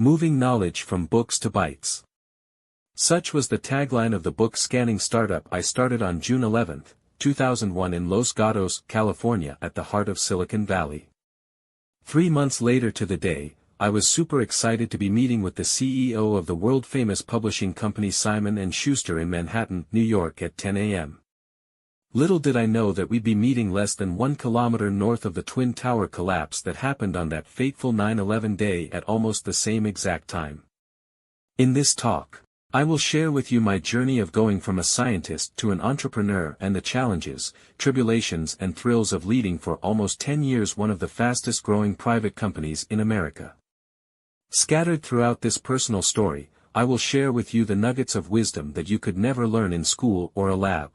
moving knowledge from books to bytes. Such was the tagline of the book scanning startup I started on June 11, 2001 in Los Gatos, California, at the heart of Silicon Valley. 3 months later to the day, I was super excited to be meeting with the CEO of the world-famous publishing company Simon & Schuster in Manhattan, New York at 10 a.m. Little did I know that we'd be meeting less than 1 kilometer north of the Twin Tower collapse that happened on that fateful 9/11 day at almost the same exact time. In this talk, I will share with you my journey of going from a scientist to an entrepreneur and the challenges, tribulations and thrills of leading for almost 10 years one of the fastest growing private companies in America. Scattered throughout this personal story, I will share with you the nuggets of wisdom that you could never learn in school or a lab.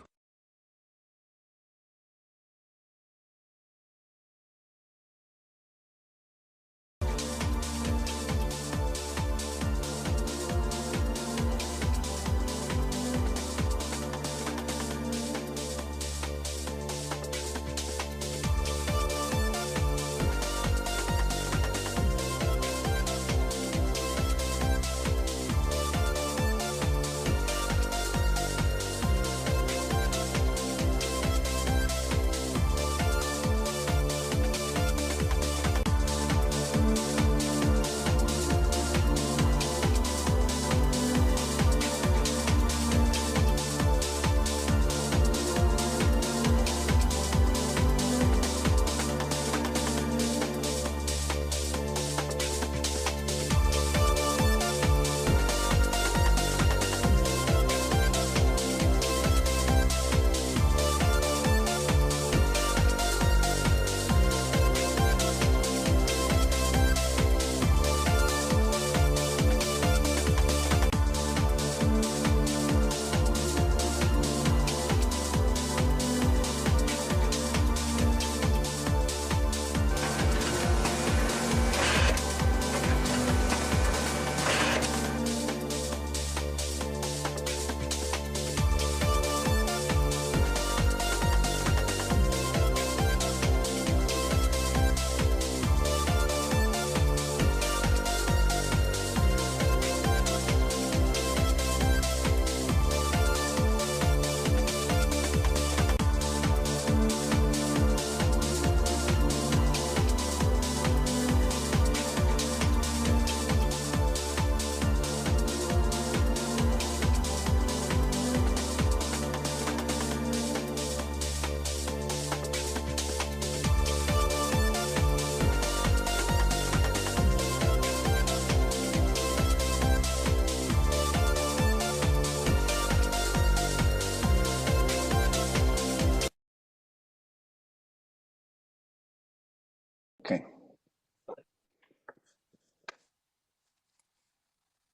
Okay.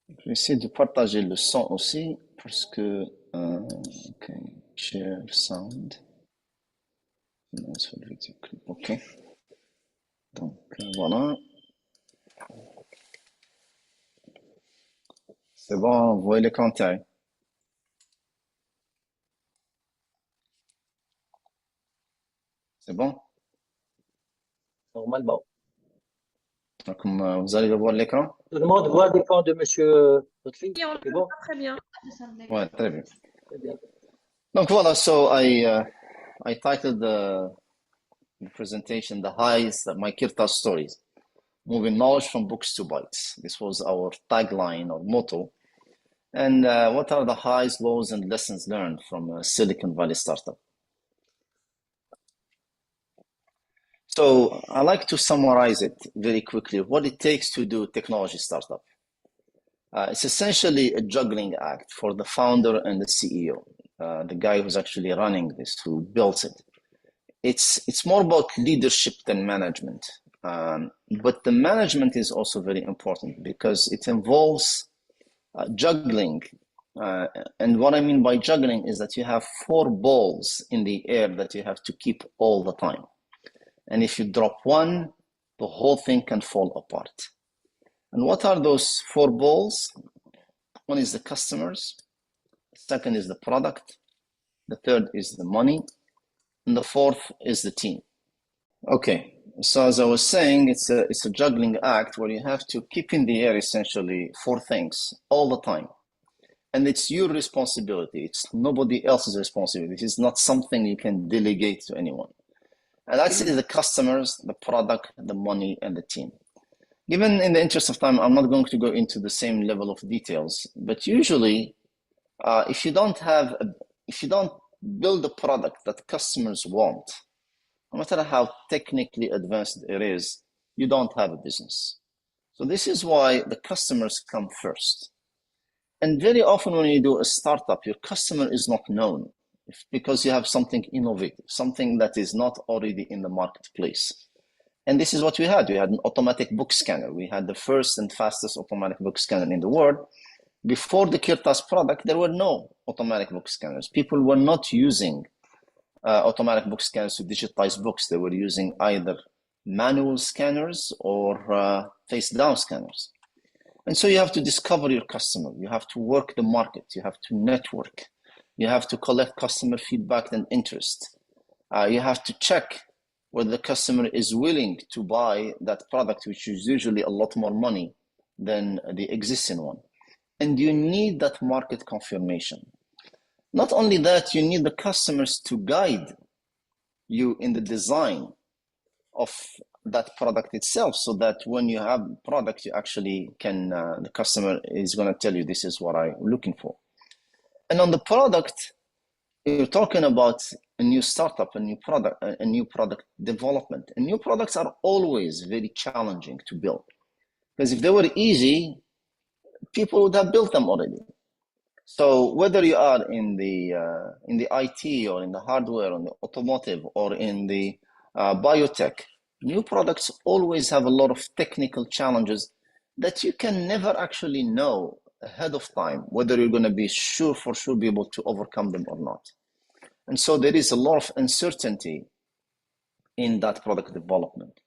Je vais essayer de partager le son aussi parce que ok, share sound. Non, sur le vidéoclip. Ok. Donc voilà. C'est bon, vous voyez l'écran Thierry. C'est bon? Normalement. Donc, vous allez voir l'écran? Tout le monde voit l'écran de Monsieur Lotfi? Oui, on le C'est bon? voit très bien. Ouais, très bien. Très bien. Donc voilà, so I titled the presentation The Highs, My Kirtas Stories, Moving Knowledge from Books to Bytes. This was our tagline or motto. And what are the highs, lows, and lessons learned from a Silicon Valley startup? So I like to summarize it very quickly, what it takes to do technology startup. It's essentially a juggling act for the founder and the CEO, the guy who's actually running this, who built it. It's more about leadership than management. But the management is also very important because it involves juggling. And what I mean by juggling is that you have 4 balls in the air that you have to keep all the time. And if you drop one, the whole thing can fall apart. And what are those 4 balls? One is the customers, the second is the product, the third is the money, and the fourth is the team. Okay, So as I was saying, it's a juggling act where you have to keep in the air essentially four things all the time. And it's your responsibility. It's nobody else's responsibility. This is not something you can delegate to anyone. And that's the customers, the product, the money, and the team. Given in the interest of time, I'm not going to go into the same level of details, but usually if you don't build a product that customers want, no matter how technically advanced it is, you don't have a business. So this is why the customers come first. And very often when you do a startup, your customer is not known because you have something innovative, something that is not already in the marketplace. And this is what we had. We had an automatic book scanner. We had the first and fastest automatic book scanner in the world. Before the Kirtas product, there were no automatic book scanners. People were not using automatic book scanners to digitize books. They were using either manual scanners or face-down scanners. And so you have to discover your customer. You have to work the market. You have to network. You have to collect customer feedback and interest. You have to check whether the customer is willing to buy that product, which is usually a lot more money than the existing one. And you need that market confirmation. Not only that, you need the customers to guide you in the design of that product itself, so that when you have product, you actually can, the customer is going to tell you, this is what I'm looking for. And on the product, you're talking about a new startup, a new product development. And new products are always very challenging to build, because if they were easy, people would have built them already. So whether you are in the IT or in the hardware, or in the automotive, or in the biotech, new products always have a lot of technical challenges that you can never actually know ahead of time whether you're going to be for sure be able to overcome them or not. And so there is a lot of uncertainty in that product development.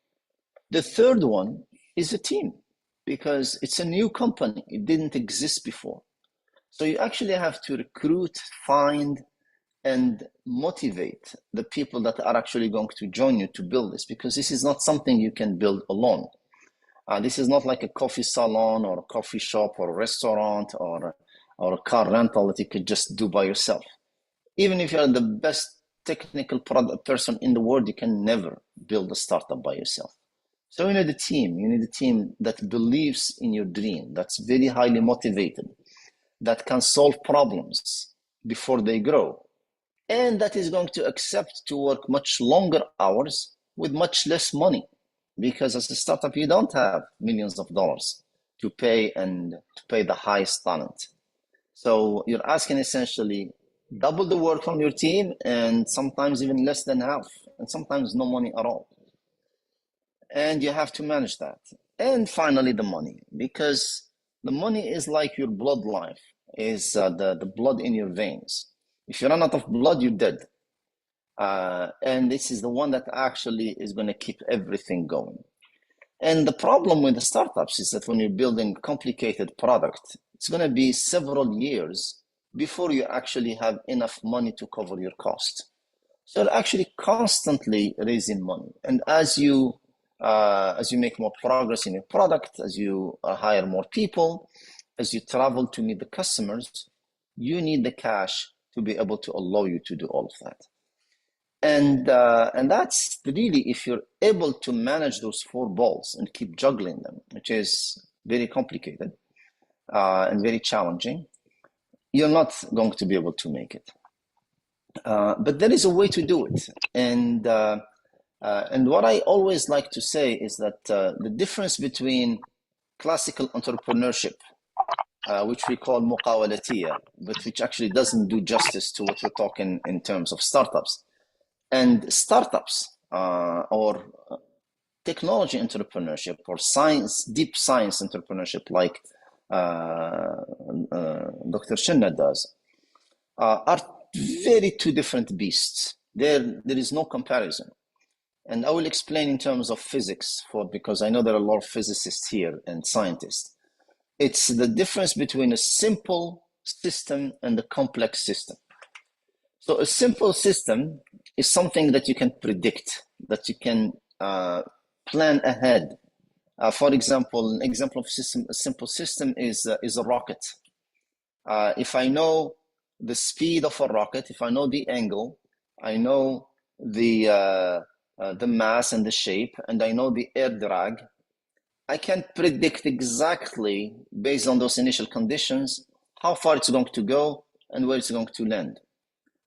The third one is a team, because it's a new company. It didn't exist before. So you actually have to recruit, find, and motivate the people that are actually going to join you to build this, because this is not something you can build alone. This is not like a coffee salon or a coffee shop or a restaurant or a car rental that you could just do by yourself. Even if you're the best technical product person in the world, you can never build a startup by yourself. So you need a team. You need a team that believes in your dream, that's very highly motivated, that can solve problems before they grow, and that is going to accept to work much longer hours with much less money, because as a startup, you don't have millions of dollars to pay the highest talent. So you're asking essentially double the work from your team, and sometimes even less than half, and sometimes no money at all. And you have to manage that. And finally, the money, because the money is like your blood life, is the blood in your veins. If you run out of blood, you're dead. And this is the one that actually is going to keep everything going. And the problem with the startups is that when you're building a complicated product, it's going to be several years before you actually have enough money to cover your cost. So you're actually constantly raising money. And as you make more progress in your product, as you hire more people, as you travel to meet the customers, you need the cash to be able to allow you to do all of that. And that's really, if you're able to manage those four balls and keep juggling them, which is very complicated and very challenging, you're not going to be able to make it. But there is a way to do it. And what I always like to say is that the difference between classical entrepreneurship, which we call muqawalatiya, but which actually doesn't do justice to what we're talking in terms of startups, and startups or technology entrepreneurship or science, deep science entrepreneurship, like Dr. Shinna does, are very two different beasts. There is no comparison. And I will explain in terms of physics, because I know there are a lot of physicists here and scientists. It's the difference between a simple system and a complex system. So a simple system is something that you can predict, that you can plan ahead. For example, an example of a simple system is a rocket. If I know the speed of a rocket, if I know the angle, I know the mass and the shape, and I know the air drag, I can predict exactly, based on those initial conditions, how far it's going to go and where it's going to land.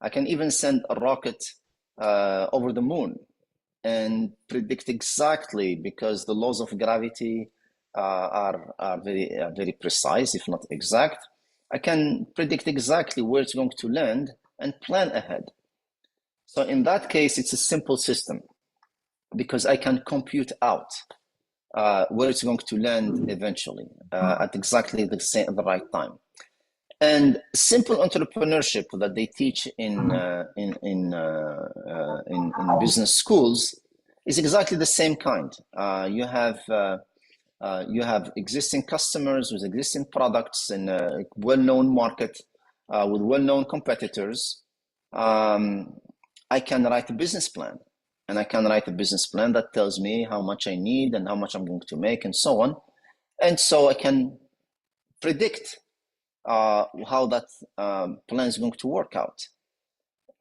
I can even send a rocket over the moon and predict exactly, because the laws of gravity are very precise, if not exact. I can predict exactly where it's going to land and plan ahead. So in that case, it's a simple system because I can compute out where it's going to land eventually at exactly the right time. And simple entrepreneurship that they teach in business schools is exactly the same kind. You have existing customers with existing products in a well-known market with well-known competitors. I can write a business plan, and I can write a business plan that tells me how much I need and how much I'm going to make and so on. And so I can predict how that plan is going to work out.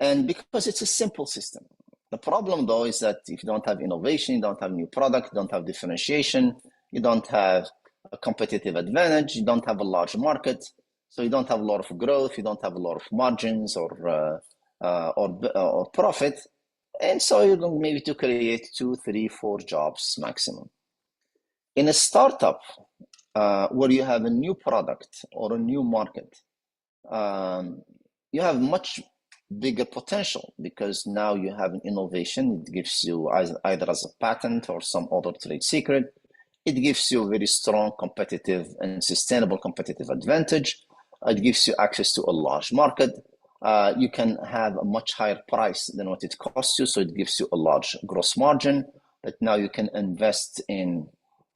And because it's a simple system. The problem, though, is that if you don't have innovation, you don't have new product, you don't have differentiation, you don't have a competitive advantage, you don't have a large market, so you don't have a lot of growth, you don't have a lot of margins or profit, and so you're going maybe to create 2, 3, 4 jobs maximum. In a startup, where you have a new product or a new market, you have much bigger potential because now you have an innovation. It gives you either as a patent or some other trade secret. It gives you a very strong competitive and sustainable competitive advantage. It gives you access to a large market. You can have a much higher price than what it costs you, so it gives you a large gross margin that now you can invest in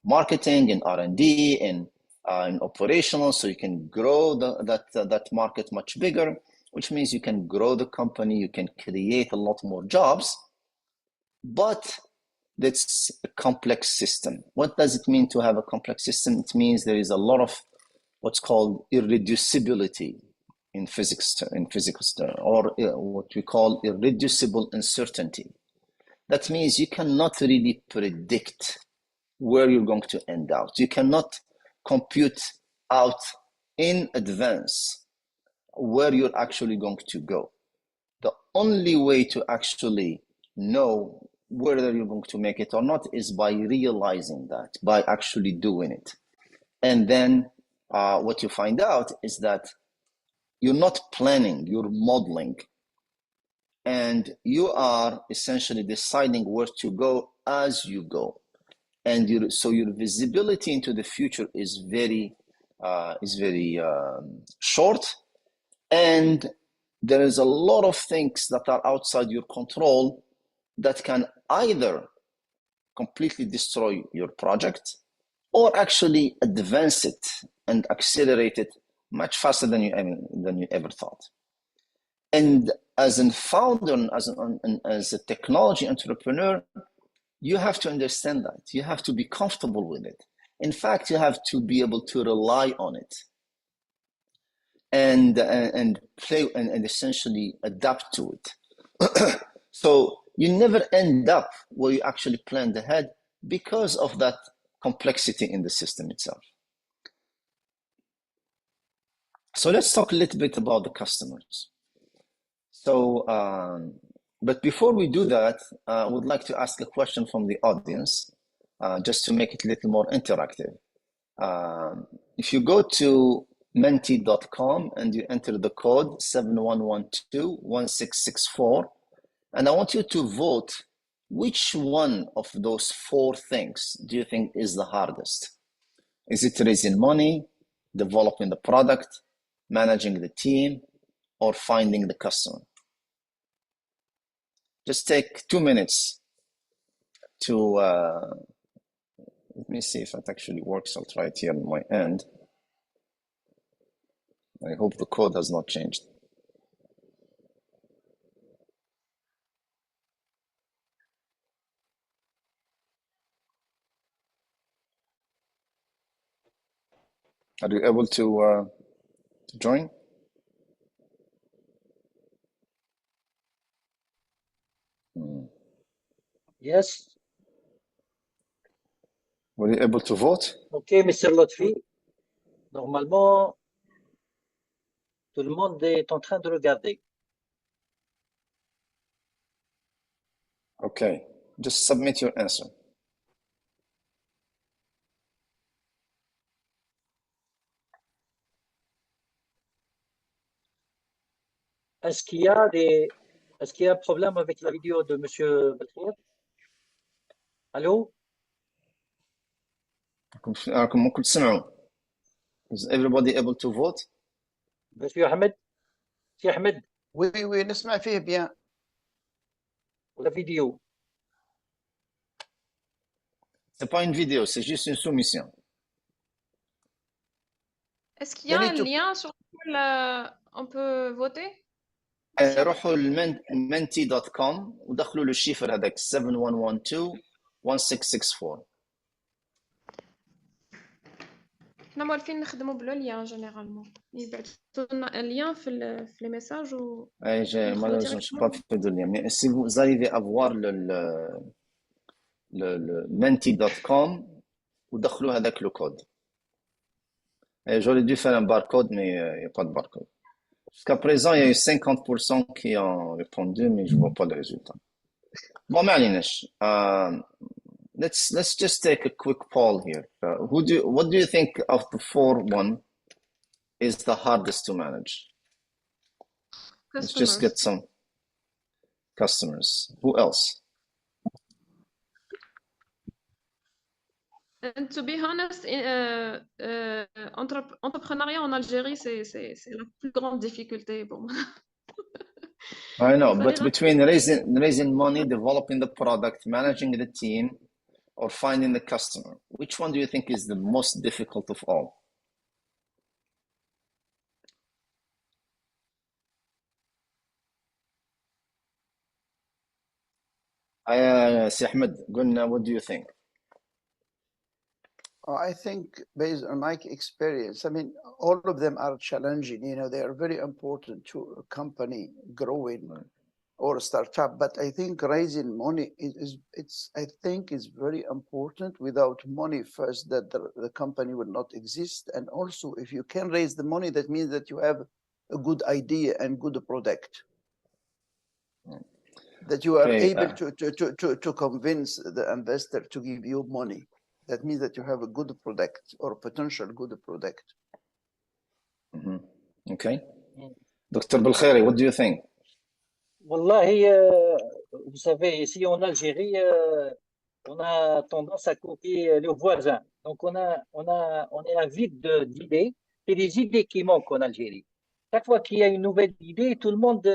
marketing, in R&D, in operational, so you can grow that market much bigger, which means you can grow the company, you can create a lot more jobs, but that's a complex system. What does it mean to have a complex system? It means there is a lot of what's called irreducibility in physics, or what we call irreducible uncertainty. That means you cannot really predict where you're going to end out. You cannot compute out in advance where you're actually going to go. The only way to actually know whether you're going to make it or not is by realizing that, by actually doing it. And then what you find out is that you're not planning, you're modeling. And you are essentially deciding where to go as you go. And so your visibility into the future is very short, and there is a lot of things that are outside your control that can either completely destroy your project or actually advance it and accelerate it much faster than you ever thought. And as a founder, as a technology entrepreneur, you have to understand that. You have to be comfortable with it. In fact, you have to be able to rely on it and play and essentially adapt to it. So you never end up where you actually planned ahead because of that complexity in the system itself. So let's talk a little bit about the customers. So, but before we do that, I would like to ask a question from the audience, just to make it a little more interactive. If you go to menti.com and you enter the code 71121664, and I want you to vote which one of those 4 things do you think is the hardest? Is it raising money, developing the product, managing the team, or finding the customer? Just take 2 minutes to, let me see if it actually works. I'll try it here on my end. I hope the code has not changed. Are you able to join? Yes. Were you able to vote? OK, Mr. Lotfi. Normalement, tout le monde est en train de regarder. Okay, just submit your answer. Est-ce qu'il y a un problème avec la vidéo de Monsieur BELKHIR? Allô? ممكن تسمعوا. Is everybody able to vote? Monsieur Ahmed? Monsieur Ahmed, Oui, نسمع فيه bien. la vidéo. C'est pas une vidéo, c'est juste une soumission. Est-ce qu'il y a un lien sur lequel on peut voter? روحوا المنتي.com ودخلوا له الشيفر هذاك 7112 1664. حنا موالفين نخدموا بلو ليان جينيرالمون يبعثوا لنا ليان في لي ميساج و malheureusement je pas fait de lien, mais si vous arrivez à voir le menti.com ودخلوا هذاك le code. J'aurais dû faire un barcode, mais il n'y a pas de barcode. Jusqu'à présent, il y a eu 50% qui ont répondu, mais je ne vois pas le résultat. Bon, معليناش. Let's just take a quick poll here. What do you think of the 4-1 is the hardest to manage? Let's just get some customers. Who else? And to be honest, entrepreneuriat en Algérie, c'est la plus grande difficulté pour moi. I know, but between raising money, developing the product, managing the team, or finding the customer, which one do you think is the most difficult of all? سي أحمد, قلنا, what do you think? I think based on my experience, I mean, all of them are challenging. You know, they are very important to a company growing or a startup. But I think raising money is very important. Without money, first, that the company will not exist. And also, if you can raise the money, that means that you have a good idea and good product. That you are able to convince the investor to give you money. That means that you have a good product or potential good product. Okay. Dr. Belkhiri, what do you think? Wallahi, vous savez, ici en Algérie, on a tendance à copier les voisins. Donc, on est avide d'idées. C'est des idées qui manquent en Algérie. Chaque fois qu'il y a une nouvelle idée, tout le monde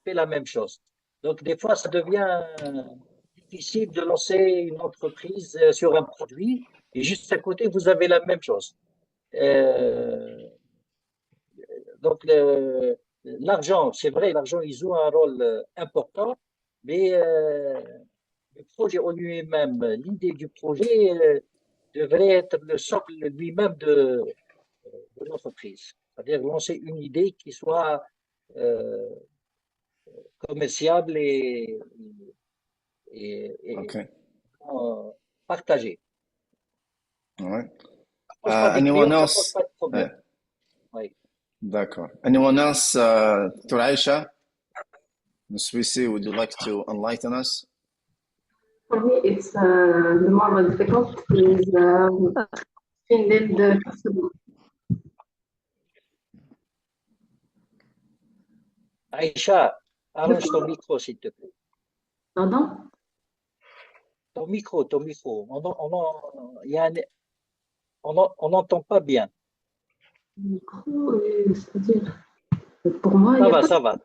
fait la même chose. Donc, des fois, ça devient difficile de lancer une entreprise sur un produit et juste à côté, vous avez la même chose. Donc, l'argent, c'est vrai, l'argent, il joue un rôle important, mais le projet en lui-même, l'idée du projet devrait être le socle lui-même de l'entreprise. C'est-à-dire lancer une idée qui soit commerciable et partagée. Ouais. Anyone else? Oui. D'accord. Anyone else? Dr. Aisha, Ms. Swisi, would you like to enlighten us? For me, it's the more difficult is finding the customer. Aïcha, arrange ton micro, s'il te plaît. Pardon? Ton micro. On n'entend pas bien. Micro, c'est-à-dire, pour moi, ça va.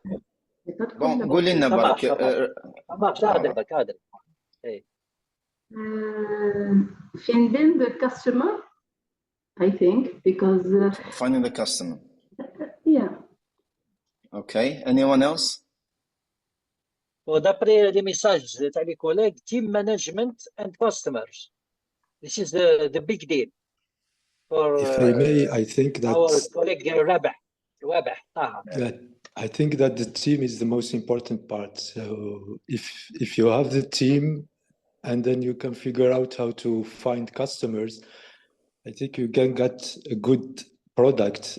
Bon, قولي لنا برك. Ça marche, cadre. Finding the customer, I think, because finding the customer. Yeah. Okay. Anyone else? D'après les messages de les collègues, team management and customers. This is the big deal. for If I may, I think our that colleague Rabah. I think that the team is the most important part. So if you have the team and then you can figure out how to find customers, I think you can get a good product.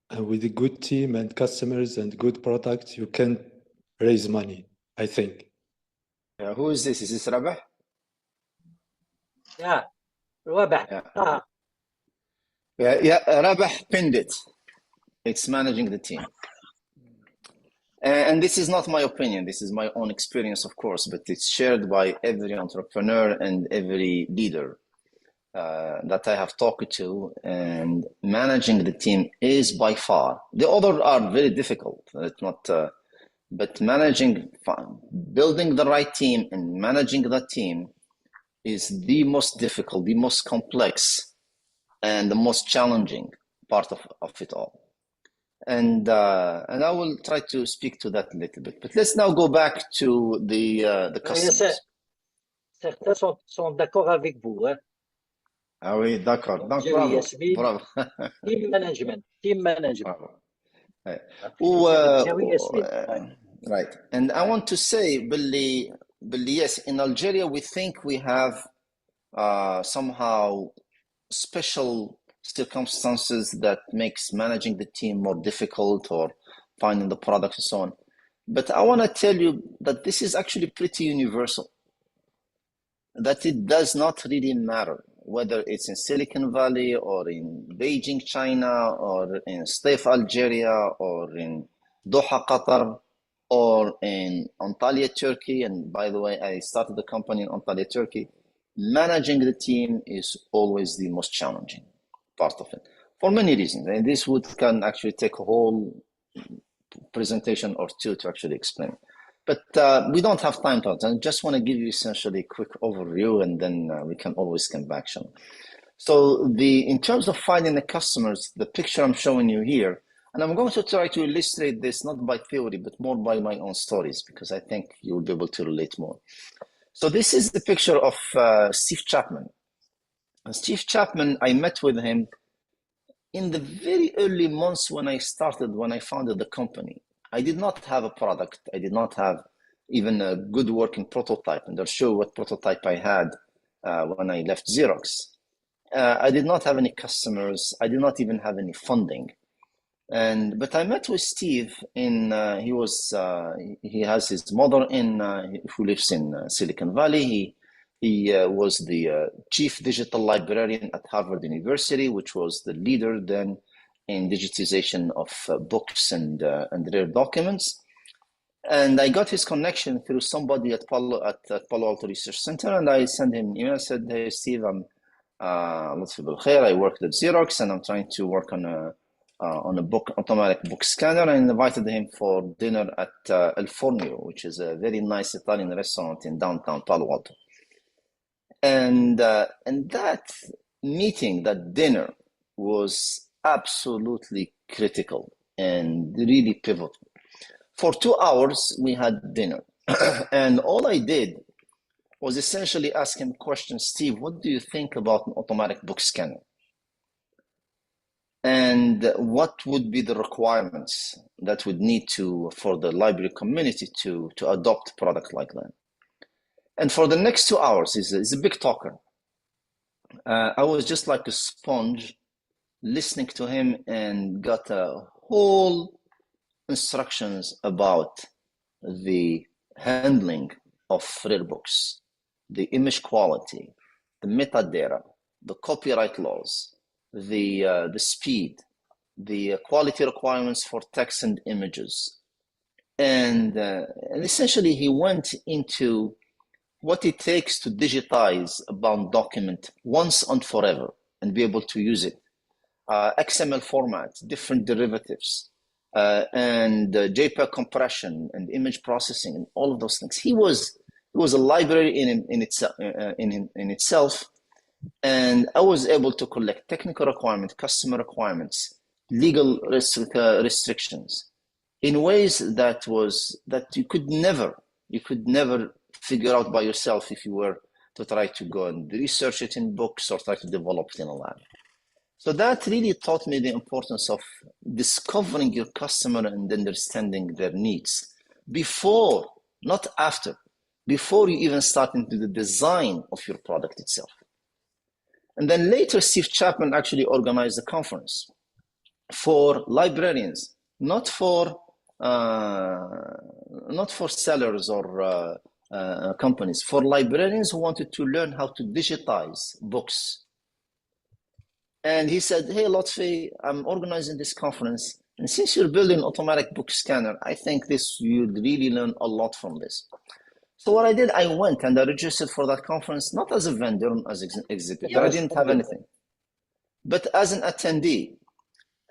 And with a good team and customers and good product, you can raise money, I think. Who is this? Is this Rabah? Yeah, Rabah. Yeah, Rabah pinned it. It's managing the team. And this is not my opinion. This is my own experience, of course, but it's shared by every entrepreneur and every leader that I have talked to. And managing the team is by far, the other are very difficult. It's not, but building the right team and managing that team is the most difficult, the most complex, and the most challenging part of it all. And I will try to speak to that a little bit. But let's now go back to the customers. Certains sont d'accord avec vous. Hein? Ah oui, d'accord. Donc, bravo. Bravo. Team management. Bravo. Right. Right. And I want to say, Billy, yes, in Algeria, we think we have somehow special circumstances that makes managing the team more difficult or finding the product and so on. But I want to tell you that this is actually pretty universal, that it does not really matter whether it's in Silicon Valley or in Beijing, China, or in Saif, Algeria, or in Doha, Qatar, or in Antalya, Turkey. And by the way, I started the company in Antalya, Turkey. Managing the team is always the most challenging part of it, for many reasons. And this can actually take a whole presentation or two to actually explain. But we don't have time to. I just want to give you essentially a quick overview, and then we can always come back. So in terms of finding the customers, the picture I'm showing you here, and I'm going to try to illustrate this not by theory, but more by my own stories, because I think you'll be able to relate more. So this is the picture of Steve Chapman. And Steve Chapman, I met with him in the very early months when I founded the company. I did not have a product. I did not have even a good working prototype. And I'll show what prototype I had when I left Xerox. I did not have any customers. I did not even have any funding. But I met with Steve he has his mother who lives in Silicon Valley. He was the chief digital librarian at Harvard University, which was the leader then in digitization of books and rare documents. And I got his connection through somebody at Palo Alto Research Center, and I sent him an email. I said, "Hey, Steve, I'm Lotfi BELKHIR. I worked at Xerox, and I'm trying to work on a automatic book scanner." I invited him for dinner at El Fornio, which is a very nice Italian restaurant in downtown Palo Alto. And that meeting, that dinner, was absolutely critical and really pivotal. For 2 hours, we had dinner. And all I did was essentially ask him questions. Steve, what do you think about an automatic book scanner? And what would be the requirements that would need for the library community to adopt a product like that? And for the next 2 hours, he's a big talker. I was just like a sponge listening to him and got a whole instructions about the handling of rare books, the image quality, the metadata, the copyright laws, the speed, the quality requirements for text and images. And essentially he went into what it takes to digitize a bound document once and forever and be able to use it. XML formats, different derivatives, and JPEG compression and image processing and all of those things. He was a library in itself, and I was able to collect technical requirements, customer requirements, legal restrictions in ways that you could never figure out by yourself if you were to try to go and research it in books or try to develop it in a lab. So that really taught me the importance of discovering your customer and understanding their needs before, not after, before you even start into the design of your product itself. And then later, Steve Chapman actually organized a conference for librarians, not for sellers or companies, for librarians who wanted to learn how to digitize books. And he said, hey, Lotfi, I'm organizing this conference. And since you're building an automatic book scanner, I think you'd really learn a lot from this. So what I did, I went and I registered for that conference, not as a vendor, as an exhibitor. I didn't have anything, but as an attendee.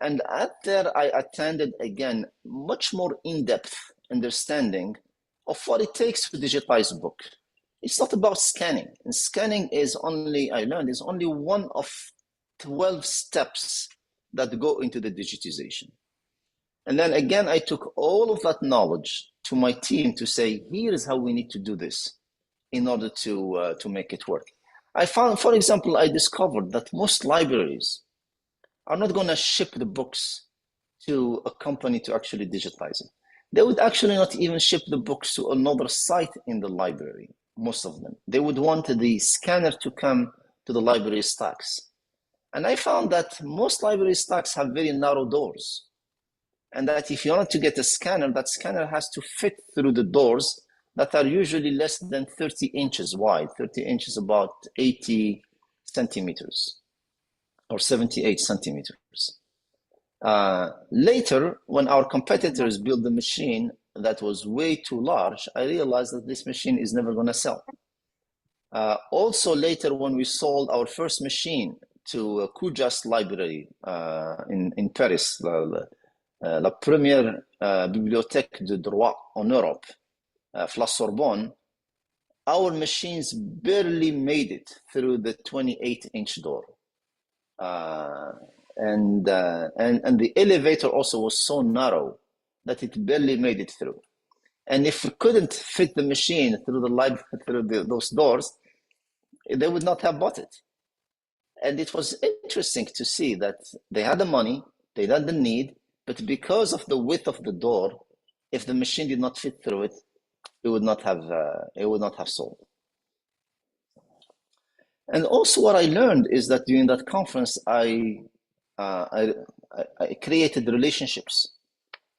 And there I attended, again, much more in-depth understanding of what it takes to digitize a book. It's not about scanning. And scanning is only, I learned, is only one of 12 steps that go into the digitization. And then again, I took all of that knowledge to my team to say, here's how we need to do this in order to make it work. I found, for example, I discovered that most libraries are not going to ship the books to a company to actually digitize it. They would actually not even ship the books to another site in the library, most of them. They would want the scanner to come to the library stacks. And I found that most library stacks have very narrow doors. And that if you want to get a scanner, that scanner has to fit through the doors that are usually less than 30 inches wide. 30 inches, about 80 centimeters or 78 centimeters. Later, when our competitors built the machine that was way too large, I realized that this machine is never going to sell. Also later, when we sold our first machine to Cujas Library in Paris, la première bibliothèque de droit en Europe, la Sorbonne, our machines barely made it through the 28-inch door. And the elevator also was so narrow that it barely made it through. And if we couldn't fit the machine through those doors, they would not have bought it. And it was interesting to see that they had the money, they had the need, but because of the width of the door, if the machine did not fit through it, it would not have sold. And also what I learned is that during that conference, I created relationships.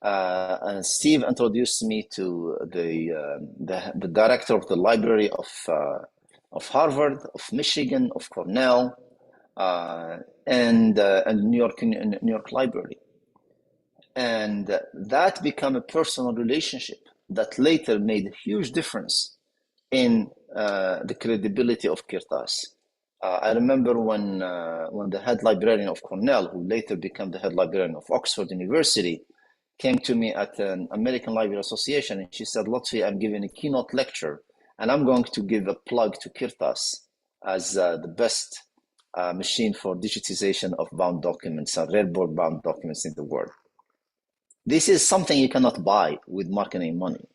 And Steve introduced me to the director of the library of Harvard, of Michigan, of Cornell, and New York Library. And that became a personal relationship that later made a huge difference in the credibility of Kirtas. I remember when the head librarian of Cornell, who later became the head librarian of Oxford University, came to me at an American Library Association, and she said, Lotfi, I'm giving a keynote lecture, and I'm going to give a plug to Kirtas as the best machine for digitization of bound documents and railroad bound documents in the world. This is something you cannot buy with marketing money.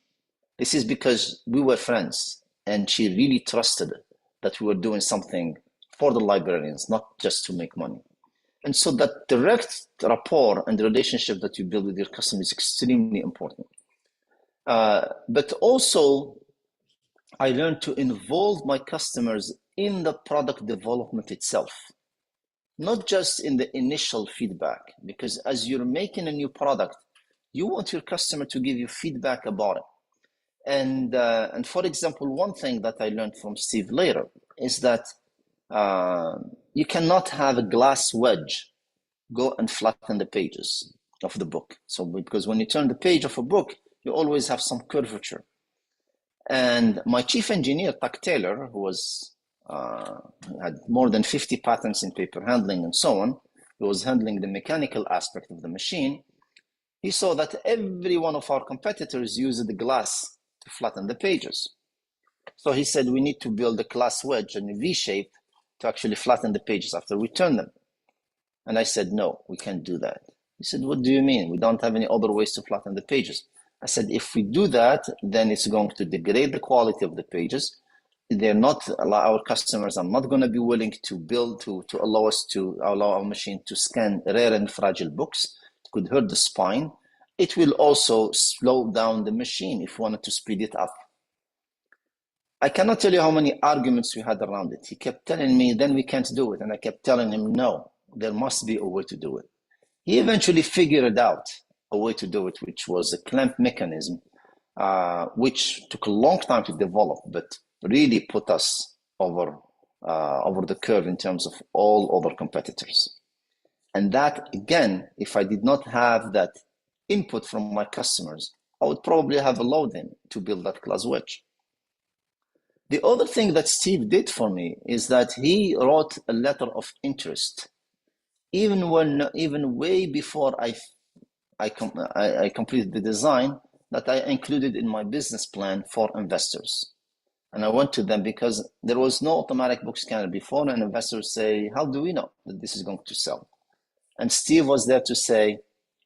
This is because we were friends, and she really trusted that we were doing something for the librarians, not just to make money. And so that direct rapport and the relationship that you build with your customer is extremely important. But also, I learned to involve my customers in the product development itself, not just in the initial feedback, because as you're making a new product, you want your customer to give you feedback about it. And for example, one thing that I learned from Steve later is that you cannot have a glass wedge go and flatten the pages of the book. So because when you turn the page of a book, you always have some curvature. And my chief engineer, Tuck Taylor, who had more than 50 patents in paper handling and so on, who was handling the mechanical aspect of the machine, he saw that every one of our competitors used the glass to flatten the pages. So he said, we need to build a glass wedge in a V shape to actually flatten the pages after we turn them. And I said, no, we can't do that. He said, what do you mean? We don't have any other ways to flatten the pages. I said, if we do that, then it's going to degrade the quality of the pages. our customers are not going to be willing to build, to allow our machine to scan rare and fragile books. It could hurt the spine. It will also slow down the machine if we wanted to speed it up. I cannot tell you how many arguments we had around it. He kept telling me, then we can't do it. And I kept telling him, no, there must be a way to do it. He eventually figured out a way to do it, which was a clamp mechanism, which took a long time to develop, but really put us over the curve in terms of all other competitors. And that, again, if I did not have that input from my customers, I would probably have allowed them to build that class wedge. The other thing that Steve did for me is that he wrote a letter of interest, even way before I completed the design, that I included in my business plan for investors. And I went to them because there was no automatic book scanner before, and investors say, how do we know that this is going to sell? And Steve was there to say,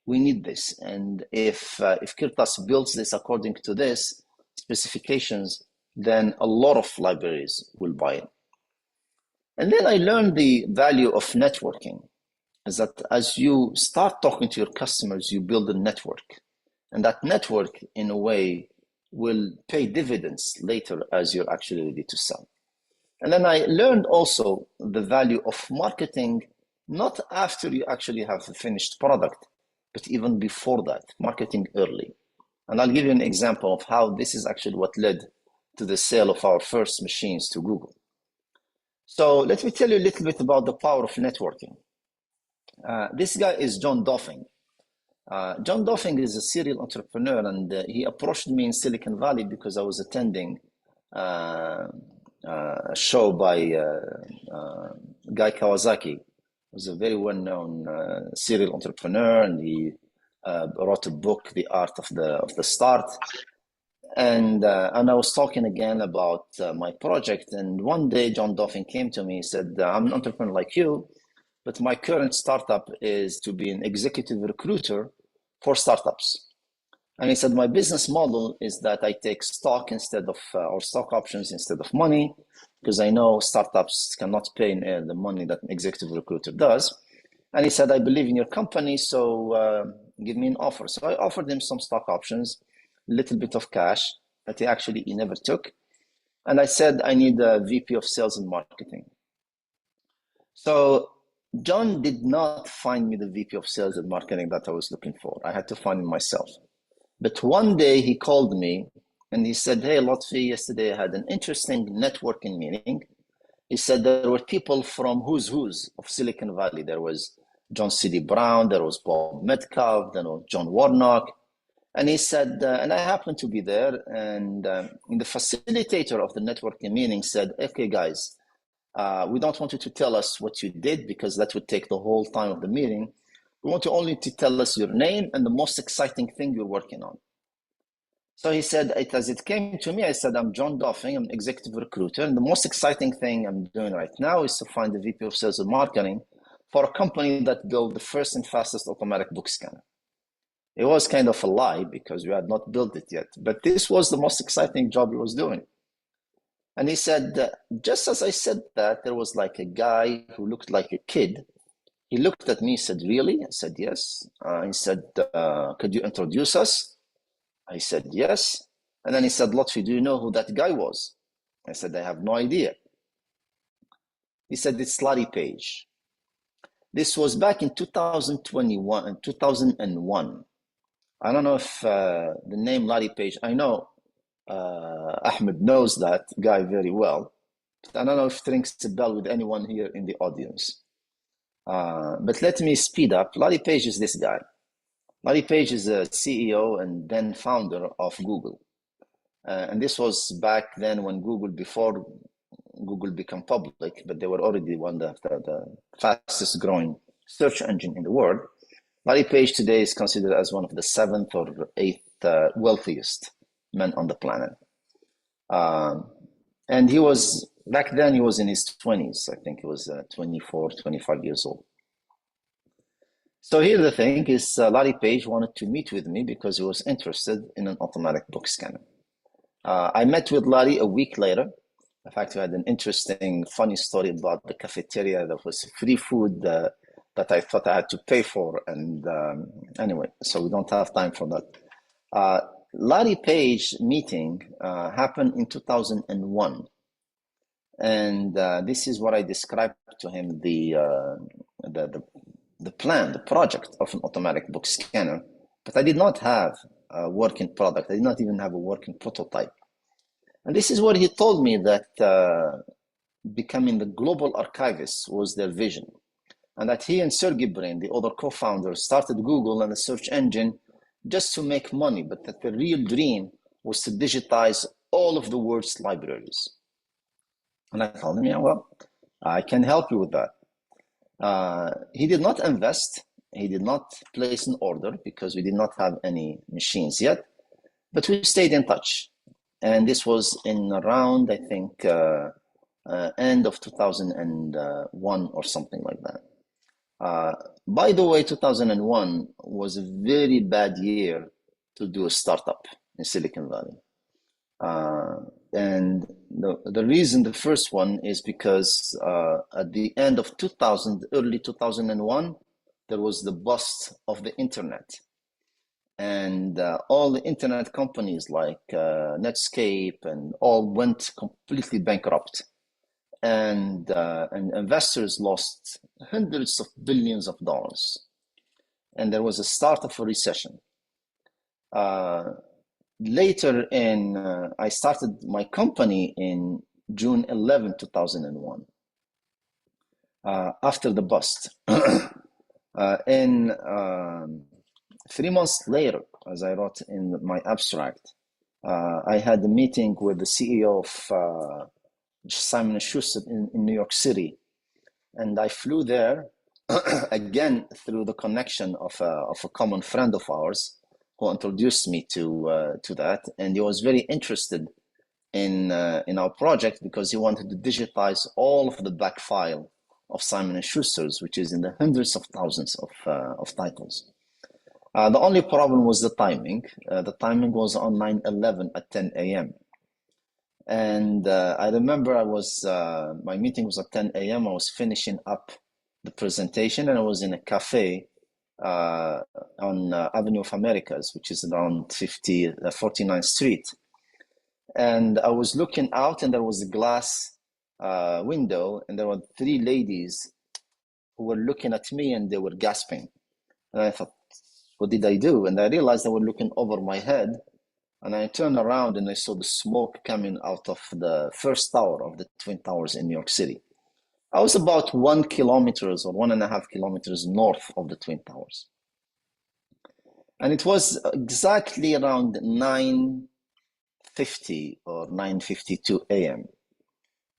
we need this. And if Kirtas builds this according to this specifications, then a lot of libraries will buy it. And then I learned the value of networking, is that as you start talking to your customers, you build a network. And that network, in a way, will pay dividends later as you're actually ready to sell. And then I learned also the value of marketing, not after you actually have a finished product, but even before that, marketing early. And I'll give you an example of how this is actually what led to the sale of our first machines to Google. So let me tell you a little bit about the power of networking. This guy is John Doffing. John Doffing is a serial entrepreneur, and he approached me in Silicon Valley because I was attending a show by Guy Kawasaki. He was a very well-known serial entrepreneur, and he wrote a book, The Art of the Start. And I was talking again about my project. And one day, John Doffing came to me. He said, I'm an entrepreneur like you, but my current startup is to be an executive recruiter for startups. And he said, my business model is that I take stock instead of, or stock options instead of money, because I know startups cannot pay the money that an executive recruiter does. And he said, I believe in your company, so give me an offer. So I offered him some stock options, a little bit of cash that he never took. And I said, I need a VP of sales and marketing. So John did not find me the VP of sales and marketing that I was looking for. I had to find him myself. But one day he called me and he said, hey, Lotfi, yesterday I had an interesting networking meeting. He said there were people from who's of Silicon Valley. There was John C.D. Brown, there was Bob Metcalf, there was John Warnock. And he said, and I happened to be there, and the facilitator of the networking meeting said, okay, guys, we don't want you to tell us what you did because that would take the whole time of the meeting. We want you only to tell us your name and the most exciting thing you're working on. So he said, as it came to me, I said, I'm John Doffing, I'm an executive recruiter, and the most exciting thing I'm doing right now is to find the VP of sales and marketing for a company that built the first and fastest automatic book scanner. It was kind of a lie because we had not built it yet, but this was the most exciting job he was doing. And he said, just as I said that, there was like a guy who looked like a kid. He looked at me, he said, really? I said, yes. He said, could you introduce us? I said, yes. And then he said, Lotfi, do you know who that guy was? I said, I have no idea. He said, it's Larry Page. This was back in 2021 and 2001. I don't know if the name Larry Page, I know Ahmed knows that guy very well, but I don't know if it rings a bell with anyone here in the audience. But let me speed up. Larry Page is this guy. Larry Page is a CEO and then founder of Google. And this was back then when before Google became public, but they were already the fastest growing search engine in the world. Larry Page today is considered as one of the 7th or 8th wealthiest men on the planet. And he was, back then he was in his 20s. I think he was 24, 25 years old. So here the thing is, Larry Page wanted to meet with me because he was interested in an automatic book scanner. I met with Larry a week later. In fact, we had an interesting, funny story about the cafeteria that was free food that I thought I had to pay for. And anyway, so we don't have time for that. Larry Page meeting happened in 2001. And this is what I described to him, the plan, the project of an automatic book scanner. But I did not have a working product. I did not even have a working prototype. And this is what he told me, that becoming the global archivist was their vision. And that he and Sergey Brin, the other co-founders, started Google and the search engine just to make money, but that the real dream was to digitize all of the world's libraries. And I told him, yeah, well, I can help you with that. He did not invest. He did not place an order because we did not have any machines yet, but we stayed in touch. And this was in around, I think, end of 2001 or something like that. By the way, 2001 was a very bad year to do a startup in Silicon Valley. And the reason, the first one, is because at the end of 2000, early 2001, there was the bust of the internet. And all the internet companies like Netscape and all went completely bankrupt. And investors lost hundreds of billions of dollars. And there was a start of a recession. Later I started my company in June 11, 2001, after the bust. 3 months later, as I wrote in my abstract, I had a meeting with the CEO of Simon & Schuster in New York City. And I flew there, again, through the connection of a common friend of ours, who introduced me to that, and he was very interested in our project because he wanted to digitize all of the back file of Simon & Schuster's, which is in the hundreds of thousands of titles. The only problem was the timing. The timing was on 9/11 at 10 a.m. And I remember my meeting was at 10 a.m. I was finishing up the presentation, and I was in a cafe on Avenue of Americas, which is around 49th Street. And I was looking out, and there was a glass window, and there were 3 ladies who were looking at me, and they were gasping. And I thought, what did I do? And I realized they were looking over my head, and I turned around and I saw the smoke coming out of the first tower of the Twin Towers in New York City. I was about 1 kilometer or 1.5 kilometers north of the Twin Towers. And it was exactly around 9:50 or 9:52 a.m.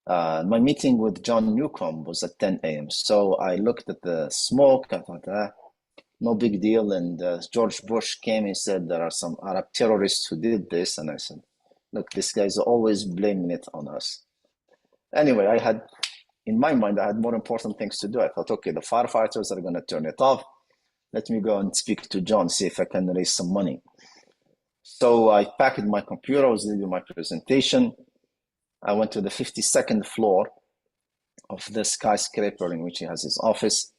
My meeting with John Newcomb was at 10 a.m. So I looked at the smoke, I thought, no big deal. And George Bush came and said, there are some Arab terrorists who did this. And I said, look, this guy's always blaming it on us. Anyway, in my mind, I had more important things to do. I thought, okay, the firefighters are going to turn it off. Let me go and speak to John, see if I can raise some money. So I packed my computer, I was doing my presentation. I went to the 52nd floor of the skyscraper in which he has his office.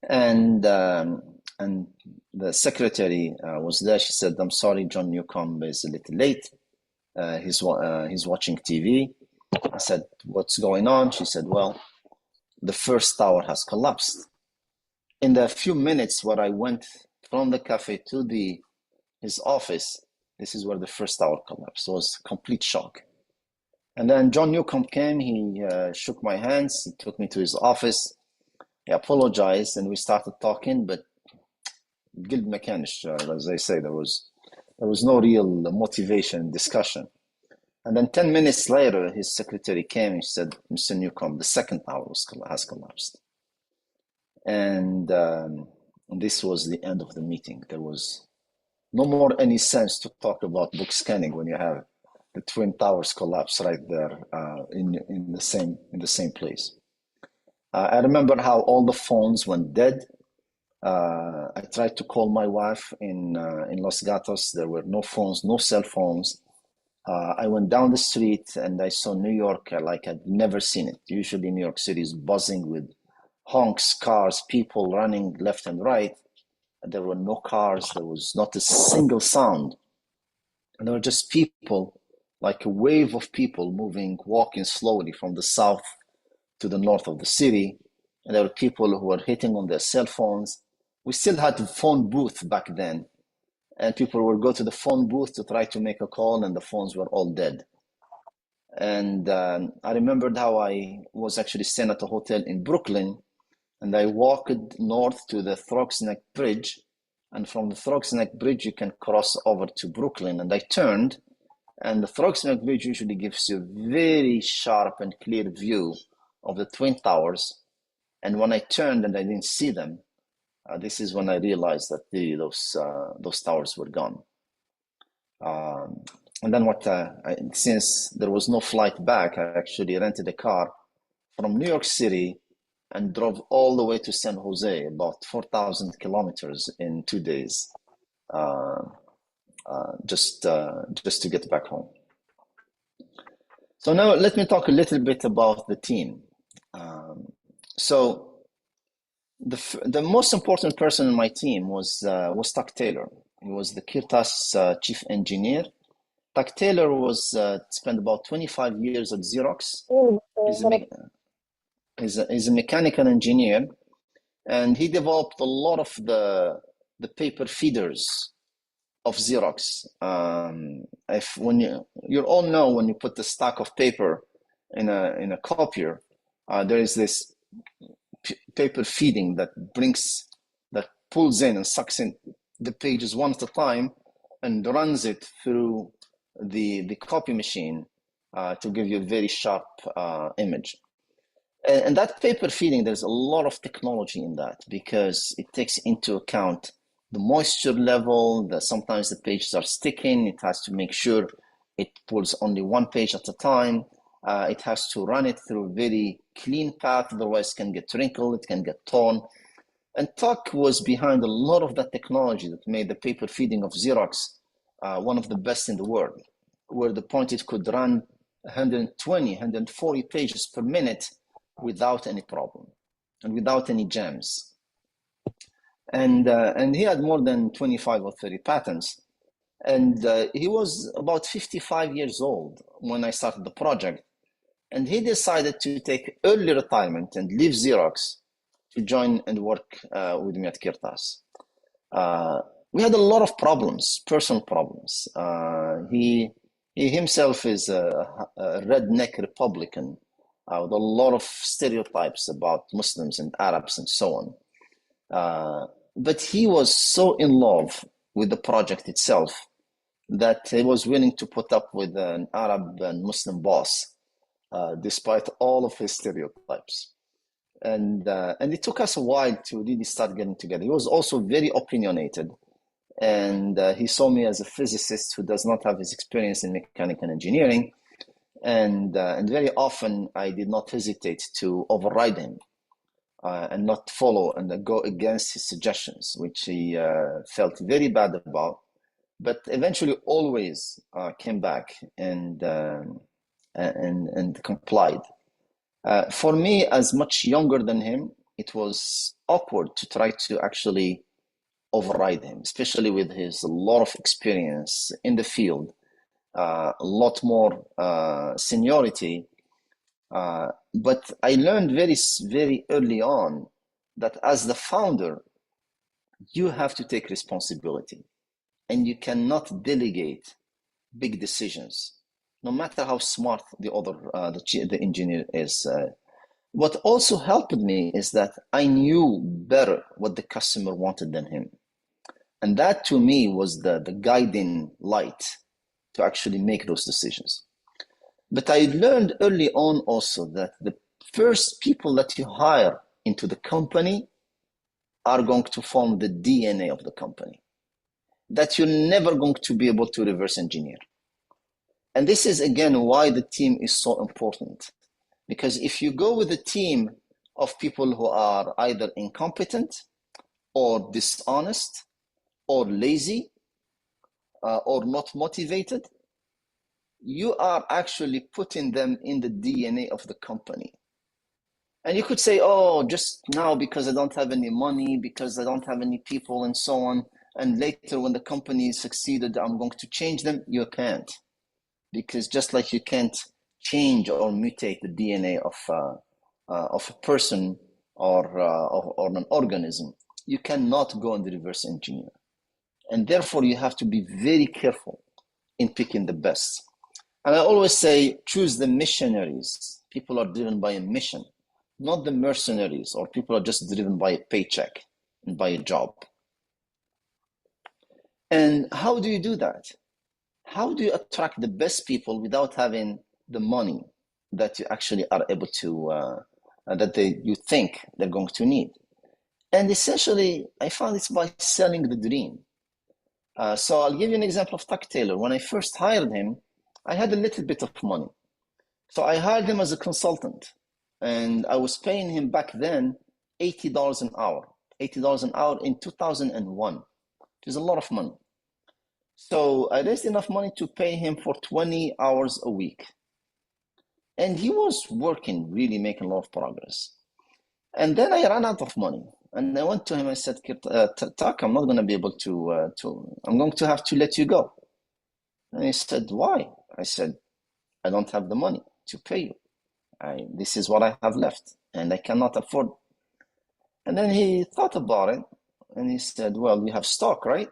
And the secretary was there. She said, I'm sorry, John Newcomb is a little late. He's watching TV. I said, what's going on? She said, well, the first tower has collapsed. In the few minutes where I went from the cafe to his office, this is where the first tower collapsed. It was a complete shock. And then John Newcomb came, he shook my hands, he took me to his office, he apologized, and we started talking, but guild mechanisch, as they say, there was no real motivation discussion. And then 10 minutes later, his secretary came and said, Mr. Newcomb, the second tower has collapsed. And this was the end of the meeting. There was no more any sense to talk about book scanning when you have the Twin Towers collapse right there in the same place. I remember how all the phones went dead. I tried to call my wife in Los Gatos. There were no phones, no cell phones. I went down the street and I saw New York like I'd never seen it. Usually New York City is buzzing with honks, cars, people running left and right. There were no cars. There was not a single sound. And there were just people, like a wave of people moving, walking slowly from the south to the north of the city. And there were people who were hitting on their cell phones. We still had a phone booth back then. And people would go to the phone booth to try to make a call, and the phones were all dead. And I remembered how I was actually staying at a hotel in Brooklyn, and I walked north to the Throgs Neck Bridge. And from the Throgs Neck Bridge, you can cross over to Brooklyn. And I turned, and the Throgs Neck Bridge usually gives you a very sharp and clear view of the Twin Towers. And when I turned and I didn't see them, this is when I realized that those towers were gone. And then since there was no flight back, I actually rented a car from New York City and drove all the way to San Jose, about 4,000 kilometers in 2 days, just to get back home. So now let me talk a little bit about the team. So the most important person in my team was Tuck Taylor. He was the Kirtas chief engineer. Tuck Taylor spent about 25 years at Xerox. He's a mechanical engineer, and he developed a lot of the paper feeders of Xerox. When you all know, when you put the stack of paper in a copier, there is this paper feeding that pulls in and sucks in the pages one at a time and runs it through the copy machine to give you a very sharp image. And that paper feeding, there's a lot of technology in that because it takes into account the moisture level, sometimes the pages are sticking. It has to make sure it pulls only one page at a time. It has to run it through a very clean path, otherwise it can get wrinkled, it can get torn. And Tuck was behind a lot of that technology that made the paper feeding of Xerox one of the best in the world, where the point it could run 120, 140 pages per minute without any problem and without any jams. And he had more than 25 or 30 patents. And he was about 55 years old when I started the project. And he decided to take early retirement and leave Xerox to join and work with me at Kirtas. We had a lot of problems, personal problems. He himself is a redneck Republican with a lot of stereotypes about Muslims and Arabs and so on. But he was so in love with the project itself that he was willing to put up with an Arab and Muslim boss, despite all of his stereotypes. And it took us a while to really start getting together. He was also very opinionated, and he saw me as a physicist who does not have his experience in mechanical engineering. And very often I did not hesitate to override him and not follow and go against his suggestions, which he felt very bad about, but eventually always came back and complied. For me, as much younger than him, it was awkward to try to actually override him, especially with his a lot of experience in the field, a lot more seniority. But I learned very, very early on that as the founder, you have to take responsibility, and you cannot delegate big decisions, no matter how smart the engineer is. What also helped me is that I knew better what the customer wanted than him. And that to me was the guiding light to actually make those decisions. But I learned early on also that the first people that you hire into the company are going to form the DNA of the company, that you're never going to be able to reverse engineer. And this is, again, why the team is so important. Because if you go with a team of people who are either incompetent or dishonest or lazy or not motivated, you are actually putting them in the DNA of the company. And you could say, oh, just now because I don't have any money, because I don't have any people and so on, and later when the company succeeded, I'm going to change them. You can't. Because just like you can't change or mutate the DNA of a person or an organism, you cannot go and reverse engineer. And therefore, you have to be very careful in picking the best. And I always say, choose the missionaries. People are driven by a mission, not the mercenaries, or people are just driven by a paycheck and by a job. And how do you do that? How do you attract the best people without having the money that you actually are able to, you think they're going to need? And essentially, I found it's by selling the dream. So I'll give you an example of Tuck Taylor. When I first hired him, I had a little bit of money. So I hired him as a consultant, and I was paying him back then $80 an hour. $80 an hour in 2001, which is a lot of money. So I raised enough money to pay him for 20 hours a week. And he was working, really making a lot of progress. And then I ran out of money. And I went to him, I said, Tuck, I'm not going to be able I'm going to have to let you go. And he said, why? I said, I don't have the money to pay you. This is what I have left, and I cannot afford. And then he thought about it, and he said, well, you have stock, right?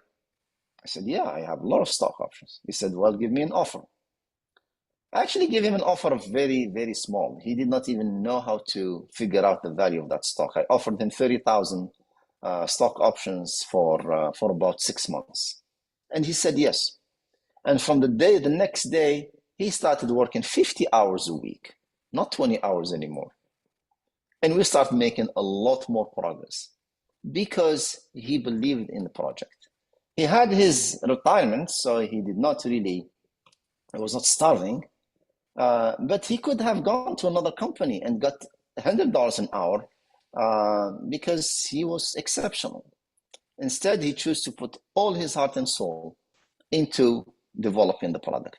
I said, yeah, I have a lot of stock options. He said, well, give me an offer. I actually gave him an offer of very, very small. He did not even know how to figure out the value of that stock. I offered him 30,000 stock options for about 6 months. And he said yes. And from the next day, he started working 50 hours a week, not 20 hours anymore. And we started making a lot more progress because he believed in the project. He had his retirement, so he did not really, he was not starving, but he could have gone to another company and got $100 an hour because he was exceptional. Instead, he chose to put all his heart and soul into developing the product.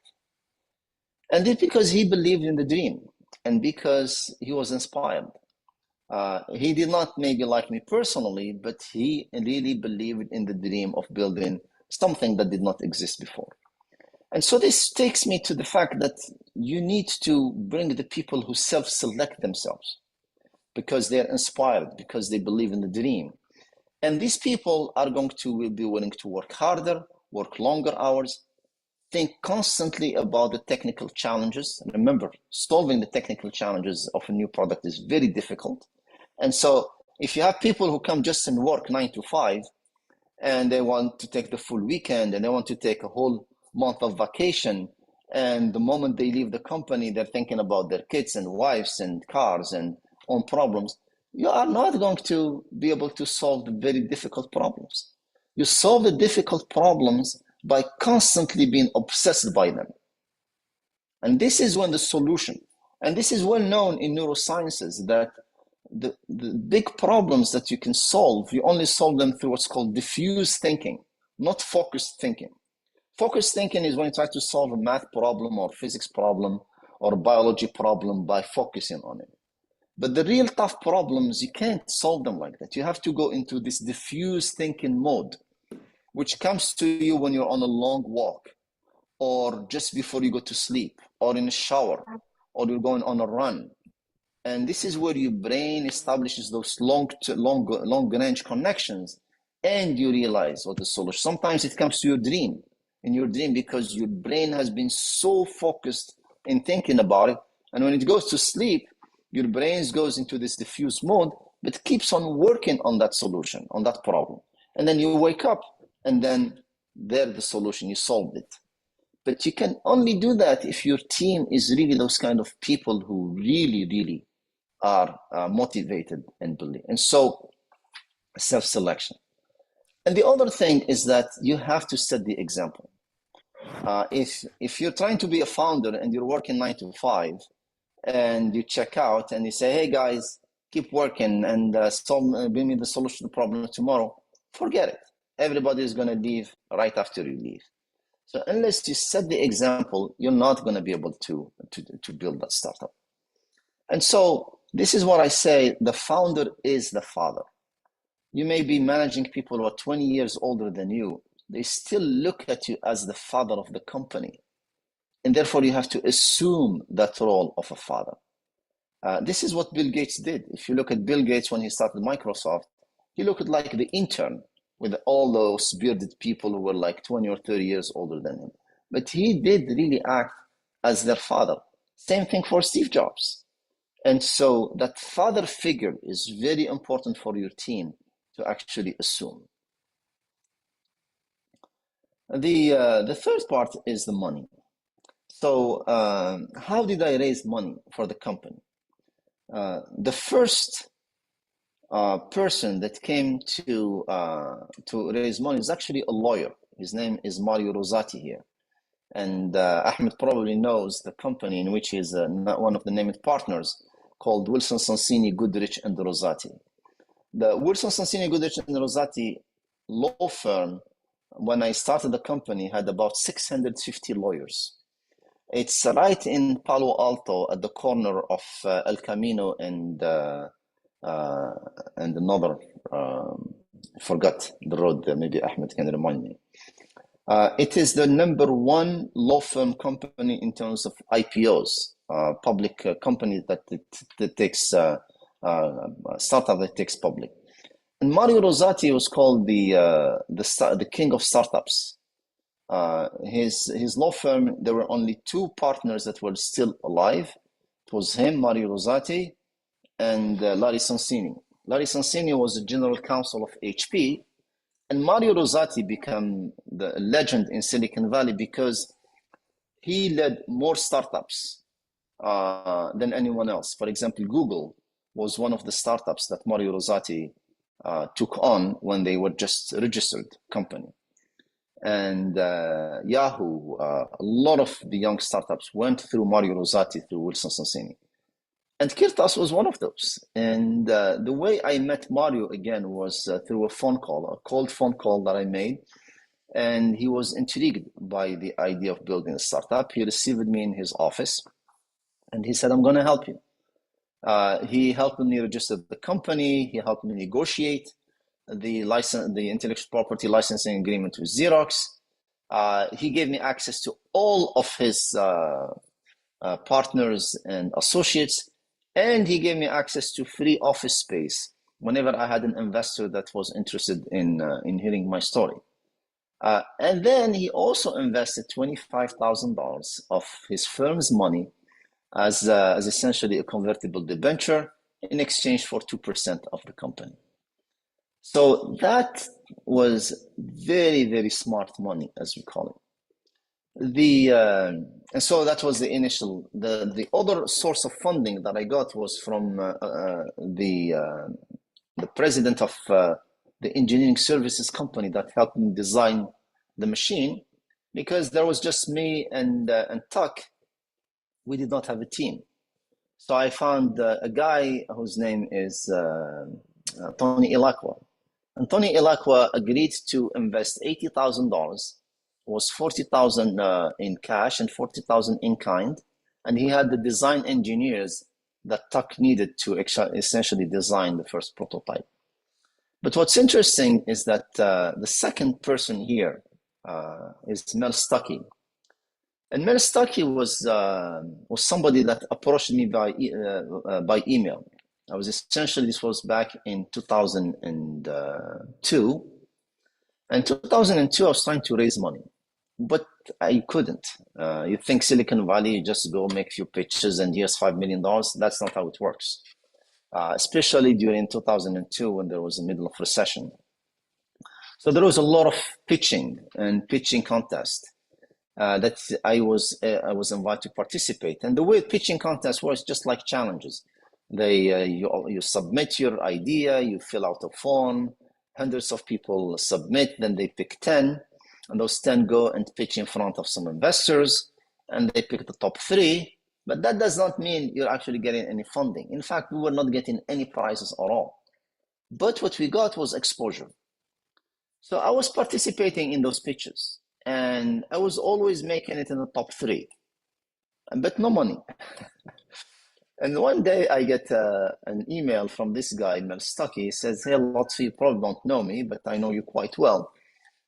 And it's because he believed in the dream and because he was inspired. He did not maybe like me personally, but he really believed in the dream of building something that did not exist before. And so this takes me to the fact that you need to bring the people who self-select themselves because they're inspired, because they believe in the dream. And these people are going to be willing to work harder, work longer hours, think constantly about the technical challenges. And remember, solving the technical challenges of a new product is very difficult. And so if you have people who come just and work 9 to 5, and they want to take the full weekend, and they want to take a whole month of vacation, and the moment they leave the company, they're thinking about their kids and wives and cars and own problems, you are not going to be able to solve the very difficult problems. You solve the difficult problems by constantly being obsessed by them. And this is when the solution, and this is well known in neurosciences, that the big problems that you can solve, you only solve them through what's called diffuse thinking, not focused thinking. Focused thinking is when you try to solve a math problem or physics problem or a biology problem by focusing on it. But the real tough problems, you can't solve them like that. You have to go into this diffuse thinking mode, which comes to you when you're on a long walk, or just before you go to sleep, or in a shower, or you're going on a run. And this is where your brain establishes those long-range connections, and you realize what the solution. Sometimes it comes to your dream, in your dream, because your brain has been so focused in thinking about it. And when it goes to sleep, your brain goes into this diffuse mode, but keeps on working on that solution, on that problem. And then you wake up, and then there's the solution, you solved it. But you can only do that if your team is really those kind of people who really, really are motivated and believe. And so self-selection. And the other thing is that you have to set the example. If you're trying to be a founder and you're working 9 to 5 and you check out and you say, hey guys, keep working and bring me the solution to the problem tomorrow, forget it. Everybody is going to leave right after you leave. So unless you set the example, you're not going to be able to build that startup. And so this is what I say, the founder is the father. You may be managing people who are 20 years older than you. They still look at you as the father of the company. And therefore you have to assume that role of a father. This is what Bill Gates did. If you look at Bill Gates when he started Microsoft, he looked like the intern with all those bearded people who were like 20 or 30 years older than him. But he did really act as their father. Same thing for Steve Jobs. And so that father figure is very important for your team to actually assume. The third part is the money. So how did I raise money for the company? The first person that came to raise money is actually a lawyer. His name is Mario Rosati here. And Ahmed probably knows the company in which he's one of the named partners called Wilson Sonsini, Goodrich, and Rosati. The Wilson Sonsini, Goodrich, and Rosati law firm, when I started the company, had about 650 lawyers. It's right in Palo Alto at the corner of El Camino and another, forgot the road, maybe Ahmed can remind me. It is the #1 law firm company in terms of IPOs, public company that takes startup that takes public. And Mario Rosati was called the king of startups. His law firm, there were only 2 partners that were still alive. It was him, Mario Rosati, and Larry Sonsini. Larry Sonsini was the general counsel of HP, and Mario Rosati became the legend in Silicon Valley because he led more startups than anyone else. For example, Google was one of the startups that Mario Rosati took on when they were just a registered company. And Yahoo, a lot of the young startups went through Mario Rosati, through Wilson Sonsini. And Kirtas was one of those. And the way I met Mario again was through a cold phone call that I made. And he was intrigued by the idea of building a startup. He received me in his office and he said, I'm going to help you. He helped me register the company. He helped me negotiate the intellectual property licensing agreement with Xerox. He gave me access to all of his partners and associates, and he gave me access to free office space whenever I had an investor that was interested in hearing my story. And then he also invested $25,000 of his firm's money as essentially a convertible debenture in exchange for 2% of the company. So that was very, very smart money, as we call it. And so that was the initial. The other source of funding that I got was from the president of the engineering services company that helped me design the machine, because there was just me and Tuck. We did not have a team. So I found a guy whose name is Tony Ilacqua. And Tony Ilacqua agreed to invest $80,000, was $40,000 in cash and $40,000 in kind. And he had the design engineers that Tuck needed to essentially design the first prototype. But what's interesting is that the second person here is Mel Stuckey. And Mel Stuckey was somebody that approached me by email. This was back in 2002. And 2002, I was trying to raise money, but I couldn't. You think Silicon Valley, you just go make a few pitches and here's $5 million. That's not how it works, especially during 2002 when there was a middle of recession. So there was a lot of pitching contest that I was invited to participate. And the way pitching contest was just like challenges. You submit your idea, you fill out a form, hundreds of people submit, then they pick 10, and those 10 go and pitch in front of some investors, and they pick the top 3. But that does not mean you're actually getting any funding. In fact, we were not getting any prizes at all. But what we got was exposure. So I was participating in those pitches, and I was always making it in the top 3, but no money. And one day I get an email from this guy, Melstaki. He says, "Hey, Lotfi, you probably don't know me, but I know you quite well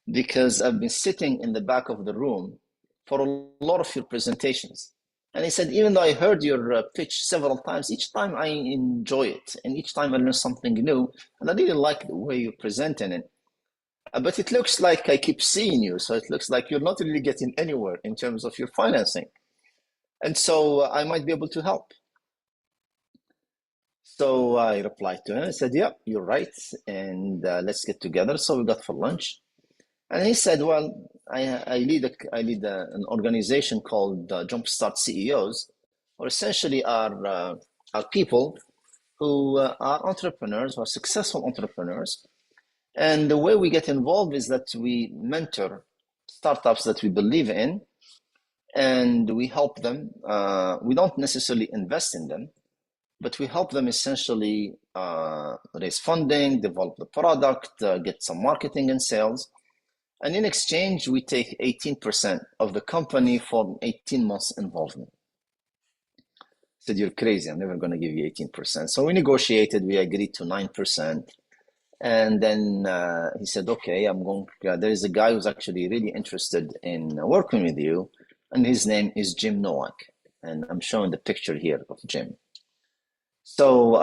because I've been sitting in the back of the room for a lot of your presentations." And he said, "Even though I heard your pitch several times, each time I enjoy it, and each time I learn something new, and I really like the way you're presenting it. But it looks like I keep seeing you, so it looks like you're not really getting anywhere in terms of your financing. And so I might be able to help." So I replied to him and said, "Yeah, you're right, and let's get together." So we got for lunch. And he said, "Well, I lead an organization called Jumpstart CEOs, or essentially are people who are entrepreneurs, who are successful entrepreneurs. And the way we get involved is that we mentor startups that we believe in, and we help them. We don't necessarily invest in them, but we help them essentially raise funding, develop the product, get some marketing and sales. And in exchange, we take 18% of the company for 18 months involvement." I said, "You're crazy. I'm never going to give you 18%. So we negotiated. We agreed to 9%. And then he said, "Okay, there is a guy who's actually really interested in working with you. And his name is Jim Nowak." And I'm showing the picture here of Jim. So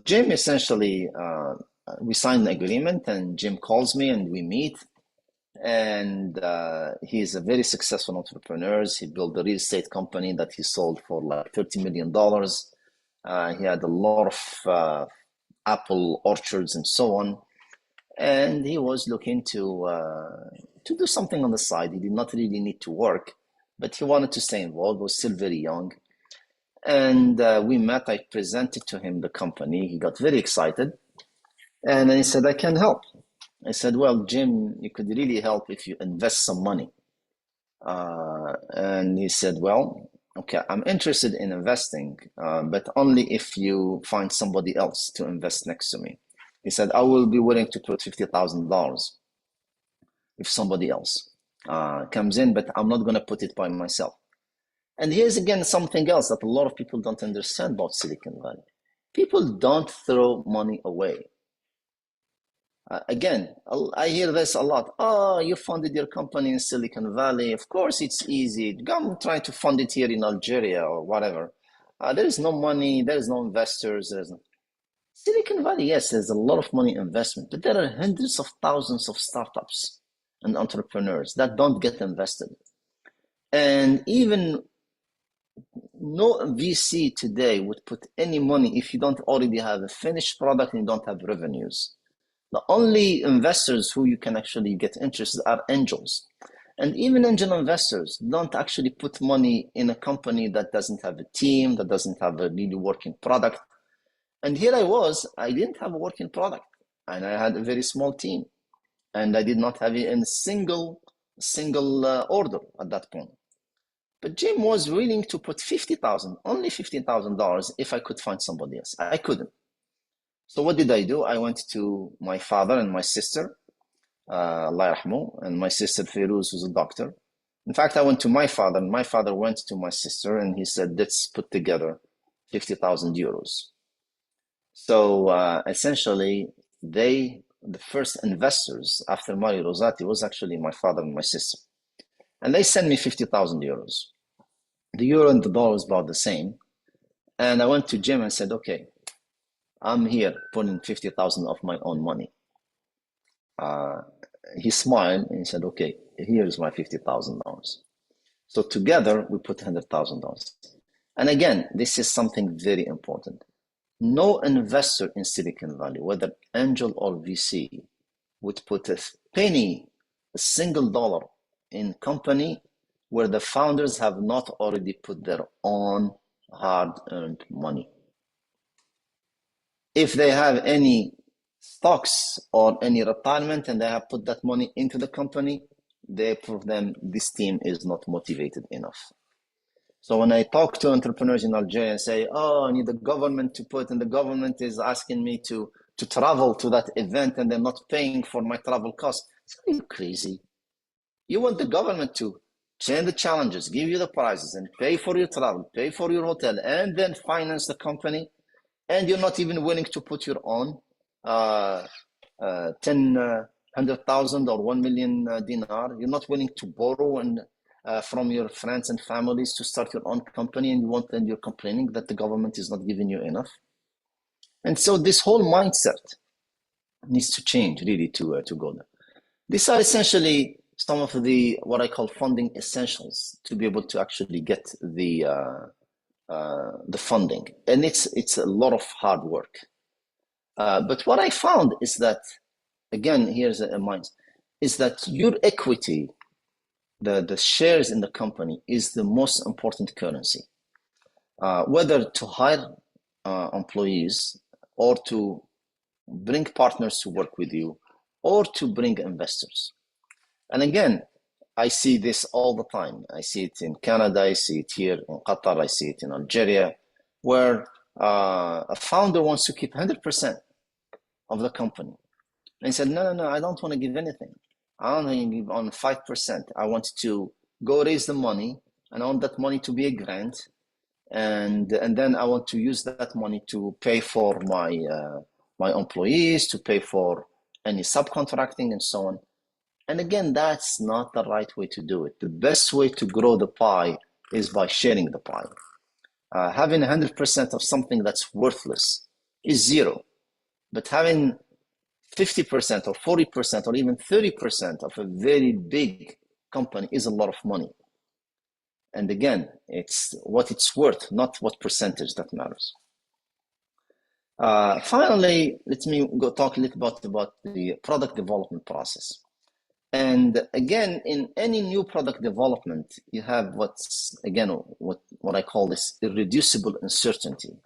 Jim essentially, we signed an agreement, and Jim calls me and we meet. And he's a very successful entrepreneur. He built a real estate company that he sold for like $30 million. He had a lot of apple orchards and so on. And he was looking to do something on the side. He did not really need to work, but he wanted to stay involved. He was still very young. And we met. I presented to him the company. He got very excited. And then he said, "I can help." I said, "Well, Jim, you could really help if you invest some money." And he said, "Well, okay, I'm interested in investing, but only if you find somebody else to invest next to me." He said, "I will be willing to put $50,000 if somebody else comes in, but I'm not going to put it by myself." And here's again something else that a lot of people don't understand about Silicon Valley. People don't throw money away. Again, I hear this a lot. "Oh, you funded your company in Silicon Valley. Of course, it's easy. Come try to fund it here in Algeria or whatever. There is no money. There is no investors. Silicon Valley, yes, there's a lot of money investment, but there are hundreds of thousands of startups and entrepreneurs that don't get invested. And even no VC today would put any money if you don't already have a finished product and you don't have revenues. The only investors who you can actually get interested are angels. And even angel investors don't actually put money in a company that doesn't have a team, that doesn't have a really working product. And here I didn't have a working product, and I had a very small team, and I did not have a single order at that point. But Jim was willing to put only $50,000 if I could find somebody else. I couldn't. So what did I do? I went to my father and my sister, Allah yarhamu, and my sister Firuz, who's a doctor. In fact, I went to my father, and my father went to my sister, and he said, "Let's put together 50,000 euros. So essentially, the first investors after Mario Rosati was actually my father and my sister. And they sent me 50,000 euros. The euro and the dollar is about the same. And I went to Jim and said, "Okay, I'm here putting 50,000 of my own money." He smiled and he said, "Okay, here's my $50,000. So together we put $100,000. And again, this is something very important. No investor in Silicon Valley, whether angel or VC, would put a penny, a single dollar in company where the founders have not already put their own hard-earned money. If they have any stocks or any retirement and they have put that money into the company, for them, this team is not motivated enough." So when I talk to entrepreneurs in Algeria and say, "Oh, I need the government to put," and the government is asking me to travel to that event and they're not paying for my travel costs, are you crazy? You want the government to change the challenges, give you the prizes, and pay for your travel, pay for your hotel, and then finance the company. And you're not even willing to put your own 100,000 or 1 million dinar. You're not willing to borrow and from your friends and families to start your own company, and you're complaining that the government is not giving you enough. And so this whole mindset needs to change really to go there. These are essentially some of the what I call funding essentials to be able to actually get the funding, and it's a lot of hard work. But what I found is that, again, here's a mind, is that your equity, the shares in the company, is the most important currency. Whether to hire employees or to bring partners to work with you or to bring investors. And again, I see this all the time. I see it in Canada, I see it here in Qatar, I see it in Algeria, where a founder wants to keep 100% of the company. And he said, no, I don't want to give anything. I don't want to give on 5%. I want to go raise the money, and I want that money to be a grant. And then I want to use that money to pay for my my employees, to pay for any subcontracting and so on. And again, that's not the right way to do it. The best way to grow the pie is by sharing the pie. Having 100% of something that's worthless is zero. But having 50% or 40% or even 30% of a very big company is a lot of money. And again, it's what it's worth, not what percentage that matters. Finally, let me go talk a little bit about the product development process. And again, in any new product development, you have what's, again, what I call this irreducible uncertainty.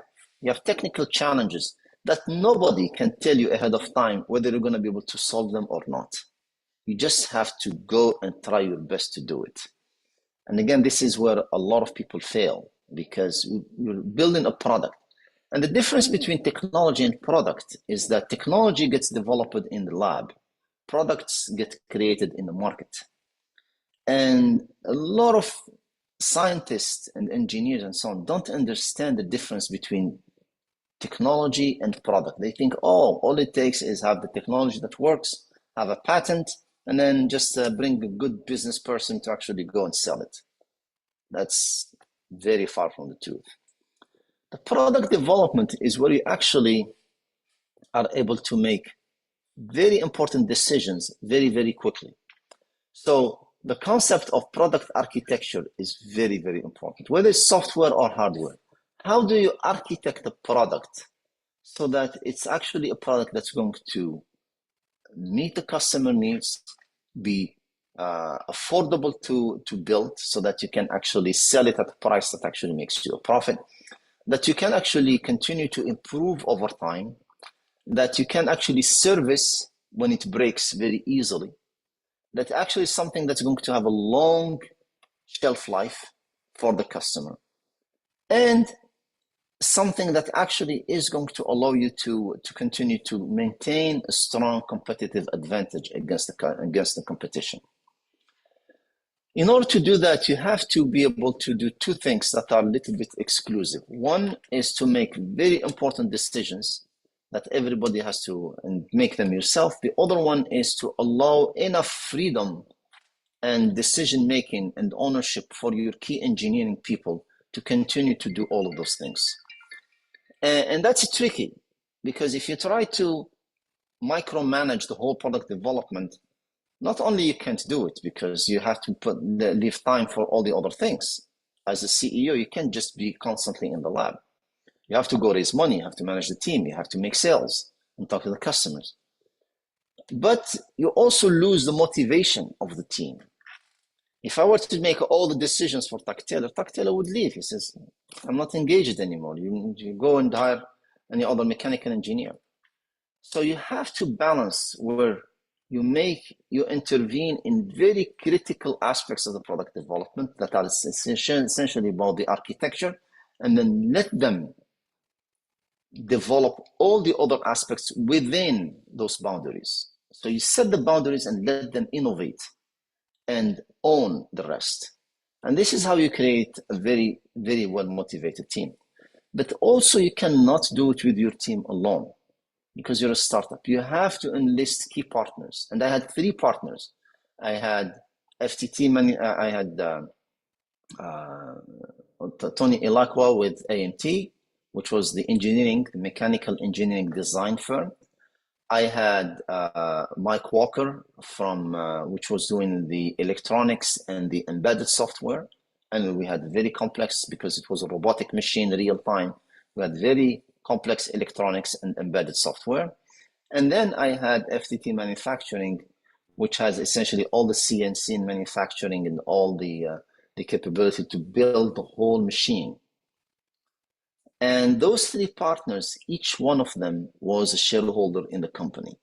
You have technical challenges that nobody can tell you ahead of time whether you're going to be able to solve them or not. You just have to go and try your best to do it. And again, this is where a lot of people fail, because you're building a product. And the difference between technology and product is that technology gets developed in the lab. Products get created in the market. And a lot of scientists and engineers and so on don't understand the difference between technology and product. They think, oh, all it takes is have the technology that works, have a patent, and then just bring a good business person to actually go and sell it. That's very far from the truth. The product development is where you actually are able to make very important decisions very, very quickly. So the concept of product architecture is very, very important, whether it's software or hardware. How do you architect a product so that it's actually a product that's going to meet the customer needs, be affordable to build so that you can actually sell it at a price that actually makes you a profit, that you can actually continue to improve over time, that you can actually service when it breaks very easily, that actually is something that's going to have a long shelf life for the customer, and something that actually is going to allow you to continue to maintain a strong competitive advantage against the competition. In order to do that, you have to be able to do two things that are a little bit exclusive. One is to make very important decisions that everybody has to make them yourself. The other one is to allow enough freedom and decision-making and ownership for your key engineering people to continue to do all of those things. And that's tricky, because if you try to micromanage the whole product development, not only you can't do it because you have to leave time for all the other things. As a CEO, you can't just be constantly in the lab. You have to go raise money, you have to manage the team, you have to make sales and talk to the customers. But you also lose the motivation of the team. If I were to make all the decisions for Tuck Taylor would leave. He says, I'm not engaged anymore. You go and hire any other mechanical engineer. So you have to balance where you intervene in very critical aspects of the product development that are essentially about the architecture, and then let them develop all the other aspects within those boundaries. So you set the boundaries and let them innovate. and own the rest. And this is how you create a very, very well-motivated team. But also you cannot do it with your team alone because you're a startup. You have to enlist key partners. And I had 3 partners. I had FTT, I had Tony Ilakwa with AMT, which was the mechanical engineering design firm. I had Mike Walker from, which was doing the electronics and the embedded software. And we had very complex, because it was a robotic machine, real time. We had very complex electronics and embedded software. And then I had FTT Manufacturing, which has essentially all the CNC in manufacturing and all the capability to build the whole machine. And those 3 partners, each one of them was a shareholder in the company,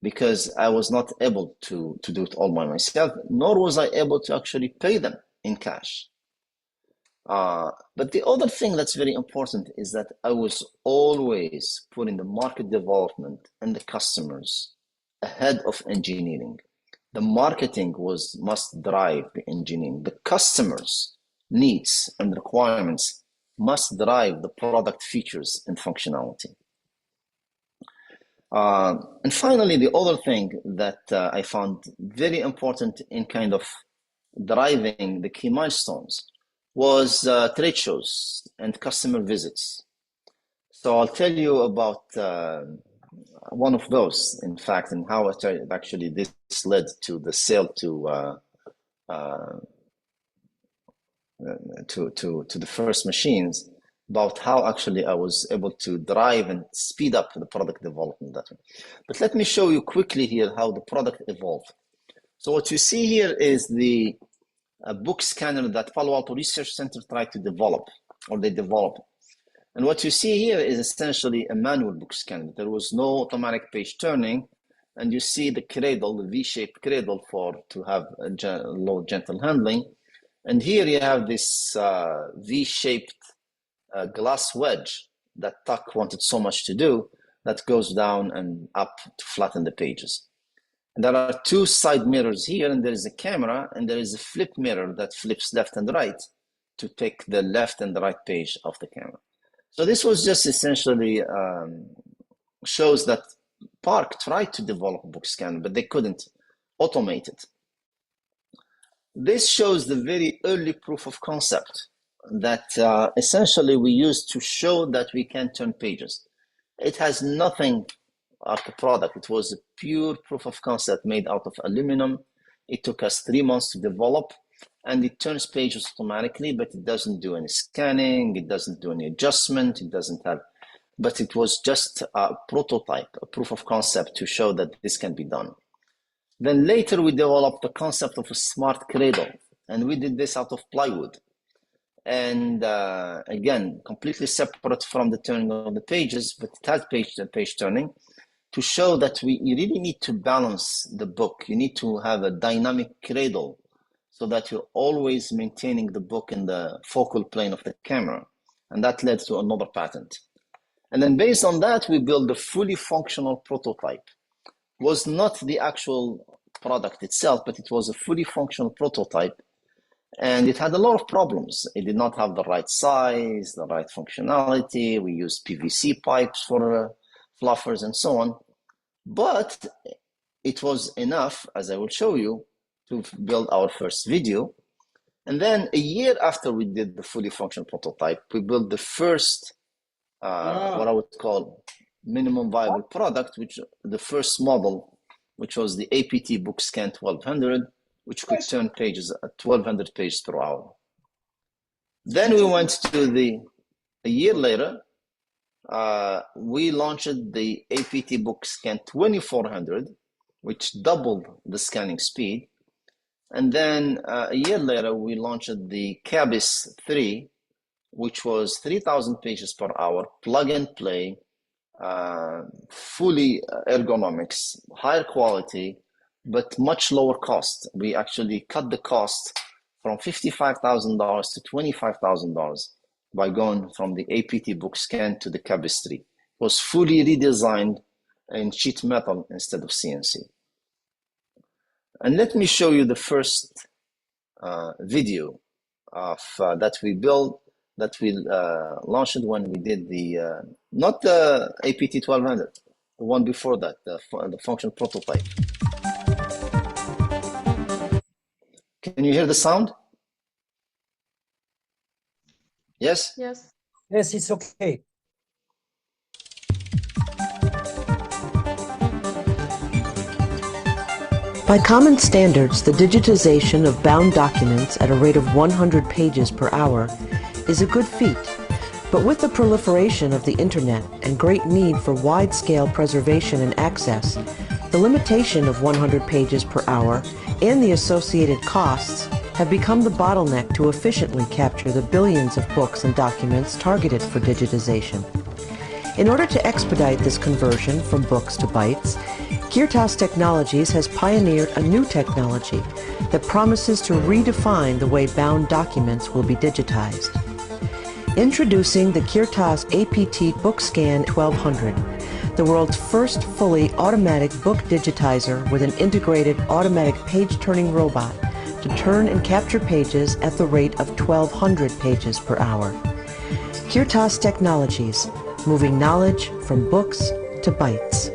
because I was not able to do it all by myself, nor was I able to actually pay them in cash. But the other thing that's very important is that I was always putting the market development and the customers ahead of engineering. The marketing must drive the engineering. The customers' needs and requirements must drive the product features and functionality. And finally, the other thing that I found very important in kind of driving the key milestones was trade shows and customer visits. So I'll tell you about one of those, in fact, and how actually this led to the sale to the first machines, about how actually I was able to drive and speed up the product development that way. But let me show you quickly here how the product evolved. So what you see here is the book scanner that Palo Alto Research Center tried to develop, or they developed. And what you see here is essentially a manual book scanner. There was no automatic page turning, and you see the cradle, the V-shaped cradle to have a low gentle handling. And here you have this V-shaped glass wedge that Tuck wanted so much to do, that goes down and up to flatten the pages. And there are 2 side mirrors here, and there is a camera, and there is a flip mirror that flips left and right to take the left and the right page of the camera. So this was just essentially shows that Park tried to develop a book scanner, but they couldn't automate it. This shows the very early proof of concept that essentially we used to show that we can turn pages. It has nothing like a product. It was a pure proof of concept made out of aluminum. It took us 3 months to develop, and it turns pages automatically, but it doesn't do any scanning, it doesn't do any adjustment, it doesn't have, but it was just a prototype, a proof of concept to show that this can be done. Then later we developed the concept of a smart cradle, and we did this out of plywood. And again, completely separate from the turning of the pages, but it has page turning, to show that you really need to balance the book. You need to have a dynamic cradle so that you're always maintaining the book in the focal plane of the camera. And that led to another patent. And then based on that, we built a fully functional prototype. It was not the actual product itself, but it was a fully functional prototype. And it had a lot of problems. It did not have the right size, the right functionality. We used PVC pipes for fluffers and so on. But it was enough, as I will show you, to build our first video. And then a year after we did the fully functional prototype, we built the first, what I would call minimum viable product, which the first model, which was the APT BookScan 1200, which could turn pages at 1200 pages per hour. Then we went to a year later, we launched the APT BookScan 2400, which doubled the scanning speed. And then a year later, we launched the Cabis 3, which was 3,000 pages per hour, plug and play, fully ergonomics, higher quality, but much lower cost. We actually cut the cost from $55,000 to $25,000 by going from the APT BookScan to the Cabis 3. It was fully redesigned in sheet metal instead of CNC. And let me show you the first video of that we built, that we launched when we did the, not the APT 1200, the one before that, the function prototype. Can you hear the sound? Yes? Yes. Yes, it's okay. By common standards, the digitization of bound documents at a rate of 100 pages per hour is a good feat. But with the proliferation of the Internet and great need for wide-scale preservation and access, the limitation of 100 pages per hour and the associated costs have become the bottleneck to efficiently capture the billions of books and documents targeted for digitization. In order to expedite this conversion from books to bytes, Kirtas Technologies has pioneered a new technology that promises to redefine the way bound documents will be digitized. Introducing the Kirtas APT BookScan 1200, the world's first fully automatic book digitizer with an integrated automatic page-turning robot to turn and capture pages at the rate of 1,200 pages per hour. Kirtas Technologies, moving knowledge from books to bytes.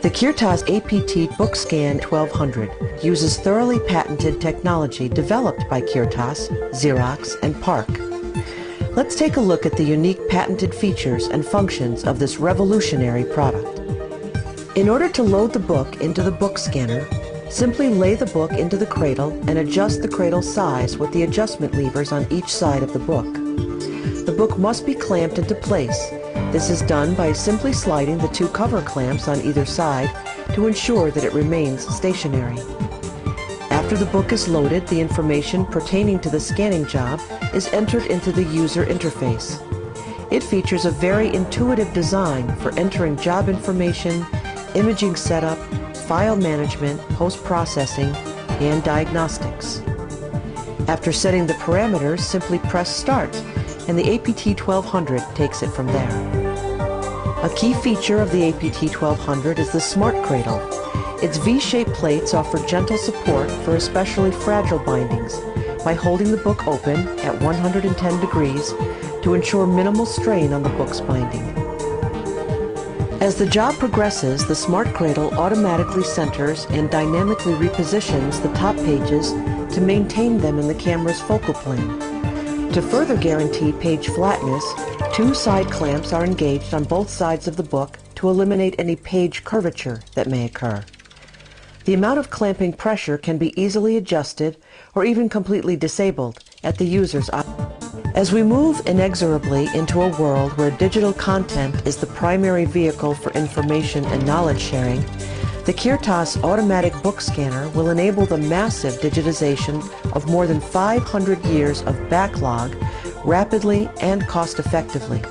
The Kirtas APT BookScan 1200 uses thoroughly patented technology developed by Kirtas, Xerox, and Park. Let's take a look at the unique patented features and functions of this revolutionary product. In order to load the book into the book scanner, simply lay the book into the cradle and adjust the cradle size with the adjustment levers on each side of the book. The book must be clamped into place. This is done by simply sliding the two cover clamps on either side to ensure that it remains stationary. After the book is loaded, the information pertaining to the scanning job is entered into the user interface. It features a very intuitive design for entering job information, imaging setup, file management, post-processing, and diagnostics. After setting the parameters, simply press Start, and the APT 1200 takes it from there. A key feature of the APT 1200 is the Smart Cradle. Its V-shaped plates offer gentle support for especially fragile bindings by holding the book open at 110 degrees to ensure minimal strain on the book's binding. As the job progresses, the Smart Cradle automatically centers and dynamically repositions the top pages to maintain them in the camera's focal plane. To further guarantee page flatness, two side clamps are engaged on both sides of the book to eliminate any page curvature that may occur. The amount of clamping pressure can be easily adjusted or even completely disabled at the user's option. As we move inexorably into a world where digital content is the primary vehicle for information and knowledge sharing, the Kirtas automatic book scanner will enable the massive digitization of more than 500 years of backlog rapidly and cost-effectively.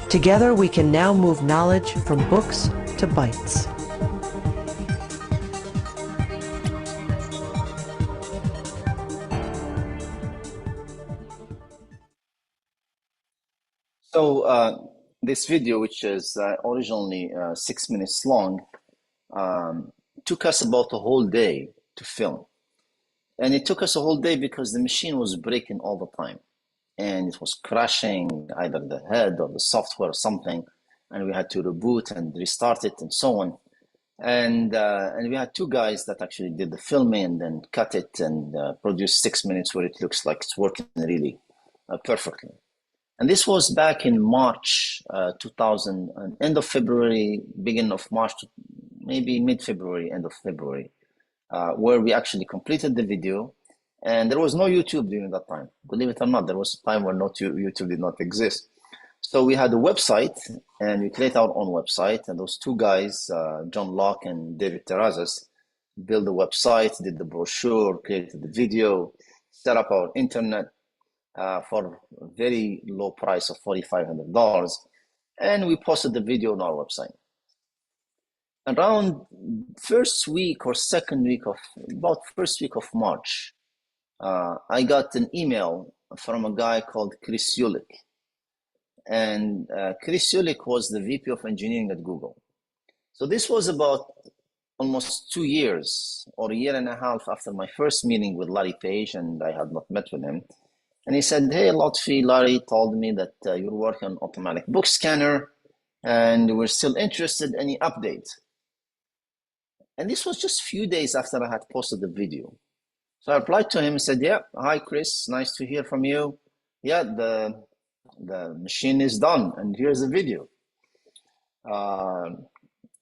Together we can now move knowledge from books to bytes. So this video, which is originally 6 minutes long, took us about a whole day to film. And it took us a whole day because the machine was breaking all the time. And it was crashing either the head or the software or something. And we had to reboot and restart it and so on. And we had two guys that actually did the filming and then cut it and produced 6 minutes where it looks like it's working really perfectly. And this was back in March 2000, end of February, beginning of March, maybe mid-February, end of February, where we actually completed the video. And there was no YouTube during that time. Believe it or not, there was a time where YouTube did not exist. So we had a website, and we created our own website. And those two guys, John Locke and David Terrazas, built the website, did the brochure, created the video, set up our internet, for a very low price of $4,500, and we posted the video on our website. Around first week or second week of, about first week of March, I got an email from a guy called Chris Ulick. And Chris Ulick was the VP of engineering at Google. So this was about almost 2 years or a year and a half after my first meeting with Larry Page, and I had not met with him. And he said, hey, Lotfi, Larry told me that you're working on automatic book scanner and we're still interested in any updates. And this was just a few days after I had posted the video. So I replied to him and said, yeah, hi, Chris, nice to hear from you. Yeah, the machine is done and here's the video.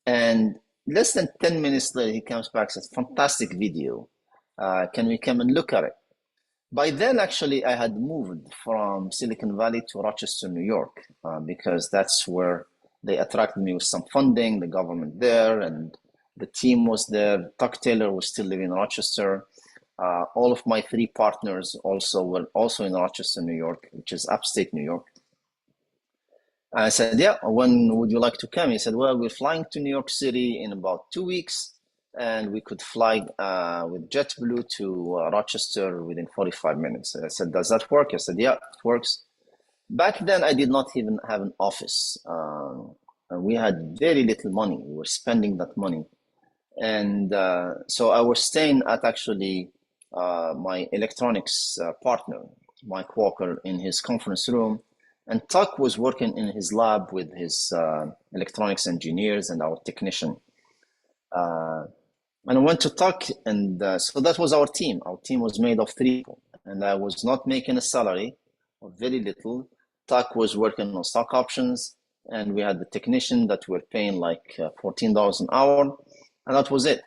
And less than 10 minutes later, he comes back and says, fantastic video. Can we come and look at it? By then, actually, I had moved from Silicon Valley to Rochester, New York, because that's where they attracted me with some funding, the government there, and the team was there. Tuck Taylor was still living in Rochester. All of my 3 partners were also in Rochester, New York, which is upstate New York. I said, yeah, when would you like to come? He said, well, we're flying to New York City in about 2 weeks, and we could fly with JetBlue to Rochester within 45 minutes. I said, does that work? I said, yeah, it works. Back then, I did not even have an office. We had very little money. We were spending that money. And so I was staying at actually my electronics partner, Mike Walker, in his conference room. And Tuck was working in his lab with his electronics engineers and our technician. And I went to Tuck, and so that was our team. Our team was made of 3 people, and I was not making a salary, or very little. Tuck was working on stock options, and we had the technician that were paying like $14 an hour, and that was it.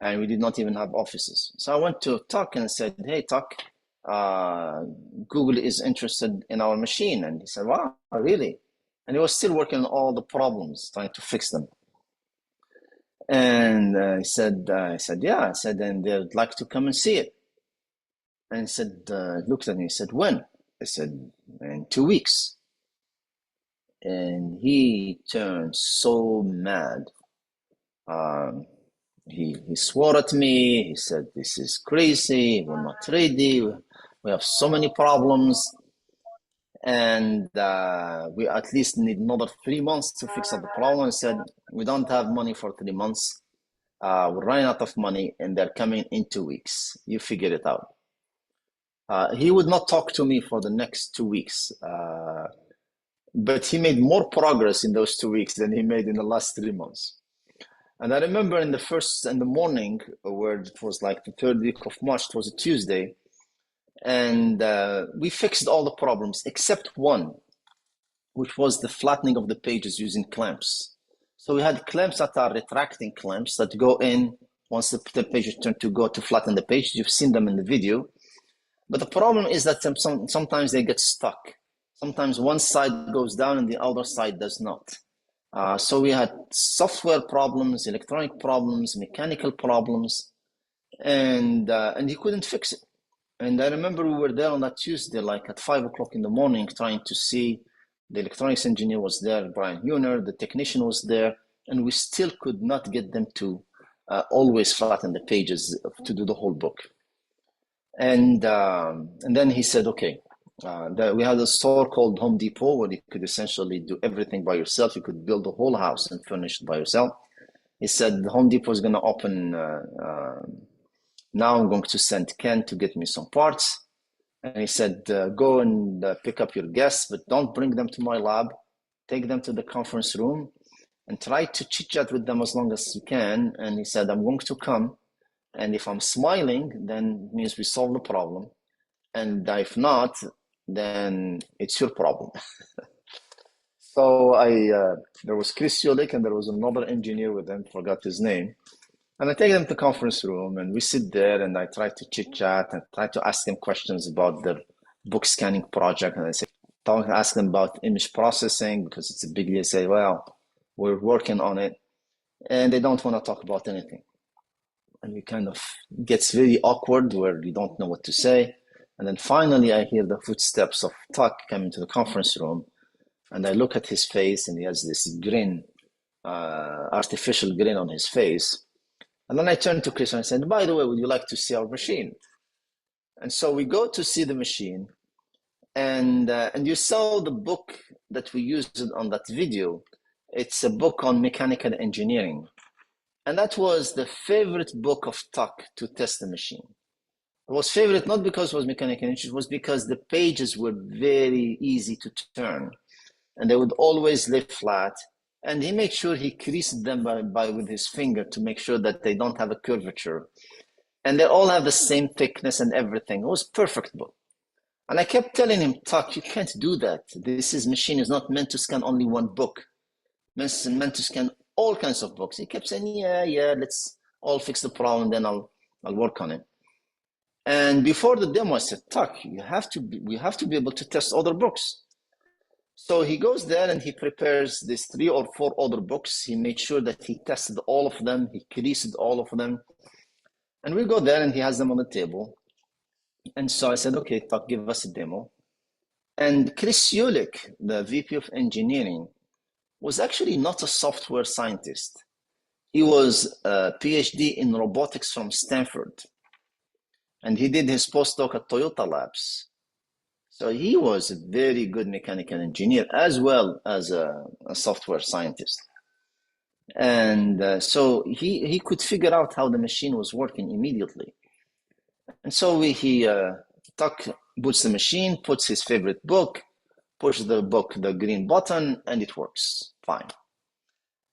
And we did not even have offices. So I went to Tuck and said, hey, Tuck, Google is interested in our machine. And he said, wow, really? And he was still working on all the problems, trying to fix them. And I said, yeah. I said, and they'd like to come and see it. And he said, looked at me, he said, when? I said, in 2 weeks. And he turned so mad. He swore at me. He said, this is crazy. We're not ready. We have so many problems. And we at least need another 3 months to fix up the problem. I said, we don't have money for 3 months. We're running out of money, and they're coming in 2 weeks. You figure it out. He would not talk to me for the next 2 weeks. But he made more progress in those 2 weeks than he made in the last 3 months. And I remember in the morning, where it was like the 3rd week of March, it was a Tuesday, and we fixed all the problems except one, which was the flattening of the pages using clamps. So we had clamps that are retracting clamps that go in once the pages turn to go to flatten the page. You've seen them in the video. But the problem is that sometimes they get stuck. Sometimes one side goes down and the other side does not. So we had software problems, electronic problems, mechanical problems, and he couldn't fix it. And I remember we were there on that Tuesday, like at 5 o'clock in the morning, trying to see. The electronics engineer was there, Brian Huner, the technician was there, and we still could not get them to always flatten the pages to do the whole book. And then he said, okay, we had a store called Home Depot where you could essentially do everything by yourself. You could build the whole house and furnish it by yourself. He said, the Home Depot is going to open now. I'm going to send Ken to get me some parts. And he said, go and pick up your guests, but don't bring them to my lab. Take them to the conference room and try to chit-chat with them as long as you can. And he said, I'm going to come. And if I'm smiling, then it means we solve the problem. And if not, then it's your problem. So there was Chris Yolik and there was another engineer with them, forgot his name. And I take them to the conference room and we sit there and I try to chit chat and try to ask them questions about their book scanning project. And ask them about image processing because it's a big deal. They say, well, we're working on it. And they don't want to talk about anything. And it kind of gets very awkward where you don't know what to say. And then finally I hear the footsteps of Tuck coming to the conference room. And I look at his face and he has this grin, artificial grin on his face. And then I turned to Chris and I said, by the way, would you like to see our machine? And so we go to see the machine. And you saw the book that we used on that video. It's a book on mechanical engineering. And that was the favorite book of Tuck to test the machine. It was favorite not because it was mechanical engineering, it was because the pages were very easy to turn and they would always lay flat. And he made sure he creased them with his finger to make sure that they don't have a curvature. And they all have the same thickness and everything. It was a perfect book. And I kept telling him, Tuck, you can't do that. This machine is not meant to scan only one book. It's meant to scan all kinds of books. He kept saying, yeah, let's all fix the problem, then I'll work on it. And before the demo, I said, Tuck, we have to be able to test other books. So he goes there and he prepares these 3 or 4 other books. He made sure that he tested all of them. He creased all of them. And we go there and he has them on the table. And so I said, okay, Tuck, give us a demo. And Chris Ulick, the VP of engineering, was actually not a software scientist. He was a PhD in robotics from Stanford. And he did his postdoc at Toyota Labs. So he was a very good mechanical engineer as well as a software scientist. And so he could figure out how the machine was working immediately. And so Tuck boots the machine, puts his favorite book, pushes the green button, and it works fine.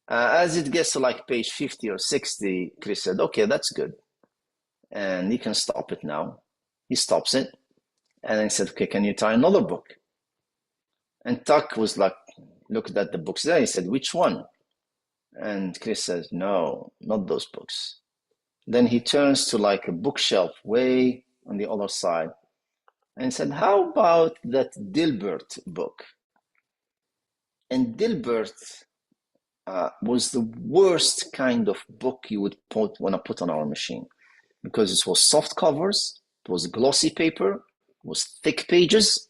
As it gets to like page 50 or 60, Chris said, okay, that's good. And you can stop it now. He stops it. And I said, okay, can you try another book? And Tuck was like, looked at the books there. He said, which one? And Chris says, no, not those books. Then he turns to like a bookshelf way on the other side and said, how about that Dilbert book? And Dilbert was the worst kind of book you would want to put on our machine, because it was soft covers, it was glossy paper, it was thick pages,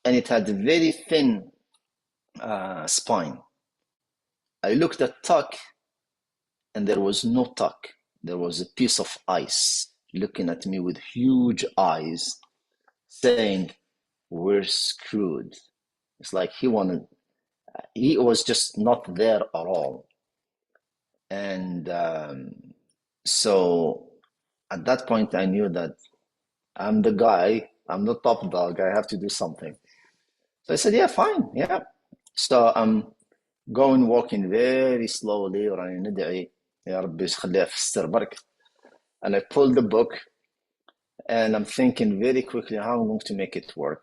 and it had a very thin spine. I looked at Tuck, and there was no Tuck. There was a piece of ice looking at me with huge eyes, saying, we're screwed. It's like he was just not there at all. And so at that point, I knew that I'm the guy, I'm the top dog, I have to do something. So I said, yeah, fine, yeah. So I'm walking very slowly, and I pulled the book, and I'm thinking very quickly how I'm going to make it work.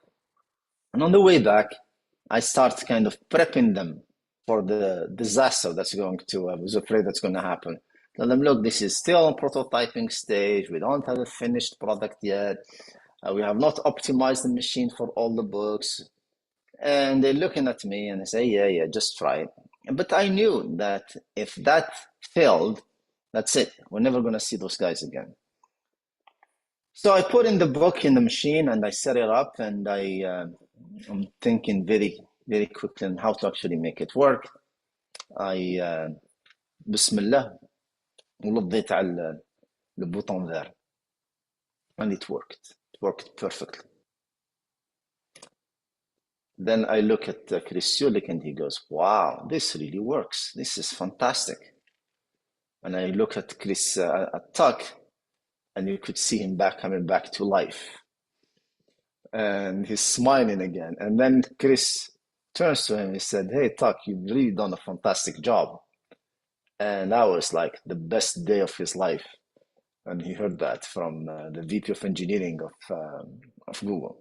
And on the way back, I start kind of prepping them for the disaster that's going to, I was afraid that's going to happen. Tell them, look, this is still on prototyping stage. We don't have a finished product yet. We have not optimized the machine for all the books. And they're looking at me and they say, yeah, just try it. But I knew that if that failed, that's it. We're never going to see those guys again. So I put in the book in the machine and I set it up, and I'm thinking very, very quickly on how to actually make it work. Bismillah, وضغطت على the button there, and it worked. It worked perfectly. Then I look at Chris Ulick and he goes, wow, this really works. This is fantastic. And I look at at Tuck, and you could see him coming back to life. And he's smiling again. And then Chris turns to him and he said, hey, Tuck, you've really done a fantastic job. And that was like the best day of his life. And he heard that from the VP of engineering of Google.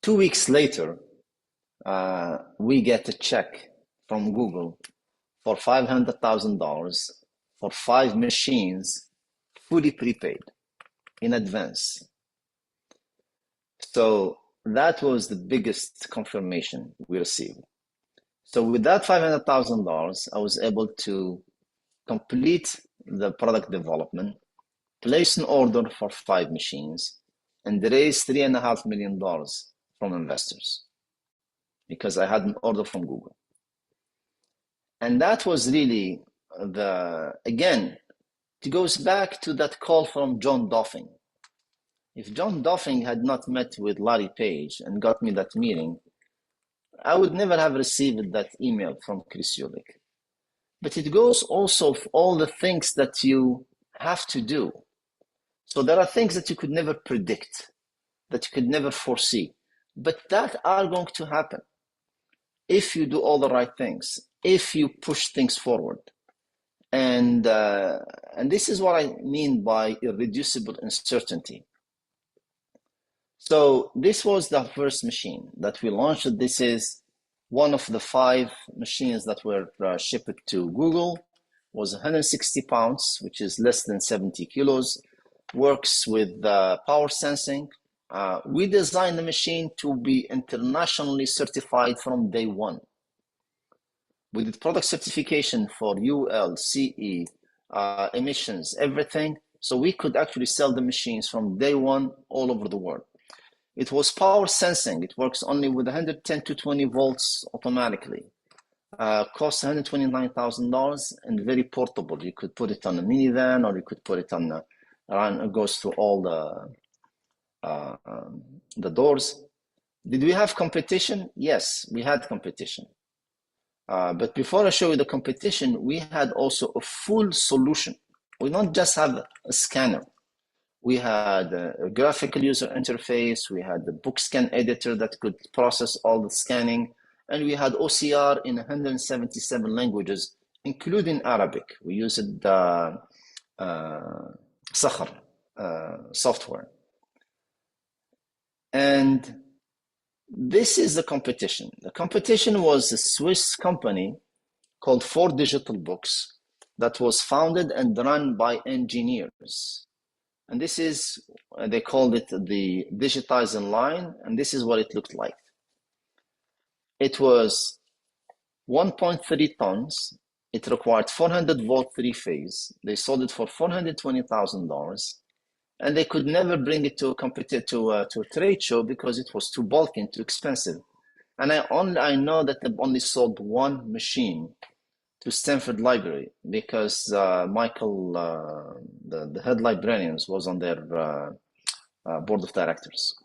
2 weeks later, we get a check from Google for $500,000 for 5 machines, fully prepaid in advance. So that was the biggest confirmation we received. So with that $500,000, I was able to complete the product development, place an order for 5 machines, and raise $3.5 million from investors, because I had an order from Google. And that was really again, it goes back to that call from John Doffing. If John Doffing had not met with Larry Page and got me that meeting, I would never have received that email from Chris Ulick. but it goes also for all the things that you have to do. So there are things that you could never predict, that you could never foresee, but that are going to happen if you do all the right things, if you push things forward. And this is what I mean by irreducible uncertainty. So this was the first machine that we launched. This is one of the 5 machines that were shipped to Google. Was 160 pounds, which is less than 70 kilos, works with power sensing. We designed the machine to be internationally certified from day one. We did product certification for UL, CE, emissions, everything. So we could actually sell the machines from day one all over the world. It was power sensing. It works only with 110 to 20 volts automatically. Costs $129,000 and very portable. You could put it on a minivan, or you could put it on it goes through all the doors. Did we have competition? Yes, we had competition. But before I show you the competition, we had also a full solution. We don't just have a scanner. We had a graphical user interface. We had the book scan editor that could process all the scanning. And we had OCR in 177 languages, including Arabic. We used Sakhar software. And this is the competition. The competition was a Swiss company called 4 Digital Books that was founded and run by engineers. And this is, they called it the digitizing line, and this is what it looked like. It was 1.3 tons. It required 400 volt 3-phase. They sold it for $420,000, and they could never bring it to a trade show because it was too bulky and too expensive. And I know that they only sold 1 machine to Stanford Library because Michael, the head librarian, was on their board of directors.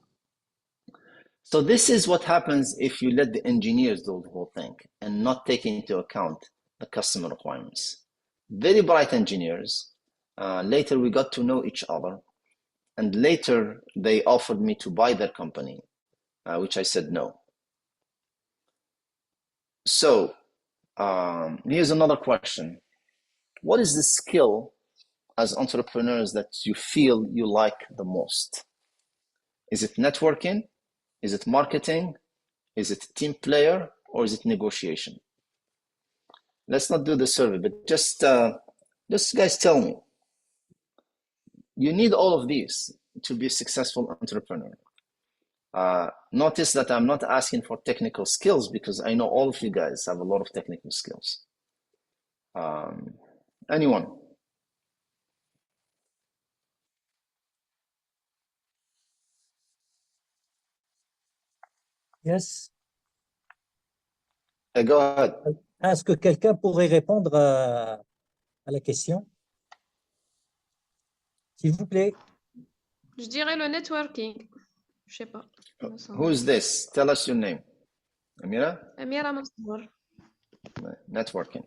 So this is what happens if you let the engineers do the whole thing and not take into account the customer requirements. Very bright engineers. Later we got to know each other, and later they offered me to buy their company, which I said no. So here's another question. What is the skill as entrepreneurs that you feel you like the most? Is it networking? Is it marketing? Is it team player? Or is it negotiation? Let's not do the survey, but just guys tell me. You need all of these to be a successful entrepreneur. Notice that I'm not asking for technical skills because I know all of you guys have a lot of technical skills. Anyone? Yes. Go ahead. Est-ce que quelqu'un pourrait répondre à la question? S'il vous plaît. Je dirais le networking. Je sais pas. Who is this? Tell us your name. Amira? Amira Mansour. Networking.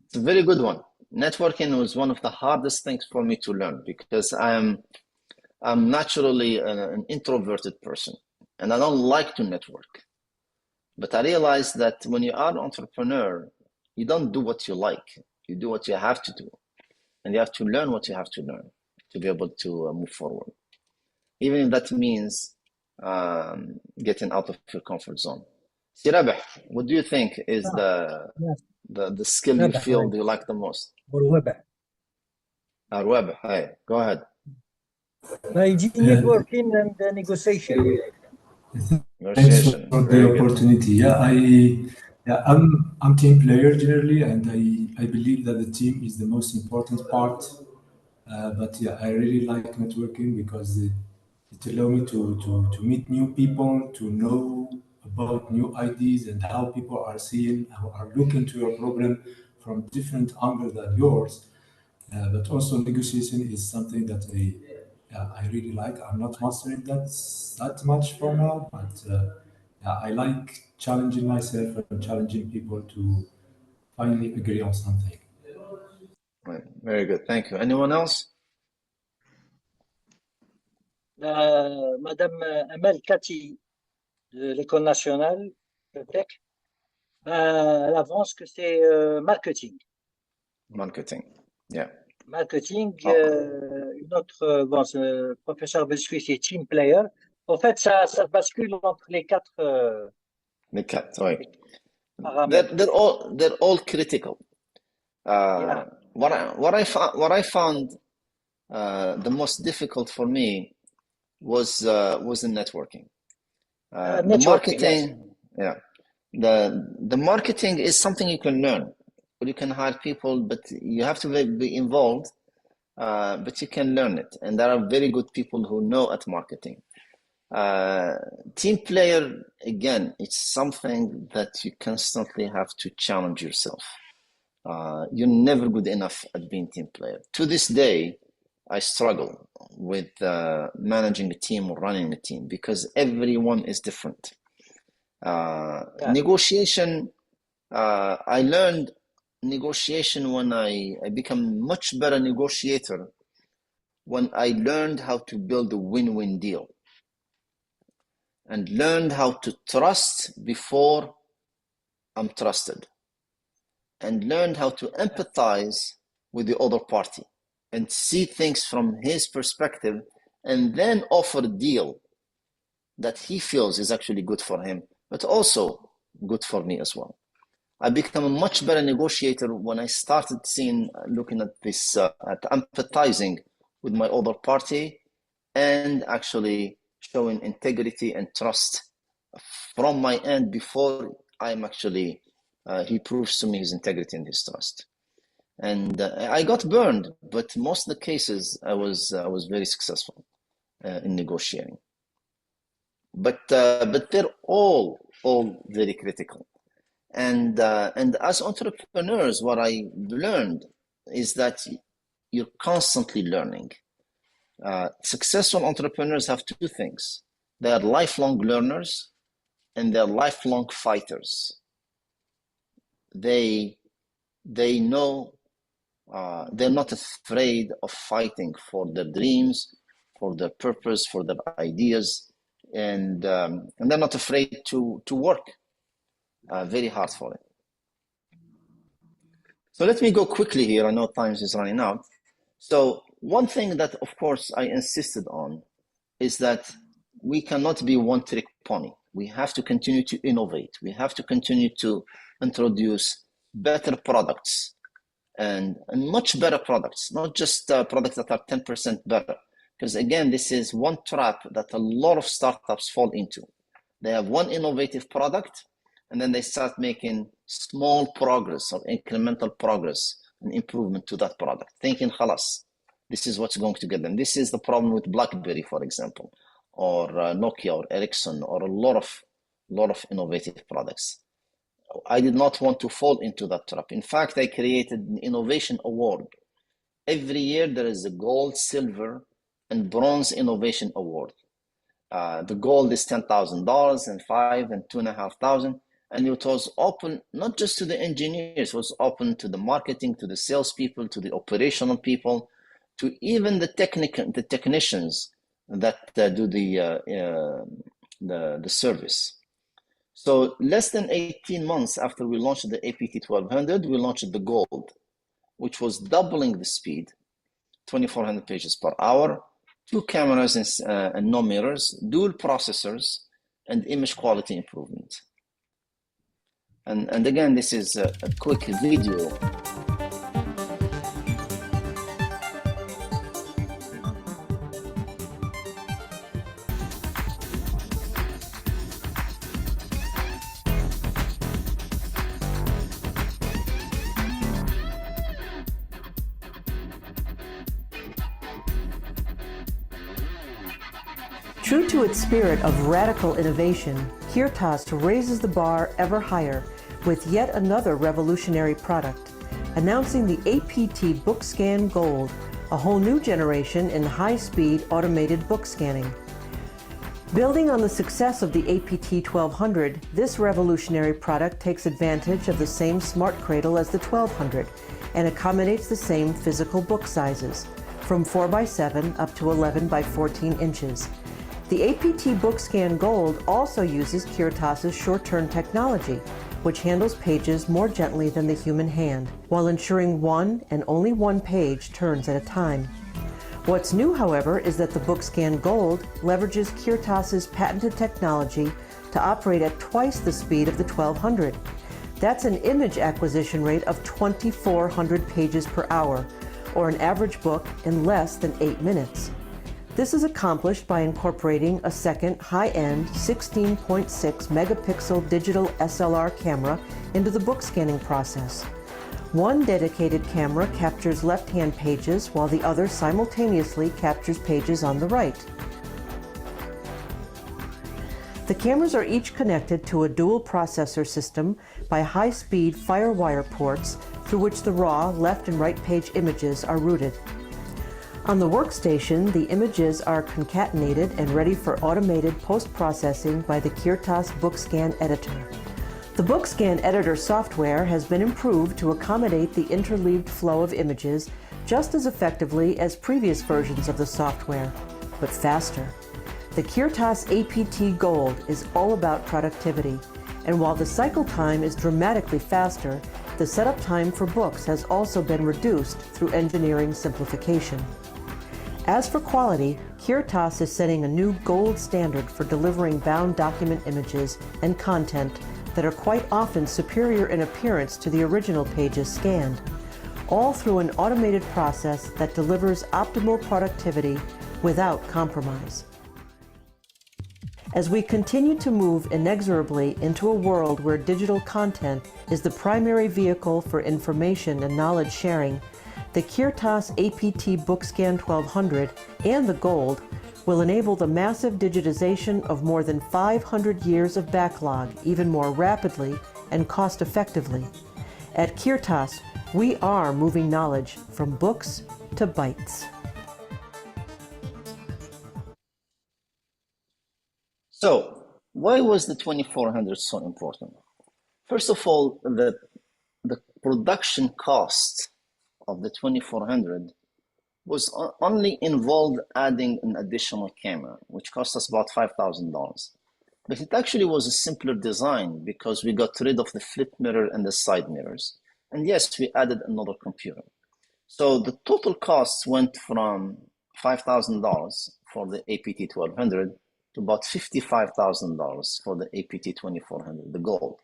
It's a very good one. Networking was one of the hardest things for me to learn because I'm naturally an introverted person and I don't like to network. But I realized that when you are an entrepreneur, you don't do what you like. You do what you have to do. And you have to learn what you have to learn to be able to move forward. Even if that means getting out of your comfort zone. Sirabeh, what do you think is the skill you feel you like the most? Arwabeh, hey, go ahead. Networking and negotiation. Thanks for the opportunity. I'm team player generally, and I believe that the team is the most important part. But I really like networking because it allows me to meet new people, to know about new ideas and how people are seeing, how are looking to your problem from different angles than yours. But also negotiation is something that I really like. I'm not mastering that much for now, but I like challenging myself and challenging people to finally agree on something. Right. Very good. Thank you. Anyone else? Madame Amel Kati de l'École nationale, peut-être, elle avance que c'est marketing. Marketing. Yeah. Marketing, une autre, bon, professeur Bessuit, c'est team player. En fait, ça bascule entre les quatre right. paramètres. They're all critical. Yeah. What I found the most difficult for me was the networking. The marketing, yes. Yeah. The marketing is something you can learn. You can hire people, but you have to be involved. But you can learn it, and there are very good people who know at marketing. Team player, again, it's something that you constantly have to challenge yourself. You're never good enough at being team player. To this day, I struggle with managing a team or running a team because everyone is different. Negotiation, I learned negotiation when I become much better negotiator when I learned how to build a win-win deal and learned how to trust before I'm trusted and learned how to empathize with the other party and see things from his perspective and then offer a deal that he feels is actually good for him, but also good for me as well. I became a much better negotiator when I started looking at this, at empathizing with my other party and actually showing integrity and trust from my end before I'm actually, he proves to me his integrity and his trust. And I got burned, but most of the cases I was very successful in negotiating. But they're all very critical. And as entrepreneurs, what I learned is that you're constantly learning. Successful entrepreneurs have two things. They are lifelong learners and they're lifelong fighters. They know they're not afraid of fighting for their dreams, for their purpose, for their ideas, and they're not afraid to work very hard for it. So let me go quickly here. I know time is running out. So one thing that, of course, I insisted on is that we cannot be one-trick pony. We have to continue to innovate. We have to continue to introduce better products and much better products, not just products that are 10% better. Because again, this is one trap that a lot of startups fall into. They have one innovative product, and then they start making small progress or incremental progress and improvement to that product, thinking, khalas, this is what's going to get them. This is the problem with BlackBerry, for example, or Nokia or Ericsson, or a lot of innovative products. I did not want to fall into that trap. In fact, I created an innovation award. Every year there is a gold, silver, and bronze innovation award. The gold is $10,000 and $5,000 and $2,500. And it was open not just to the engineers, it was open to the marketing, to the salespeople, to the operational people, to even the technicians that do the service. So less than 18 months after we launched the APT 1200, we launched the Gold, which was doubling the speed, 2,400 pages per hour, 2 cameras and no mirrors, dual processors, and image quality improvement. And again, this is a quick video. True to its spirit of radical innovation, Kirtas raises the bar ever higher with yet another revolutionary product, announcing the APT BookScan Gold, a whole new generation in high-speed automated book scanning. Building on the success of the APT 1200, this revolutionary product takes advantage of the same smart cradle as the 1200 and accommodates the same physical book sizes, from 4x7 up to 11 by 14 inches. The APT BookScan Gold also uses Kirtas's short-turn technology, which handles pages more gently than the human hand, while ensuring one and only one page turns at a time. What's new, however, is that the BookScan Gold leverages Kirtas's patented technology to operate at twice the speed of the 1200. That's an image acquisition rate of 2,400 pages per hour, or an average book in less than 8 minutes. This is accomplished by incorporating a second high-end 16.6 megapixel digital SLR camera into the book scanning process. One dedicated camera captures left-hand pages while the other simultaneously captures pages on the right. The cameras are each connected to a dual processor system by high-speed FireWire ports through which the raw left and right page images are routed. On the workstation, the images are concatenated and ready for automated post-processing by the Kirtas BookScan editor. The BookScan editor software has been improved to accommodate the interleaved flow of images just as effectively as previous versions of the software, but faster. The Kirtas APT Gold is all about productivity, and while the cycle time is dramatically faster, the setup time for books has also been reduced through engineering simplification. As for quality, Kirtas is setting a new gold standard for delivering bound document images and content that are quite often superior in appearance to the original pages scanned, all through an automated process that delivers optimal productivity without compromise. As we continue to move inexorably into a world where digital content is the primary vehicle for information and knowledge sharing, the Kirtas APT BookScan 1200 and the Gold will enable the massive digitization of more than 500 years of backlog even more rapidly and cost-effectively. At Kirtas, we are moving knowledge from books to bytes. So, why was the 2400 so important? First of all, the production cost of the 2400 was only involved adding an additional camera, which cost us about $5,000. But it actually was a simpler design because we got rid of the flip mirror and the side mirrors. And yes, we added another computer. So the total cost went from $5,000 for the APT 1200 to about $55,000 for the APT 2400, the Gold.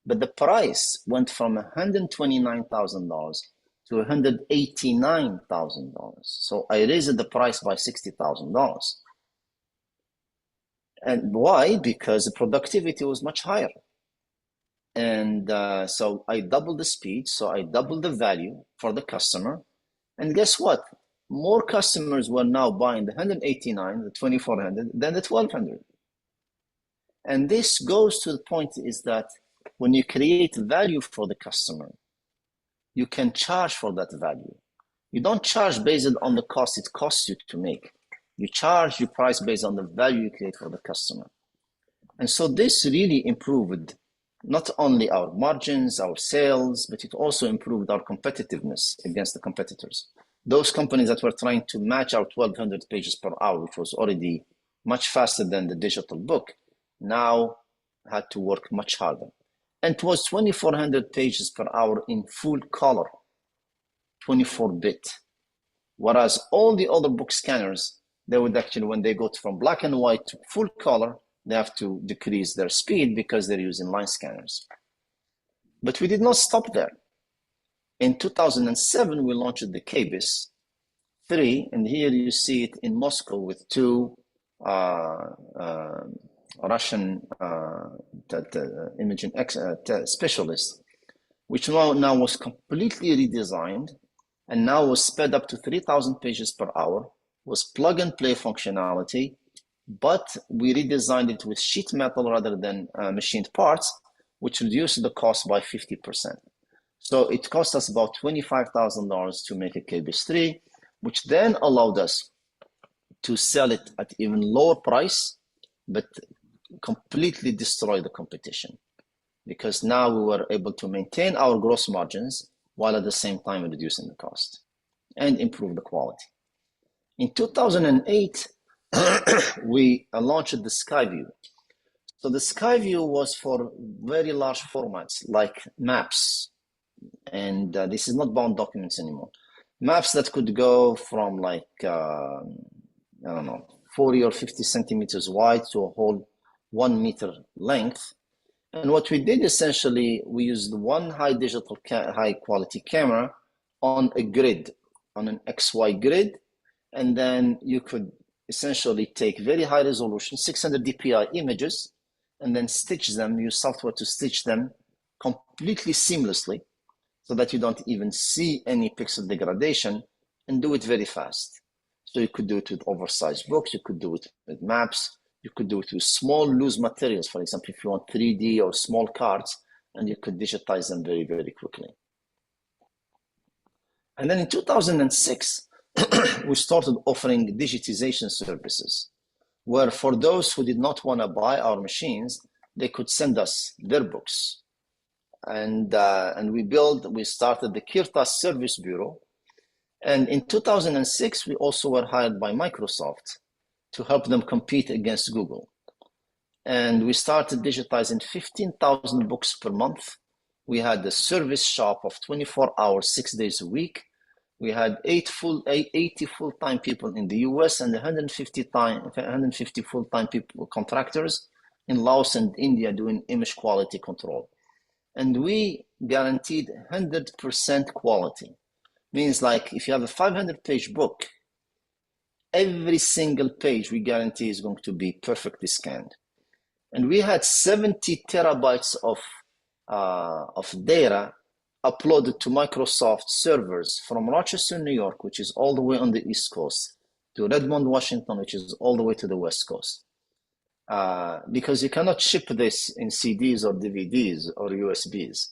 But the price went from $129,000 to $189,000. So I raised the price by $60,000. And why? Because the productivity was much higher. And so I doubled the speed, so I doubled the value for the customer. And guess what? More customers were now buying the 189, the 2400, than the 1200. And this goes to the point is that when you create value for the customer, you can charge for that value. You don't charge based on the cost it costs you to make. You charge your price based on the value you create for the customer. And so this really improved not only our margins, our sales, but it also improved our competitiveness against the competitors. Those companies that were trying to match our 1200 pages per hour, which was already much faster than the digital book, now had to work much harder. And it was 2400 pages per hour in full color, 24-bit. Whereas all the other book scanners, they would actually, when they go from black and white to full color, they have to decrease their speed because they're using line scanners. But we did not stop there. In 2007, we launched the KBIS 3, and here you see it in Moscow with two Russian imaging specialists, which now was completely redesigned and now was sped up to 3,000 pages per hour, was plug-and-play functionality, but we redesigned it with sheet metal rather than machined parts, which reduced the cost by 50%. So it cost us about $25,000 to make a KBIS 3, which then allowed us to sell it at even lower price but completely destroy the competition, because now we were able to maintain our gross margins while at the same time reducing the cost and improve the quality. In 2008, we launched the Skyview. So the Skyview was for very large formats like maps, and this is not bound documents anymore. Maps that could go from like, I don't know, 40 or 50 centimeters wide to a whole 1 meter length. And what we did essentially, we used one high quality camera on a grid, on an XY grid, and then you could essentially take very high resolution 600 dpi images and then stitch them, use software to stitch them completely seamlessly so that you don't even see any pixel degradation, and do it very fast. So you could do it with oversized books, you could do it with maps, you could do it with small loose materials. For example, if you want 3D or small cards, and you could digitize them very, very quickly. And then in 2006, we started offering digitization services, where for those who did not want to buy our machines, they could send us their books. And we started the Kirtas Service Bureau. And in 2006, we also were hired by Microsoft to help them compete against Google. And we started digitizing 15,000 books per month. We had a service shop of 24 hours, 6 days a week. We had 80 full-time people in the US and 150 full-time people, contractors in Laos and India doing image quality control. And we guaranteed 100% quality. Means like if you have a 500-page book, every single page we guarantee is going to be perfectly scanned. And we had 70 terabytes of data uploaded to Microsoft servers from Rochester, New York, which is all the way on the East Coast, to Redmond, Washington, which is all the way to the West Coast. Because you cannot ship this in CDs or DVDs or USBs.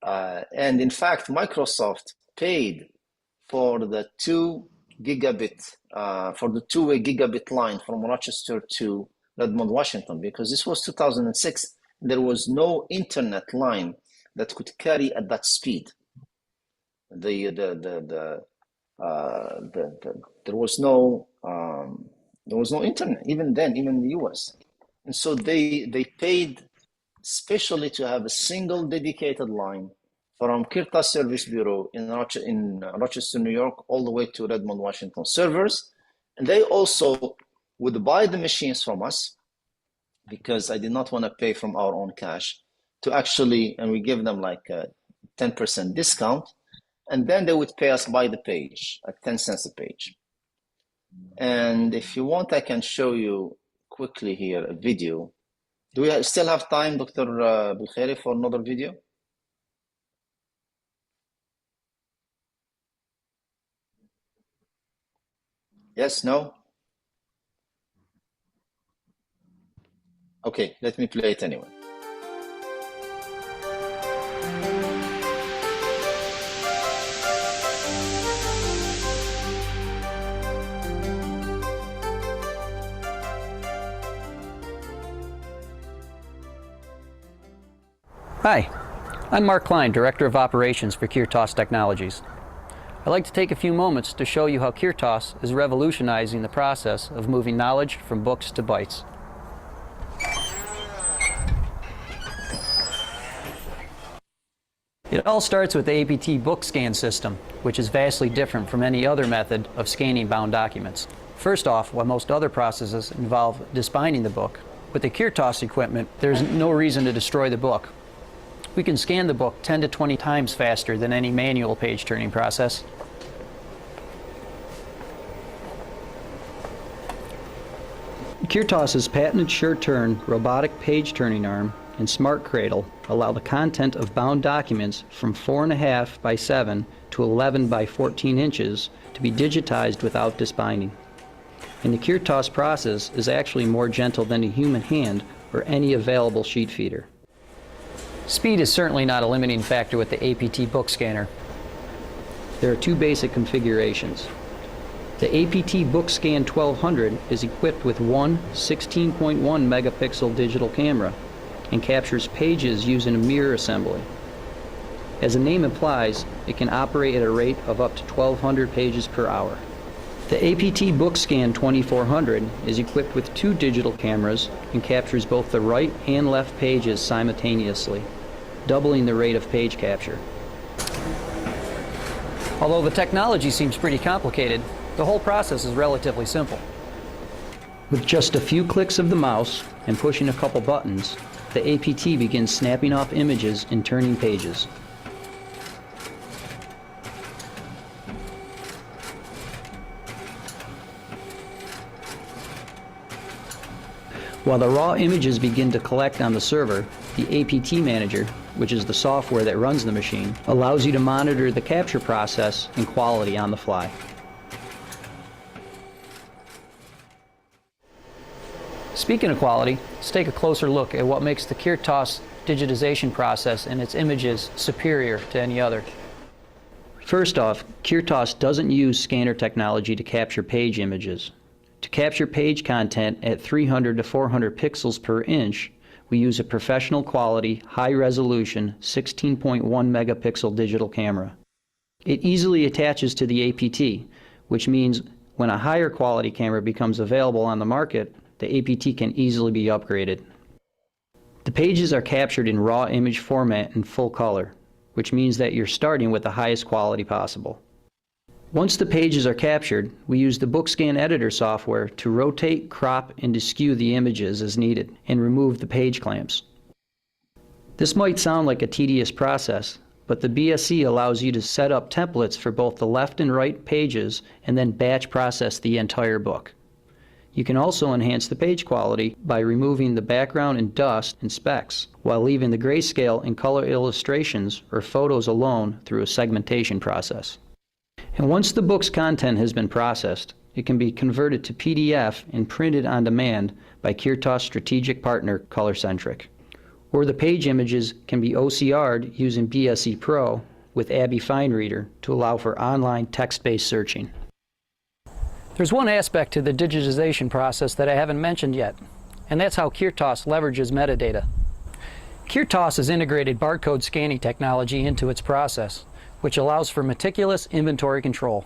And in fact, Microsoft paid for the 2 gigabit, for the two-way gigabit line from Rochester to Redmond, Washington, because this was 2006. There was no internet line that could carry at that speed. There was no internet even then, even in the US. And so they paid especially to have a single dedicated line from Kirtas Service Bureau in Rochester, New York, all the way to Redmond, Washington servers. And they also would buy the machines from us, because I did not want to pay from our own cash, to actually, and we give them like a 10% discount, and then they would pay us by the page at 10 cents a page. And if you want, I can show you quickly here a video. Do we still have time, Dr. BELKHIR, for another video? Yes, no? Okay, let me play it anyway. Hi, I'm Mark Klein, Director of Operations for Kirtas Technologies. I'd like to take a few moments to show you how Kirtas is revolutionizing the process of moving knowledge from books to bytes. It all starts with the APT book scan system, which is vastly different from any other method of scanning bound documents. First off, while most other processes involve disbinding the book, with the Kirtas equipment, there's no reason to destroy the book. We can scan the book 10 to 20 times faster than any manual page turning process. Kirtas's patented sure-turn robotic page turning arm and smart cradle allow the content of bound documents from 4.5 by 7 to 11 by 14 inches to be digitized without disbinding. And the Kirtas process is actually more gentle than a human hand or any available sheet feeder. Speed is certainly not a limiting factor with the APT book scanner. There are two basic configurations. The APT BookScan 1200 is equipped with one 16.1 megapixel digital camera and captures pages using a mirror assembly. As the name implies, it can operate at a rate of up to 1,200 pages per hour. The APT BookScan 2400 is equipped with two digital cameras and captures both the right and left pages simultaneously, doubling the rate of page capture. Although the technology seems pretty complicated, the whole process is relatively simple. With just a few clicks of the mouse and pushing a couple buttons, the APT begins snapping off images and turning pages. While the raw images begin to collect on the server, the APT Manager, which is the software that runs the machine, allows you to monitor the capture process and quality on the fly. Speaking of quality, let's take a closer look at what makes the Kirtas digitization process and its images superior to any other. First off, Kirtas doesn't use scanner technology to capture page images. To capture page content at 300 to 400 pixels per inch, we use a professional quality, high-resolution 16.1 megapixel digital camera. It easily attaches to the APT, which means when a higher quality camera becomes available on the market, the APT can easily be upgraded. The pages are captured in raw image format in full color, which means that you're starting with the highest quality possible. Once the pages are captured, we use the BookScan editor software to rotate, crop, and skew the images as needed, and remove the page clamps. This might sound like a tedious process, but the BSC allows you to set up templates for both the left and right pages and then batch process the entire book. You can also enhance the page quality by removing the background and dust and specks, while leaving the grayscale and color illustrations or photos alone through a segmentation process. And once the book's content has been processed, it can be converted to PDF and printed on demand by Kirtas' strategic partner, ColorCentric. Or the page images can be OCR'd using BSC Pro with Abby FineReader to allow for online text-based searching. There's one aspect to the digitization process that I haven't mentioned yet, and that's how Kirtas leverages metadata. Kirtas has integrated barcode scanning technology into its process, which allows for meticulous inventory control.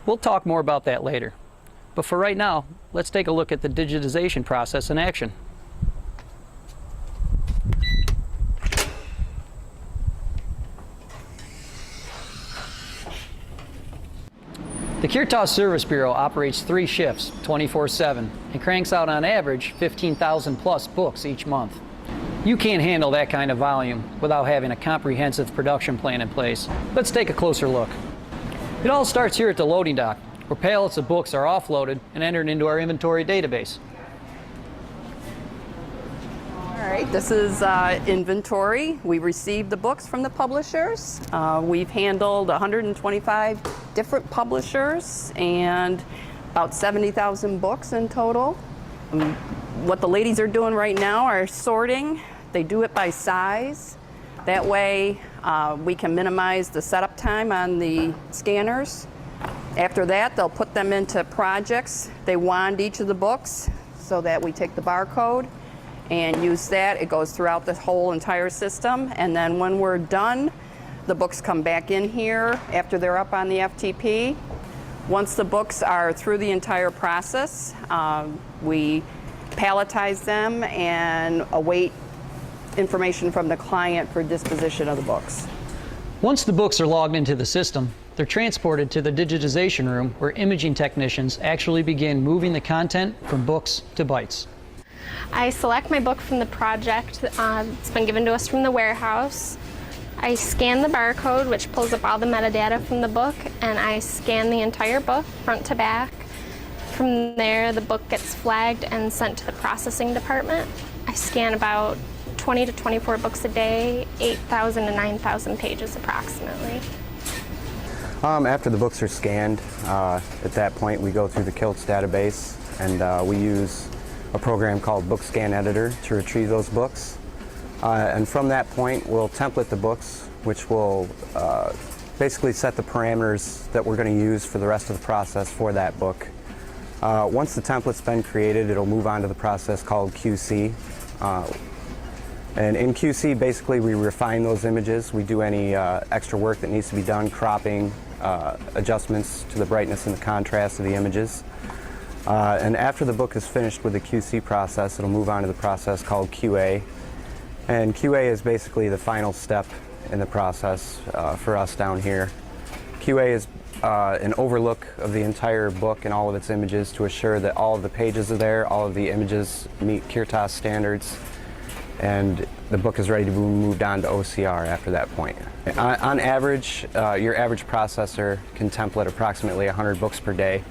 We'll talk more about that later, but for right now, let's take a look at the digitization process in action. The Kirtas Service Bureau operates 3 shifts, 24/7, and cranks out on average 15,000 plus books each month. You can't handle that kind of volume without having a comprehensive production plan in place. Let's take a closer look. It all starts here at the loading dock, where pallets of books are offloaded and entered into our inventory database. All right, this is inventory. We received the books from the publishers. We've handled 125 different publishers and about 70,000 books in total. What the ladies are doing right now are sorting. They do it by size. That way we can minimize the setup time on the scanners. After that, they'll put them into projects. They wand each of the books so that we take the barcode and use that. It goes throughout the whole entire system, and then when we're done, the books come back in here after they're up on the FTP. Once the books are through the entire process, we palletize them and await information from the client for disposition of the books. Once the books are logged into the system, they're transported to the digitization room where imaging technicians actually begin moving the content from books to bytes. I select my book from the project. It's been given to us from the warehouse. I scan the barcode, which pulls up all the metadata from the book, and I scan the entire book, front to back. From there, the book gets flagged and sent to the processing department. I scan about 20 to 24 books a day, 8,000 to 9,000 pages approximately. After the books are scanned, at that point we go through the Kirtas database, and we use a program called BookScan Editor to retrieve those books. And from that point, we'll template the books, which will basically set the parameters that we're going to use for the rest of the process for that book. Once the template's been created, it'll move on to the process called QC. And in QC, basically, we refine those images. We do any extra work that needs to be done, cropping, adjustments to the brightness and the contrast of the images. And after the book is finished with the QC process, it'll move on to the process called QA. And QA is basically the final step in the process for us down here. QA is an overlook of the entire book and all of its images to assure that all of the pages are there, all of the images meet Kirtas standards, and the book is ready to be moved on to OCR after that point. On average, your average processor can template approximately 100 books per day.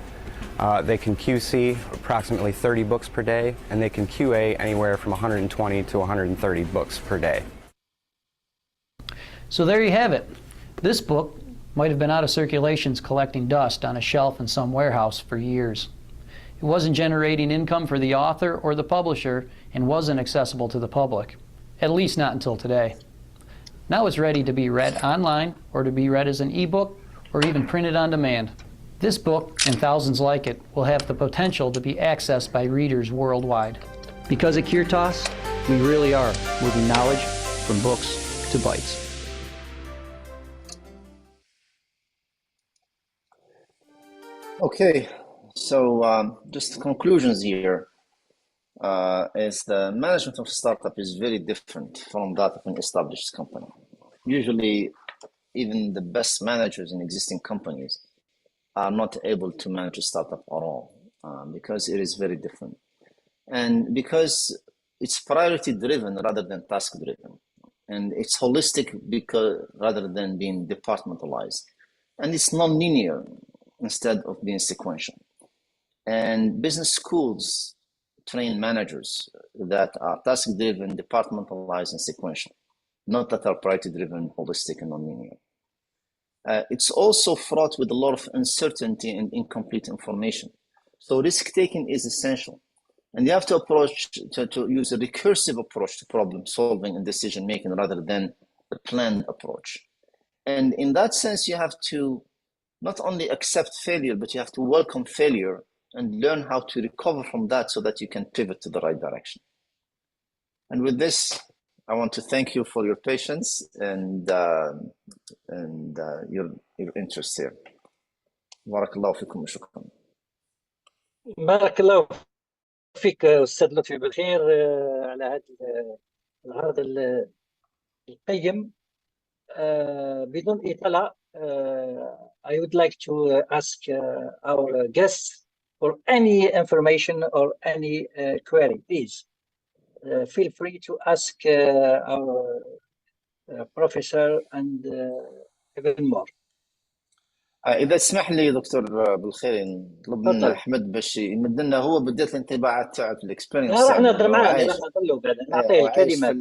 They can QC approximately 30 books per day, and they can QA anywhere from 120 to 130 books per day. So there you have it. This book might have been out of circulations collecting dust on a shelf in some warehouse for years. It wasn't generating income for the author or the publisher and wasn't accessible to the public, at least not until today. Now it's ready to be read online or to be read as an ebook or even printed on demand. This book and thousands like it will have the potential to be accessed by readers worldwide. Because at Kirtas, we really are moving knowledge from books to bytes. Okay, so just conclusions here is the management of startup is very different from that of an established company. Usually, even the best managers in existing companies are not able to manage a startup at all because it is very different. And because it's priority driven rather than task driven. And it's holistic because rather than being departmentalized. And it's non-linear instead of being sequential. And business schools train managers that are task-driven, departmentalized, and sequential, not that are priority-driven, holistic, and non-linear. It's also fraught with a lot of uncertainty and incomplete information. So risk-taking is essential. And you have to use a recursive approach to problem solving and decision making rather than a planned approach. And in that sense, you have to not only accept failure, but you have to welcome failure and learn how to recover from that so that you can pivot to the right direction. And with this, I want to thank you for your patience and your interest here. بارك الله فيكم وشكرا. بارك الله فيك أستاذ لطفي بالخير على هذا العرض القيم. بدون إطالة, I would like to ask our guests for any information or any query. Please feel free to ask our professor and even more. إذا تسمح لي دكتور بالخير نطلب من أحمد باش يمد لنا هو بدات الانطباعات تاعو في الاكسبيرينس. راح نهضر معاه راح نهضر له بعد نعطيه الكلمات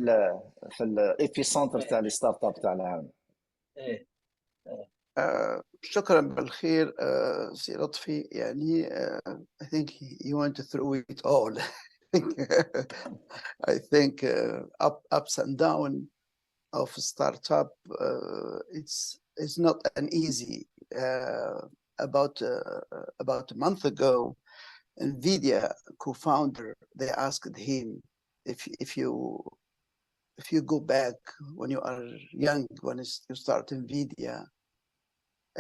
في الابي سنتر تاع لي ستارت اب تاع العالم. شكرا بالخير سي لطفي يعني I think you went through it all. I think ups and down of startup it's not an easy. About a month ago, NVIDIA co-founder, they asked him if you go back when you are young, when you start NVIDIA,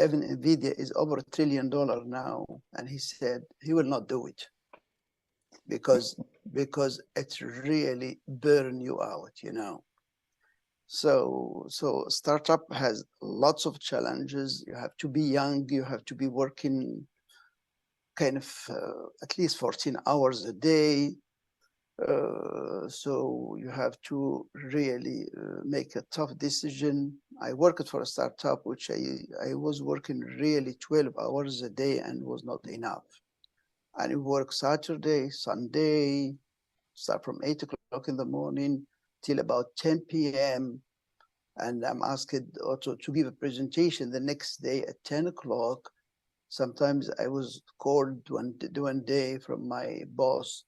even NVIDIA is over $1 trillion now, and he said he will not do it because it really burn you out, you know. So startup has lots of challenges. You have to be young. You have to be working kind of at least 14 hours a day. So you have to really make a tough decision. I worked for a startup which I was working really 12 hours a day and was not enough. And you work Saturday, Sunday, start from 8 o'clock in the morning till about 10 p.m. And I'm asked also to give a presentation the next day at 10 o'clock. Sometimes I was called one day from my boss.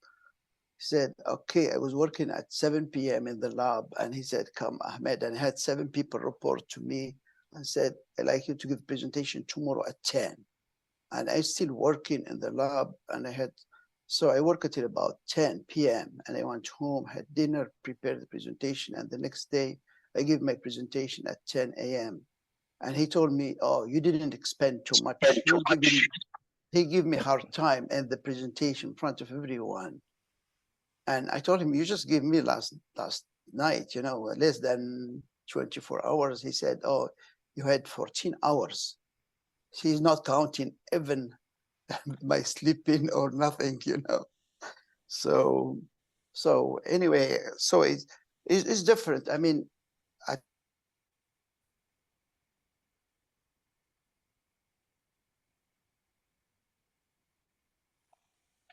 He said, okay, I was working at 7 p.m. in the lab. And he said, come, Ahmed. And I had 7 people report to me. and said, I'd like you to give presentation tomorrow at 10. And I still working in the lab, and so I worked till about 10 p.m. and I went home, had dinner, prepared the presentation, and the next day I gave my presentation at 10 a.m. And he told me, oh, you didn't expend too much. He gave me a hard time in the presentation in front of everyone. And I told him, you just gave me last night, you know, less than 24 hours. He said, oh, you had 14 hours. He's not counting even my sleeping or nothing, you know. So anyway, so it's different. I mean,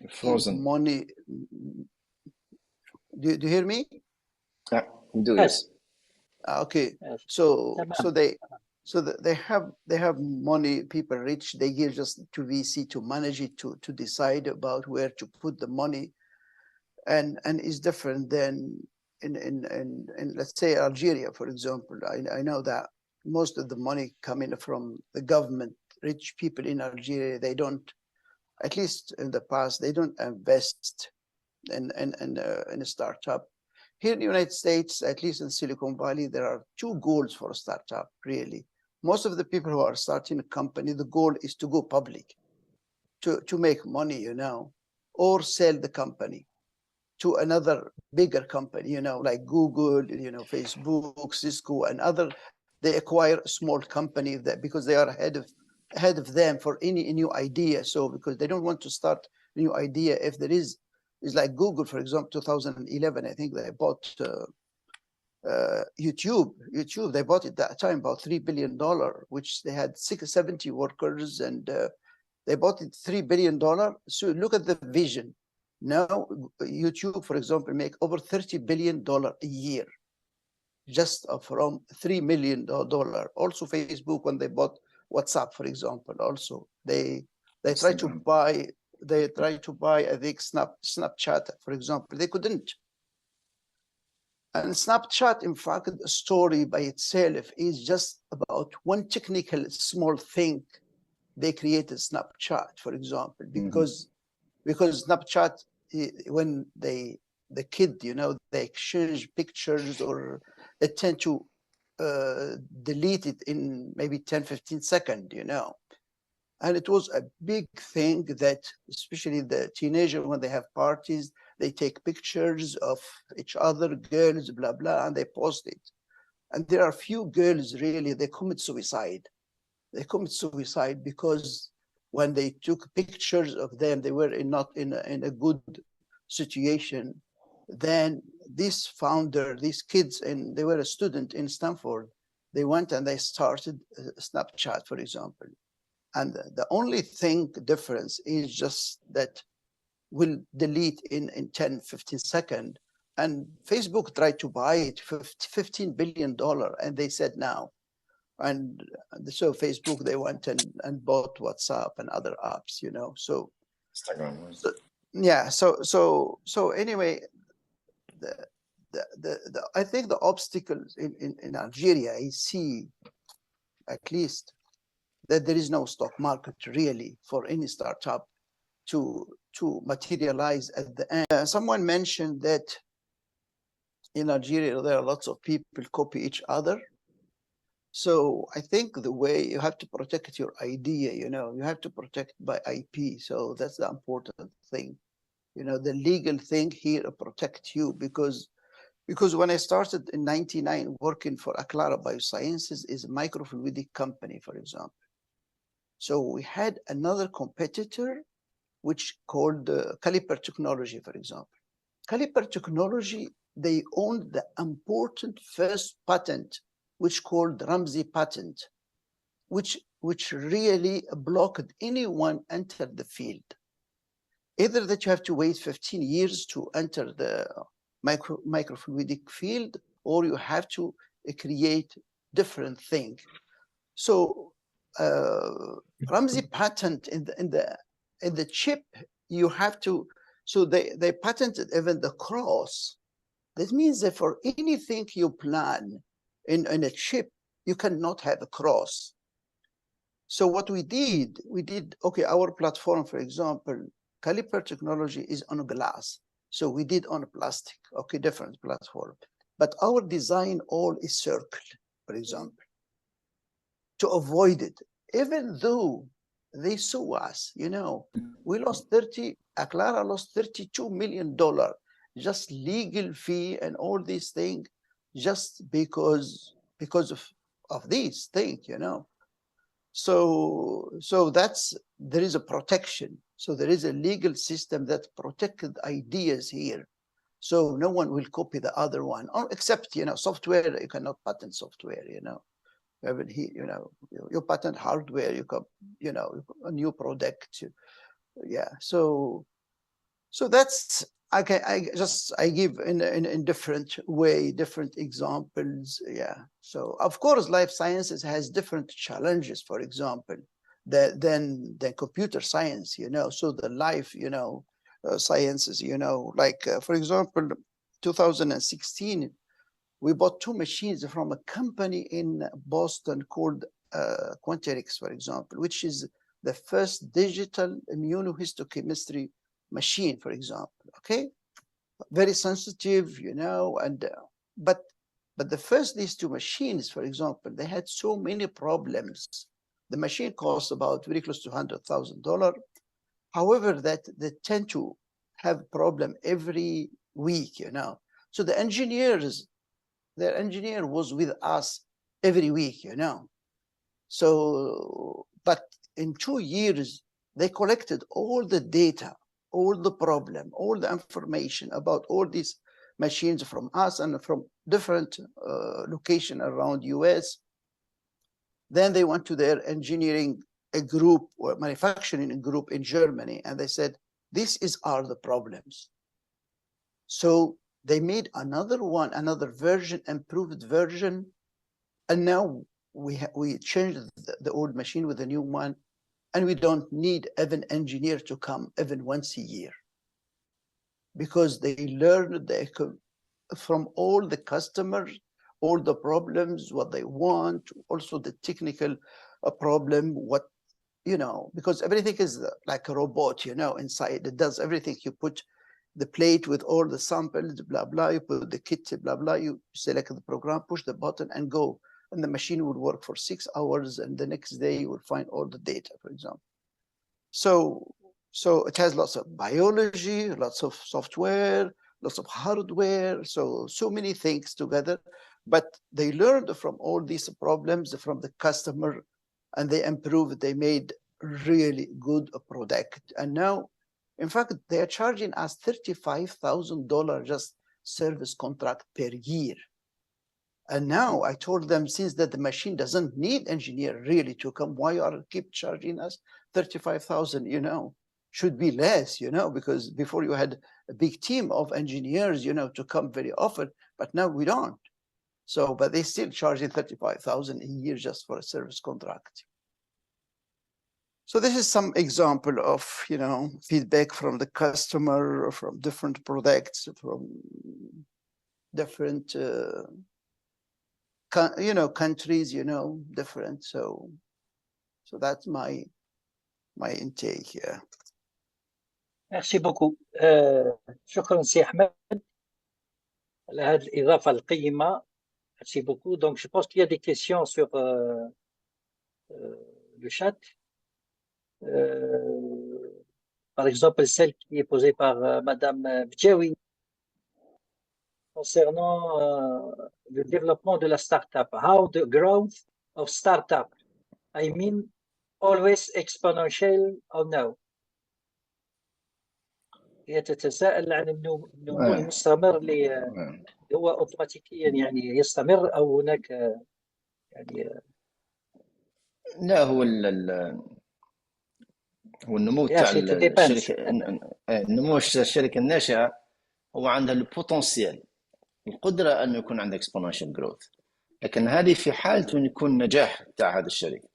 Frozen. Money. Do you hear me? Yeah, we do. Yes. Okay. Yes. So Tamam. they have money. People rich. They give just to VC to manage it, to decide about where to put the money, and it's different than in let's say Algeria, for example. I know that most of the money coming from the government. Rich people in Algeria, they don't, at least in the past, they don't invest in a startup. Here in the United States, at least in Silicon Valley, there are two goals for a startup, really. Most of the people who are starting a company, the goal is to go public, to make money, you know, or sell the company to another bigger company, you know, like Google, you know, Facebook, Cisco, and other. They acquire a small company that because they are ahead of them for any new idea. So because they don't want to start a new idea if there is like Google, for example, 2011, I think they bought YouTube. They bought it that time about $3 billion, which they had 70 workers, and they bought it $3 billion. So look at the vision. Now YouTube, for example, make over $30 billion a year, just from $3 million. Also Facebook, when they bought WhatsApp, for example, also they try to buy. They try to buy, I think, Snapchat, for example. They couldn't. And Snapchat, in fact, the story by itself is just about one technical small thing. They created Snapchat, for example, because Snapchat, when the kid, you know, they exchange pictures or they tend to delete it in maybe 10, 15 seconds, you know. And it was a big thing that, especially the teenagers, when they have parties, they take pictures of each other, girls, blah, blah, and they post it. And there are few girls, really, they commit suicide. They commit suicide because when they took pictures of them, they were not in a good situation. Then this founder, these kids, and they were a student in Stanford, they went and they started Snapchat, for example. And the only difference is just that we'll delete in 10, 15 seconds. And Facebook tried to buy it for $15 billion, and they said no. And so Facebook, they went and bought WhatsApp and other apps, you know. So Instagram. Yeah. So anyway, I think the obstacles in Algeria, I see at least that there is no stock market really for any startup to materialize at the end. Someone mentioned that in Algeria there are lots of people copy each other. So I think the way you have to protect your idea, you know, you have to protect by IP. So that's the important thing. You know, the legal thing here protect you because when I started in '99 working for Aclara Biosciences is a microfluidic company, for example. So we had another competitor which called Caliper Technology, for example. Caliper Technology, they owned the important first patent, which called Ramsey patent, which really blocked anyone enter the field. Either that you have to wait 15 years to enter the microfluidic field, or you have to create different thing. So Ramsey patent in the chip, you have to, so they patented even the cross. That means that for anything you plan in a chip, you cannot have a cross. So what we did, okay, our platform, for example, caliper technology is on glass. So we did on plastic, okay, different platform. But our design all is circle, for example, to avoid it. Even though they sue us, you know, we lost Aclara lost $32 million, just legal fee and all these things, just because of these things, you know. So there is a protection. So there is a legal system that protected ideas here. So no one will copy the other one, or except, you know, software, you cannot patent software, you know. You know, you patent hardware, you can, you know, a new product. Yeah. So that's, I give in different way, different examples. Yeah. So of course, life sciences has different challenges, for example, than computer science, you know. So the life, you know, sciences, you know, like for example, 2016, we bought 2 machines from a company in Boston called Quanterix, for example, which is the first digital immunohistochemistry machine, for example. Okay, very sensitive, you know, and but the first, these 2 machines, for example, they had so many problems. The machine costs about very close to $100,000. However, that they tend to have problem every week, you know. So their engineer was with us every week, you know. So, but in 2 years, they collected all the data, all the problem, all the information about all these machines from us and from different locations around US. Then they went to their engineering group or manufacturing group in Germany, and they said, these are the problems. So they made another version, improved version, and now we changed the old machine with a new one, and we don't need even engineer to come even once a year, because they learned from all the customers, all the problems, what they want, also the technical problem, what, you know, because everything is like a robot, you know, inside. It does everything. You put the plate with all the samples, blah, blah, you put the kit, blah, blah, you select the program, push the button and go. And the machine would work for 6 hours, and the next day you will find all the data, for example. So it has lots of biology, lots of software, lots of hardware, so many things together. But they learned from all these problems from the customer, and they improved, they made really good product. And now, in fact, they are charging us $35,000 just service contract per year. And now I told them, since that the machine doesn't need engineer really to come, why are keep charging us 35,000? You know, should be less, you know, because before you had a big team of engineers, you know, to come very often, but now we don't. So, but they still charging 35,000 a year just for a service contract. So this is some example of, you know, feedback from the customer, from different products, from different, you know, countries, you know, different. So that's my intake here. Merci beaucoup. شكرا سي أحمد على هذه الإضافة القيمة. Merci beaucoup. Donc, je pense qu'il y a des questions sur le chat. Par exemple, celle qui est posée par Madame Bdjawi concernant le développement de la start-up. How the growth of start-up, I mean, always exponential or no? هي تتساءل عن النمو المستمر اللي هو اوتوماتيكيا يعني يستمر، او هناك يعني لا، هو النمو تاع الشركه، النمو الشركه الناشئه هو عندها البوتنسيال، القدره انه يكون عندها اكسبوننشال جروث، لكن هذه في حاله ان يكون نجاح تاع هذه الشركه.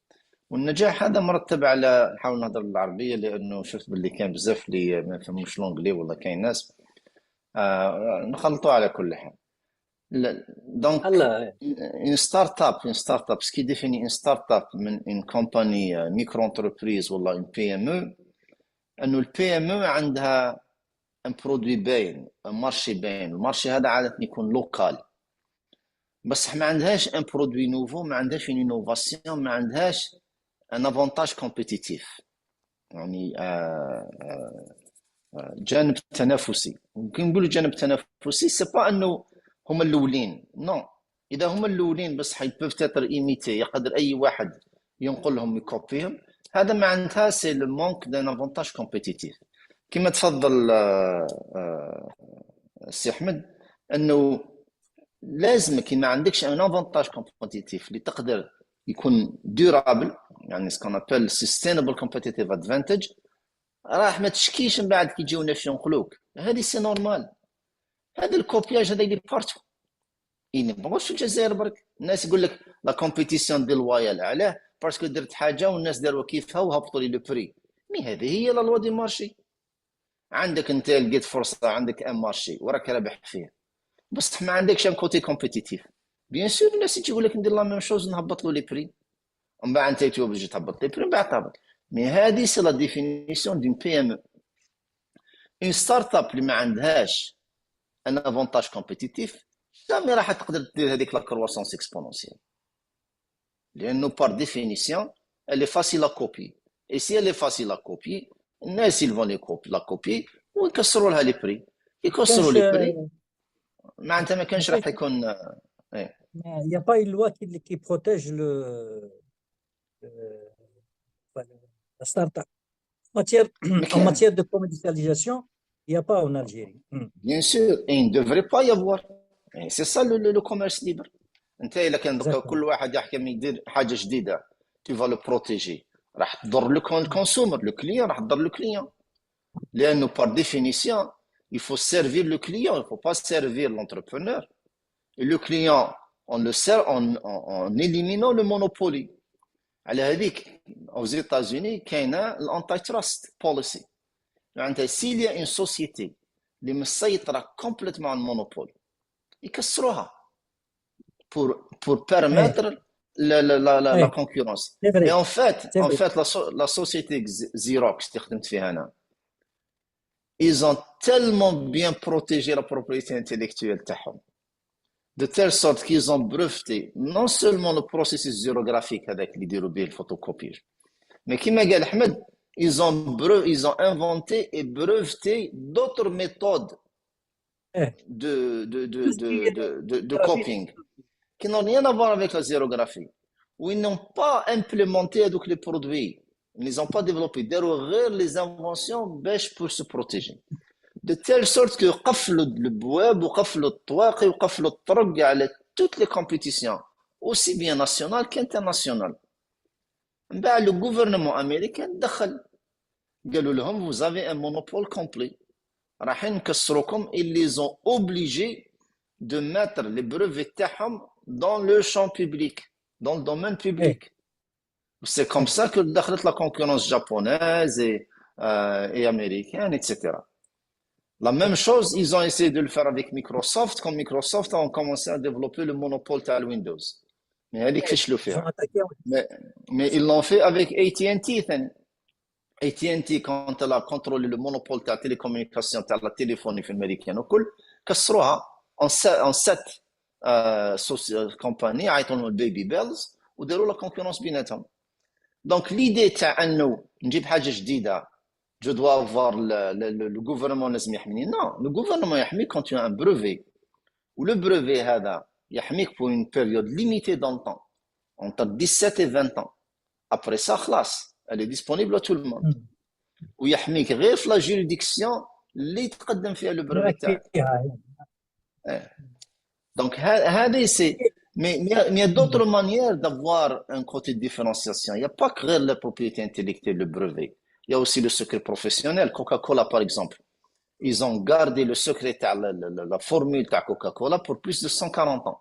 والنجاح هذا مرتب على، نحاول نهضر بالعربيه لانه شفت باللي كان بزاف اللي ما فهموش لونجلي، والله كاين ناس نخلطوا على كل حال. Donc, Allah. une start-up, ce qui définit une start-up, une compagnie micro-entreprise ou une PME, انه البي ام او عندها ان برودوي باين، ان مارشي باين، المارشي هذا عاده يكون لوكال، بس ما عندهاش ان برودوي نوفو، ما عندهاش اون انوفاسيون، ما عندهاش ان افونتاج كومبيتيتيف، يعني جانب تنافسي. ممكن نقولوا جانب تنافسي سي با انه هما الاولين، نو، اذا هما الاولين بس حي بيف تاتر ايميتي، يقدر اي واحد ينقل لهم يكوبيهم، هذا معناتها سي لو مونك دان افونتاج كومبيتيتيف. كما تفضل سي احمد، انه لازم كي ما عندكش ان افونتاج كومبيتيتيف اللي تقدر يكون ديورابل، يعني سكون ابل سستينبل كومبيتيتيف ادفانتج، راح ما تشكيش من بعد كي يجيو ناس ينقلوك، هذه سي نورمال. هذا الكوبياج هذا اللي بارتو، ما بغوش في الجزائر برك. الناس يقول لك لا كومبيتيسيون دي لوايال، علاه؟ باسكو درت حاجه والناس داروا كيفها وهبطوا لي لو بري. مي هذه هي لا لوا دي مارشي. عندك انت لقيت فرصه، عندك ان مارشي وراك رابح فيه، بس ما عندكش ان كوتي كومبيتيتيف، بيان سور الناس يقول لك ندير لا ميم شوز، نهبط له لي بري، ومن بعد انت توبجي تهبط لي بري، من بعد تهبط. مي هذه سي لا ديفينيسيون دون بي ام او. اون ستارت اب اللي ما عندهاش ان افونتاج كومبيتيتيف جامي راح تقدر دير هذيك لا كرواسونس اكسبونونسيال، لانه بار ديفينيسيون elle est facile à copier. Et si elle est facile à copier, الناس ils vont la copier ويكسروا لها لي بري. يكسروا لي بري معناتها ما كانش راح يكون ايه. Il n'y a pas une loi qui protège la start-up. En matière de commercialisation, il n'y a pas en Algérie. Bien sûr, et il ne devrait pas y avoir. Et c'est ça le commerce libre. انت الا كان كل واحد يحكم يدير حاجه جديده tu vas le protéger، راح تضر الكونسومر، le client راح تضر le client، لانه par définition il faut servir le client، il ne faut pas servir l'entrepreneur. Et le client on le sert en éliminant le monopoly. على هذيك aux États-Unis كاينه الانتي-تراست بوليسي، معناتها s'il y a une société اللي مسيطره complètement على المونوبول يكسروها pour permettre la concurrence. Mais en fait la société Xerox اللي خدمت فيها انا، ils ont tellement bien protégé la propriété intellectuelle تاعهم de telle sorte qu'ils ont breveté non seulement le processus xérographique هذاك اللي يديروا به الفوتوكوبير، mais كما قال احمد ils ont inventé et breveté d'autres méthodes de copying qui n'ont rien à voir avec la xérographie, où ils n'ont pas implémenté les produits, ils ne les ont pas développés, derrière les inventions pour se protéger. De telle sorte que قفلوا البواب وقفلوا الطواقي وقفلوا الطرق على toutes les compétitions, aussi bien nationales qu'internationales. من بعد le gouvernement américain دخل، قالوا لهم vous avez un monopole complet، راح نكسروكم. Ils les ont obligés de mettre les brevets تاعهم dans le champ public, dans le domaine public. C'est comme ça que دخلت la concurrence japonaise et américaine, etc. La même chose, ils ont essayé de le faire avec Microsoft, quand Microsoft a commencé à développer le monopole de Windows. Mais ils l'ont fait avec AT&T. AT&T, quand elle a contrôlé le monopole de la télécommunication, de la téléphonie américaine, كسروها en 7 compagnies, عيطوا Baby Bells وداروا la concurrence بيناتهم. Donc l'idée تاع انه نجيب حاجه جديده je dois avoir le gouvernement لازم يحميني. Non, le gouvernement يحميك quand tu as un brevet. Ou le brevet هذا يحميك pour une période limitée dans le temps, entre 17 et 20 ans. Après ça, خلاص, elle est disponible à tout le monde. ويحميك غير في la juridiction اللي تقدم فيها le brevet تاعك. Donc هذه c'est mais il y a d'autres manières d'avoir un côté de différenciation. Il n'y a pas que la propriété intellectuelle, le brevet. Il y a aussi le secret professionnel. Coca-Cola, par exemple, ils ont gardé le secret de la formule de Coca-Cola pour plus de 140 ans.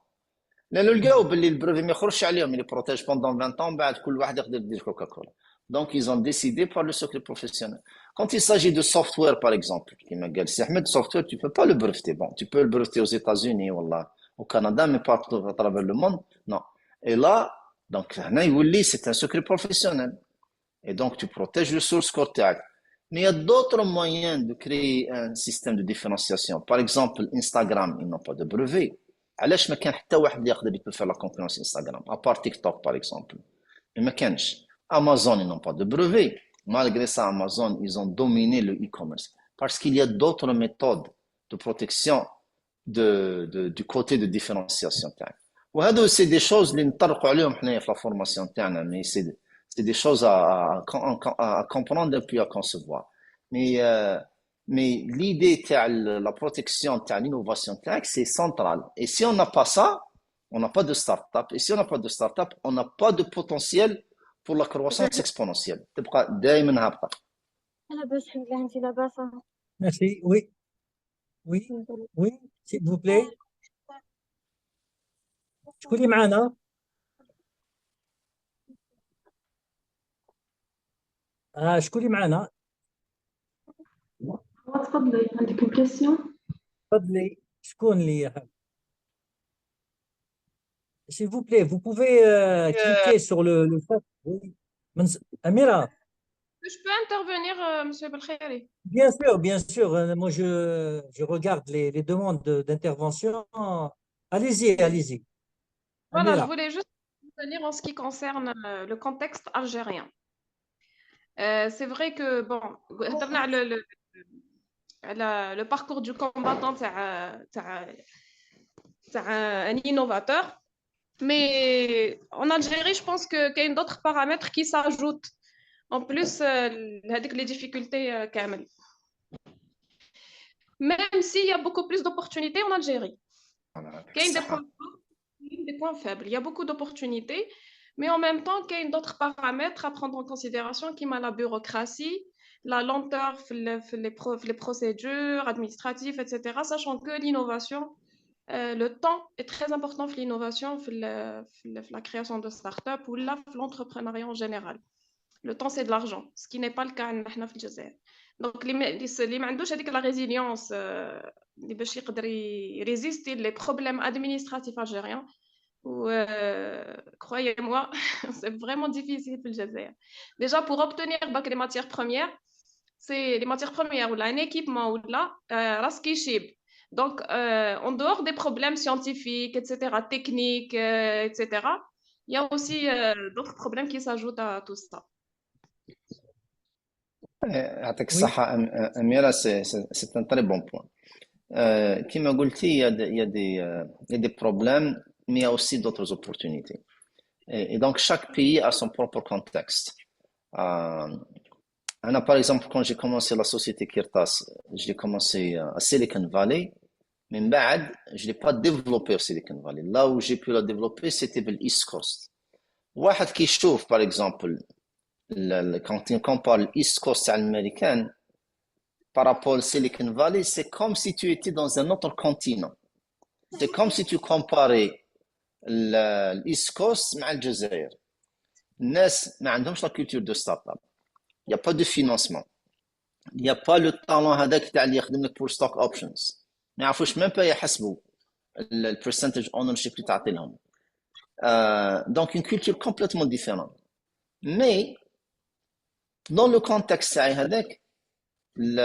لأنه لقاو باللي البريفي ما يخرجش عليهم، ils protègent pendant 20 ans، بعد كل واحد يقدر يدير Coca-Cola. Donc ils ont décidé par le secret professionnel. Quand il s'agit de software, par exemple, كما قال سي أحمد, software tu peux pas le breveter. Bon, tu peux le breveter aux États-Unis, والله, au Canada, mais partout à travers le monde. Non. Et là, donc, c'est un secret professionnel. Et donc, tu protèges le source code تاعك. Mais il y a d'autres moyens de créer un système de différenciation. Par exemple, Instagram, ils n'ont pas de brevet. علاش ما كان حتى واحد اللي يقدر يكون faire la concurrence Instagram, à part TikTok, par exemple. Mais ما كانش. Amazon, ils n'ont pas de brevet. Malgré ça, Amazon, ils ont dominé le e-commerce. Parce qu'il y a d'autres méthodes de protection du côté de différenciation تاعك. وهذا c'est des choses اللي نطرقوا عليهم حنايا في la formation تاعنا, mais c'est des choses à comprendre et puis à concevoir. Mais l'idée de la protection, de l'innovation, c'est central. Et si on n'a pas ça, on n'a pas de start-up. Et si on n'a pas de start-up, on n'a pas de potentiel pour la croissance exponentielle. تبقى دائما هابطة. Merci. Oui. Oui. Oui. S'il vous plaît. شكون اللي معانا؟ شكون اللي معانا؟ تفضلي عندك une question؟ تفضلي شكون اللي S'il vous plaît, vous pouvez cliquer sur le chat. Oui. Amira. Je peux intervenir, Monsieur Belkhiri? Bien sûr. Moi, je regarde les demandes d'intervention. Allez-y. Voilà, Amira. je voulais juste intervenir en ce qui concerne le contexte algérien. C'est vrai que, bon, le parcours du combattant, c'est un innovateur. Mais en Algérie, je pense qu'il y a d'autres paramètres qui s'ajoutent. En plus, les difficultés كامل. Même s'il y a beaucoup plus d'opportunités en Algérie. Il y a des points faibles. Il y a beaucoup d'opportunités, mais en même temps, il y a d'autres paramètres à prendre en considération qui sont la bureaucratie, la lenteur les procédures administratives, etc. Sachant que l'innovation, le temps est très important pour l'innovation, pour la création de start-up ou l'entrepreneuriat en général. Le temps, c'est de l'argent, ce qui n'est pas le cas en Algérie. Donc, les ما عندوش هذيك la résilience اللي باش يقدر résister les problèmes administratifs algériens. Croyez-moi, c'est vraiment difficile pour le Algérie. Déjà, pour obtenir les matières premières, c'est les matières premières ou là, un équipement ou là, raskishib. Donc, en dehors des problèmes scientifiques, etc., techniques, etc., il y a aussi d'autres problèmes qui s'ajoutent à tout ça. يعطيك الصحة أميرة, c'est un très bon point. كما قلتي, il y a des problèmes, mais il y a aussi d'autres opportunités. Et donc, chaque pays a son propre contexte. Par exemple, quand j'ai commencé la société Kirtas, je l'ai commencé à Silicon Valley, mais je ne l'ai pas développé au Silicon Valley. Là où j'ai pu la développer, c'était dans l'East Coast. واحد qui chauffe, par exemple, quand on compare l'East Coast américaine par rapport au Silicon Valley, c'est comme si tu étais dans un autre continent. C'est comme si tu comparais l'East Coast مع الجزائر. الناس ما عندهمش la culture de start-up. Il n'y a pas de financement. Il n'y a pas le talent هذاك تاع اللي يخدم لك pour stock options. ما يعرفوش même pas يحسبوا le percentage ownership اللي تعطي لهم. Donc une culture complètement différente. Mais dans le contexte هذاك, il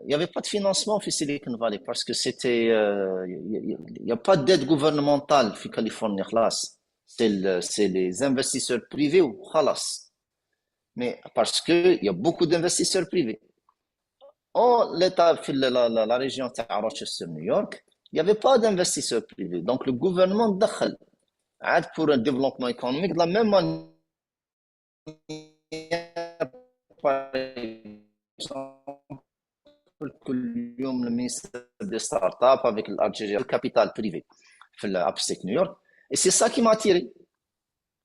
n'y avait pas de financement في Silicon Valley parce que c'était il n'y a pas d'aide gouvernementale في Californie خلاص. C'est les investisseurs privés ou خلاص. Mais parce que il y a beaucoup d'investisseurs privés. En l'état de la région de Rochester, New York, il n'y avait pas d'investisseurs privés. Donc le gouvernement دخل عاد pour un développement économique de la même manière. Par exemple, كل يوم المينستر des startups avec le capital privé في l'Upstate New York. Et c'est ça qui m'a attiré.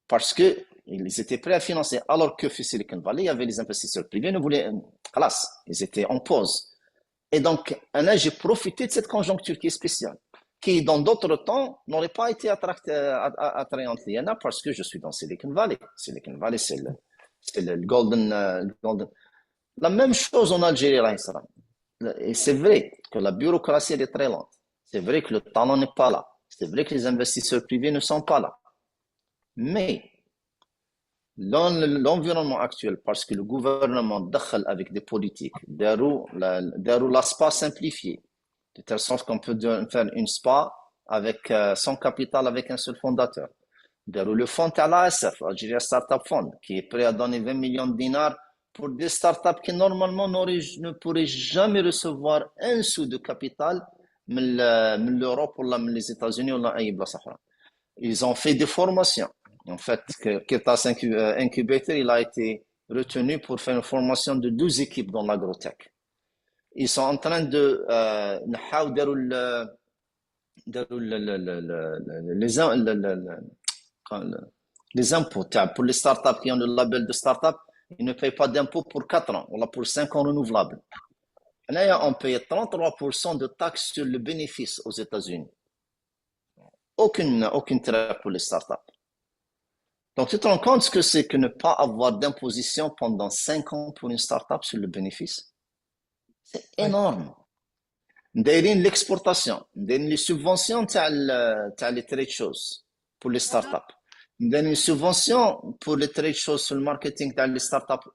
Parce que ils étaient prêts à financer, alors que في Silicon Valley, il y avait les investisseurs privés, ne voulaient, classe, ils étaient en pause. Et donc, j'ai profité de cette conjoncture qui est spéciale, qui dans d'autres temps n'aurait pas été attrayante parce que je suis dans Silicon Valley. Silicon Valley, c'est le golden. La même chose en Algérie, là, et c'est vrai que la bureaucratie elle est très lente. C'est vrai que le talent n'est pas là. C'est vrai que les investisseurs privés ne sont pas là. Mais dans l'environnement actuel, parce que le gouvernement dakhal avec des politiques, darou la SPA simplifiée, de telle sorte qu'on peut faire une SPA avec son capital avec un seul fondateur. Darou le fonds à l'ASF, Algeria Startup Fund, qui est prêt à donner 20 millions de dinars pour des startups qui normalement ne pourraient jamais recevoir un sou de capital de l'Europe ou les États-Unis ou aïe place. Ils ont fait des formations. En fait, Kirtas Incubator, il a été retenu pour faire une formation de 12 équipes dans l'agrotech. Ils sont en train de les impôts pour les startups qui ont le label de startup, ils ne payent pas d'impôts pour 4 ans, ou pour 5 ans renouvelables. Là, on paye 33% de taxes sur le bénéfice aux États-Unis. Aucune traite pour les startups. Donc, tu te rends compte ce que c'est que ne pas avoir d'imposition pendant 5 ans pour une startup sur le bénéfice? C'est énorme. D'ailleurs, l'exportation, les subventions, tu as les trade shows pour les startups. Une subvention pour les trade shows sur le marketing dans les startups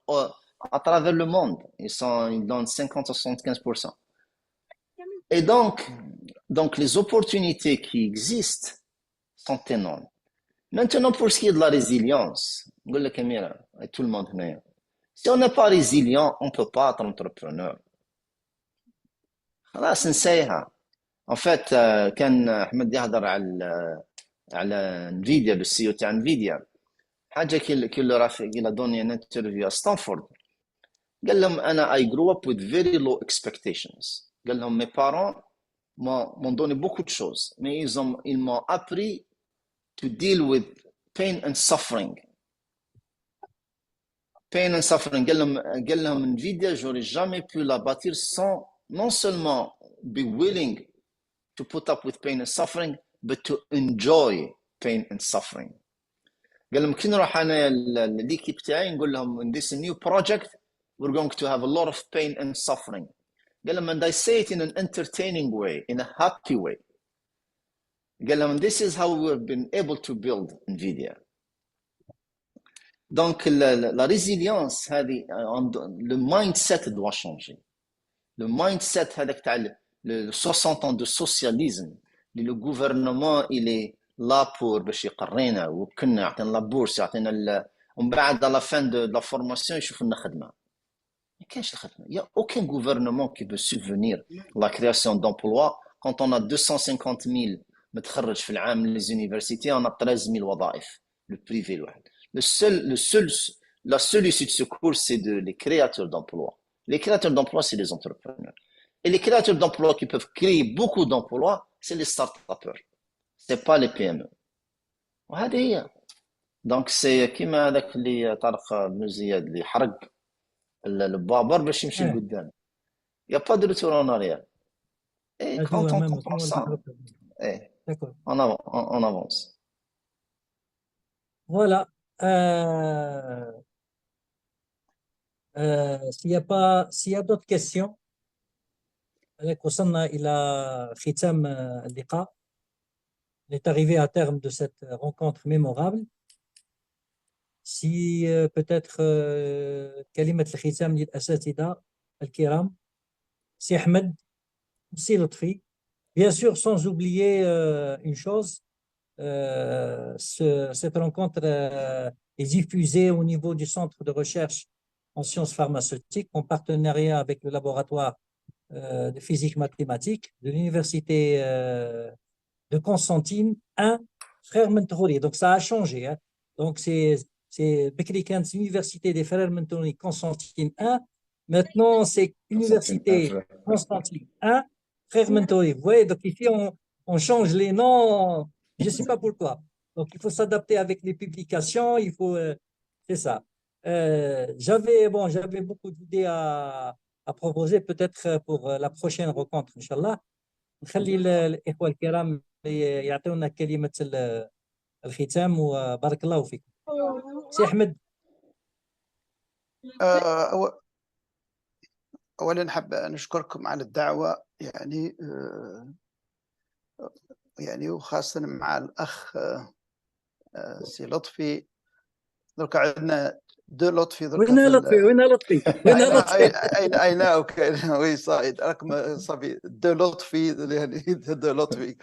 à travers le monde. Ils donnent 50 à 75%. Et donc, les opportunités qui existent sont énormes. Maintenant, pour ce qui est de la résilience, tout le monde, si on n'est pas résilient, on ne peut pas être entrepreneur. خلاص نسيها. En fait, كان أحمد يهضر على نفيديا بالسي او تاع نفيديا حاجه كي رافق il a donné un interview à Stanford قال لهم انا I grew up with very low expectations. قال لهم mes parents m'ont donné beaucoup de choses mais ils m'ont appris to deal with pain and suffering. Pain and suffering. قال لهم Nvidia j'aurais jamais pu la bâtir sans non seulement be willing to put up with pain and suffering but to enjoy pain and suffering. قال لهم كي نروح انا لليكيب تاعي نقول لهم in this new project we're going to have a lot of pain and suffering. قال لهم and I say it in an entertaining way, in a happy way. قال لهم this is how we've been able to build Nvidia. Donc la résilience هذه le mindset doit changer. Le mindset هذاك تاع le 60 ans de socialisme le gouvernement il est là pour باش يقرينا وكنا يعطينا لا بورس يعطينا ومن بعد على fin de la formation يشوف لنا خدمه. ما كاينش الخدمه. Il y a aucun gouvernement qui peut subvenir la création d'emplois quand on a 250 000 متخرج في العام les universités on a 13 000 وظائف le privé الواحد. La seule issue de ce cours c'est les créateurs d'emplois. Les créateurs d'emplois c'est les entrepreneurs. Et les créateurs d'emplois qui peuvent créer beaucoup d'emplois, c'est les start-upers. C'est pas les PME. وهذه هي. Donc c'est كيما هذاك اللي طارق بن زياد اللي حرق البابر باش يمشي لقدام. Il y a pas de retour en arrière. Et quand on comprend ça, on avance. Voilà. S'il y a d'autres questions, وصلنا إلى ختام اللقاء. On est arrivé à terme de cette rencontre mémorable. Si peut-être كلمة الختام للأساتذة الكرام سي أحمد سي لطفي. Bien sûr, sans oublier une chose, cette rencontre est diffusée au niveau du centre de recherche en sciences pharmaceutiques en partenariat avec le laboratoire de physique mathématique de l'université de Constantine 1, Frères Mentouri. Donc ça a changé. Hein. Donc c'est l'université des Frères Mentouri Constantine 1. Maintenant c'est université Constantine 1, Frères Mentouri. Vous voyez, donc ici on change les noms, je ne sais pas pourquoi. Donc il faut s'adapter avec les publications, il faut, c'est ça. J'avais beaucoup d'idées à proposer peut-être pour la prochaine rencontre Inch'Allah. نخلي الإخوة الكرام يعطونا كلمة الختام وبارك الله فيكم. سي أحمد. أولا حاب نشكركم على الدعوة يعني يعني وخاصة مع الأخ سي لطفي. درك عندنا دو لطفي درك وين لطفي وين لطفي وين لطفي I know وي صايد راكم صافي دو لطفي يعني دو لطفي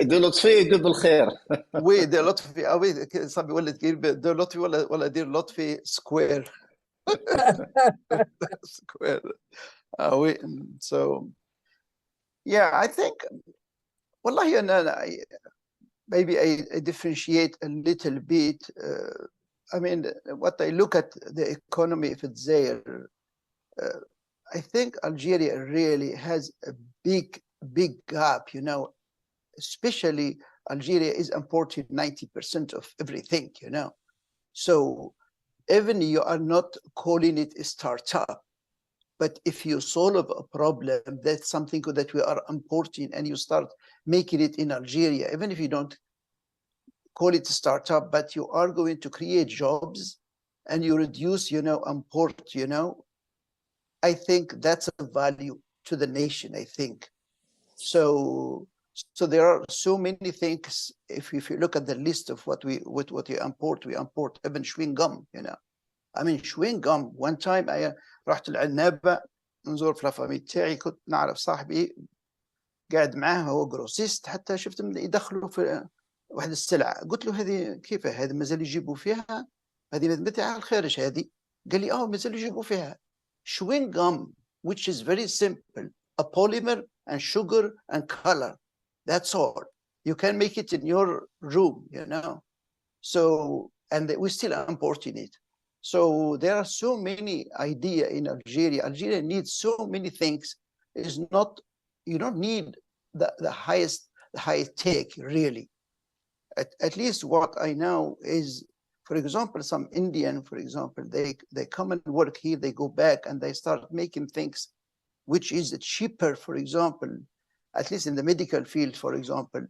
دو لطفي دو بالخير. وي دو لطفي وي صافي ولات كاين دو لطفي ولا دير لطفي سكوير سكوير وي. So yeah, I think والله أنا maybe I differentiate a little bit. I mean, what I look at the economy, if it's there, I think Algeria really has a big gap, you know, especially Algeria is importing 90% of everything, you know. So even you are not calling it a startup, but if you solve a problem, that's something that we are importing and you start making it in Algeria, even if you don't call it a startup, but you are going to create jobs and you reduce, you know, import, you know, I think that's a value to the nation, I think. So there are so many things. If you look at the list of what we import even chewing gum, you know. I mean chewing gum. One time I رحت العنابة نزور في لافامي تاعي، كنت نعرف صاحبي قاعد معاه هو جروسيست، حتى شفت يدخلوا في واحد السلعة، قلت له هذه كيف هذه مازال يجيبوا فيها، هذه متاع الخارج هذه، قال لي مازال يجيبوا فيها chewing gum which is very simple, a polymer and sugar and color, that's all. You can make it in your room, you know. So and we're still importing it. So there are so many ideas in Algeria. Algeria needs so many things. It's not, you don't need the highest high tech really. At least what I know is, for example, some Indian, for example, they come and work here, they go back and they start making things which is cheaper, for example, at least in the medical field, for example,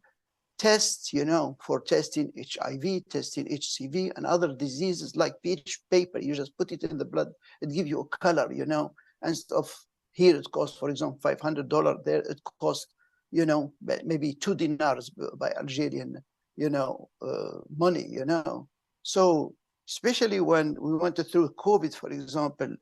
tests, you know, for testing HIV, testing HCV and other diseases like pH paper. You just put it in the blood, it gives you a color, you know, and stuff. Here it costs, for example, $500. There it costs, you know, maybe 2 dinars by Algerian, you know, money, you know. So especially when we went through COVID, for example,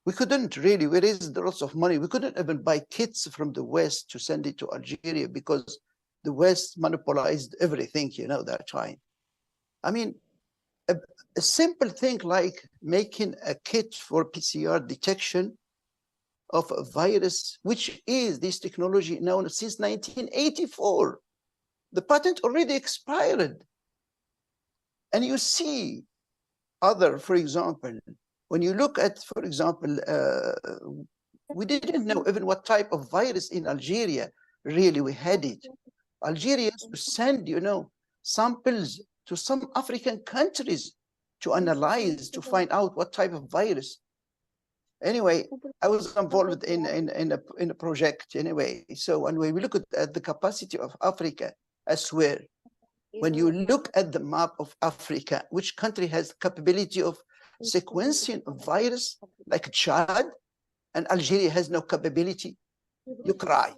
we couldn't really, we raised lots of money. We couldn't even buy kits from the West to send it to Algeria because the West monopolized everything, you know, that time. I mean, a simple thing like making a kit for PCR detection of a virus, which is this technology known since 1984. The patent already expired. And you see other, for example, when you look at, for example, we didn't know even what type of virus in Algeria really we had it. Algeria used to send, you know, samples to some African countries to analyze, to find out what type of virus. Anyway, I was involved in a project anyway. So when we look at the capacity of Africa, I swear, when you look at the map of Africa, which country has capability of sequencing a virus like Chad, and Algeria has no capability, you cry.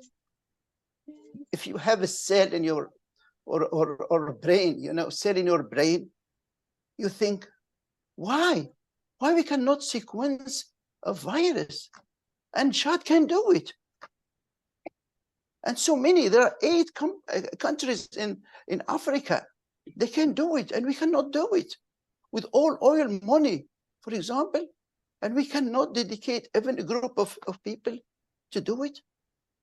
If you have a cell in your or brain, you know, cell in your brain, you think, why we cannot sequence a virus? And Chad can do it. And so many, there are 8 countries in Africa, they can do it, and we cannot do it with all oil money, for example, and we cannot dedicate even a group of people to do it.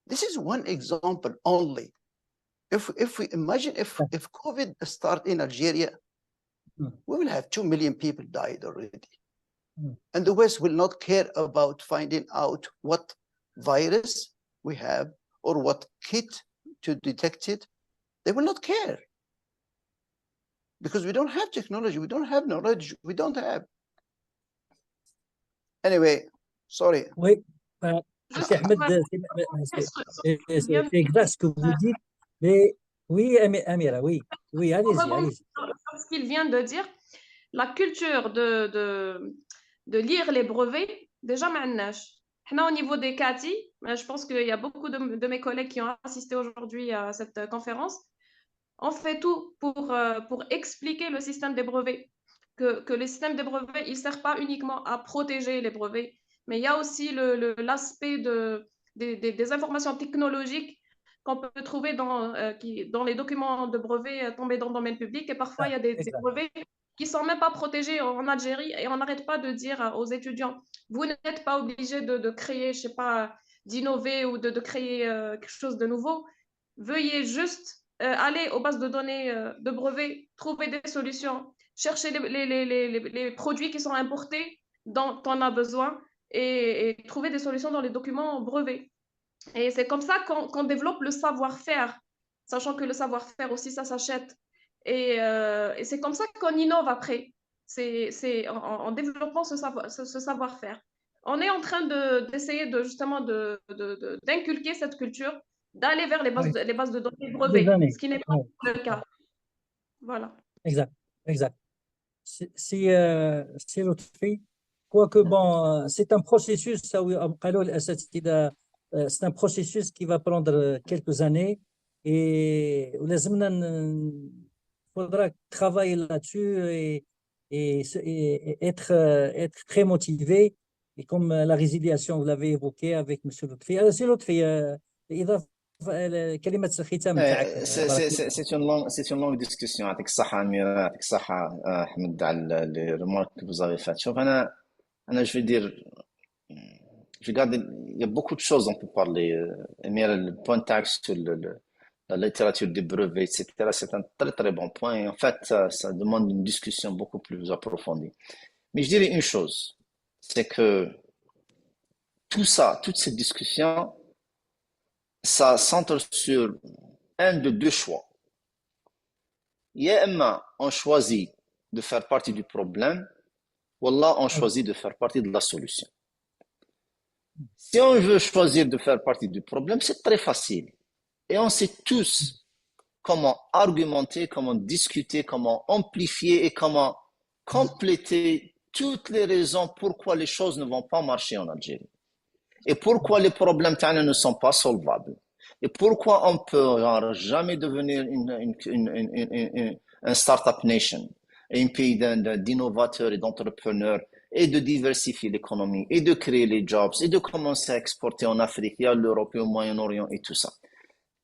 This is one example only. If we imagine if COVID started in Algeria, we will have 2 million people died already. And the West will not care about finding out what virus we have or what kit to detect it. They will not care. Because we don't have technology, we don't have knowledge, we don't have. Anyway, sorry. Oui, c'est Ahmed, c'est exact ce que vous dites. Mais oui, Amira, oui, allez-y, allez-y. Ce qu'il vient de dire, la culture de lire les brevets, déjà ما عندناش. Au niveau des CATI, je pense qu'il y a beaucoup de mes collègues qui ont assisté aujourd'hui à cette conférence. On fait tout pour expliquer le système des brevets, que le système des brevets, il ne sert pas uniquement à protéger les brevets, mais il y a aussi l'aspect des informations technologiques qu'on peut trouver dans les documents de brevets tombés dans le domaine public. Et parfois, il y a des brevets qui ne sont même pas protégés en Algérie et on n'arrête pas de dire aux étudiants, vous n'êtes pas obligés de créer, je ne sais pas, d'innover ou de créer quelque chose de nouveau. Veuillez juste aller aux bases de données de brevets, trouver des solutions, chercher les produits qui sont importés dont on a besoin et trouver des solutions dans les documents brevets. Et c'est comme ça qu'on développe le savoir-faire, sachant que le savoir-faire aussi, ça s'achète. Et c'est comme ça qu'on innove après. C'est en développant ce savoir-faire. On est en train d'essayer justement d'inculquer cette culture, d'aller vers les bases de données brevets, ce qui n'est pas le cas. Voilà. Exact, exact. C'est Lotfi. Quoique, bon, c'est un processus, c'est un processus qui va prendre quelques années et il faudra travailler là-dessus et être très motivé. Et comme la résiliation, vous l'avez évoqué avec M. Lotfi. C'est Lotfi, كلمة الختام تاعك. C'est une longue discussion. يعطيك الصحة أميرة، يعطيك الصحة أحمد على les remarques que vous avez faites. شوف je vais dire, je regarde, il y a beaucoup de choses on peut parler. Amira, le point taxe sur la littérature des brevets, etc. C'est un très très bon point. Et en fait, ça demande une discussion beaucoup plus approfondie. Mais je dirais une chose, c'est que tout ça, toute cette discussion, ça centre sur un de deux choix. Ya on choisit de faire partie du problème, ou là on choisit de faire partie de la solution. Si on veut choisir de faire partie du problème, c'est très facile. Et on sait tous comment argumenter, comment discuter, comment amplifier et comment compléter toutes les raisons pourquoi les choses ne vont pas marcher en Algérie. Et pourquoi les problèmes ne sont pas solvables. Et pourquoi on ne peut jamais devenir un start-up nation, un pays d'innovateurs et d'entrepreneurs, et de diversifier l'économie, et de créer les jobs, et de commencer à exporter en Afrique, et à l'Europe, et au Moyen-Orient, et tout ça.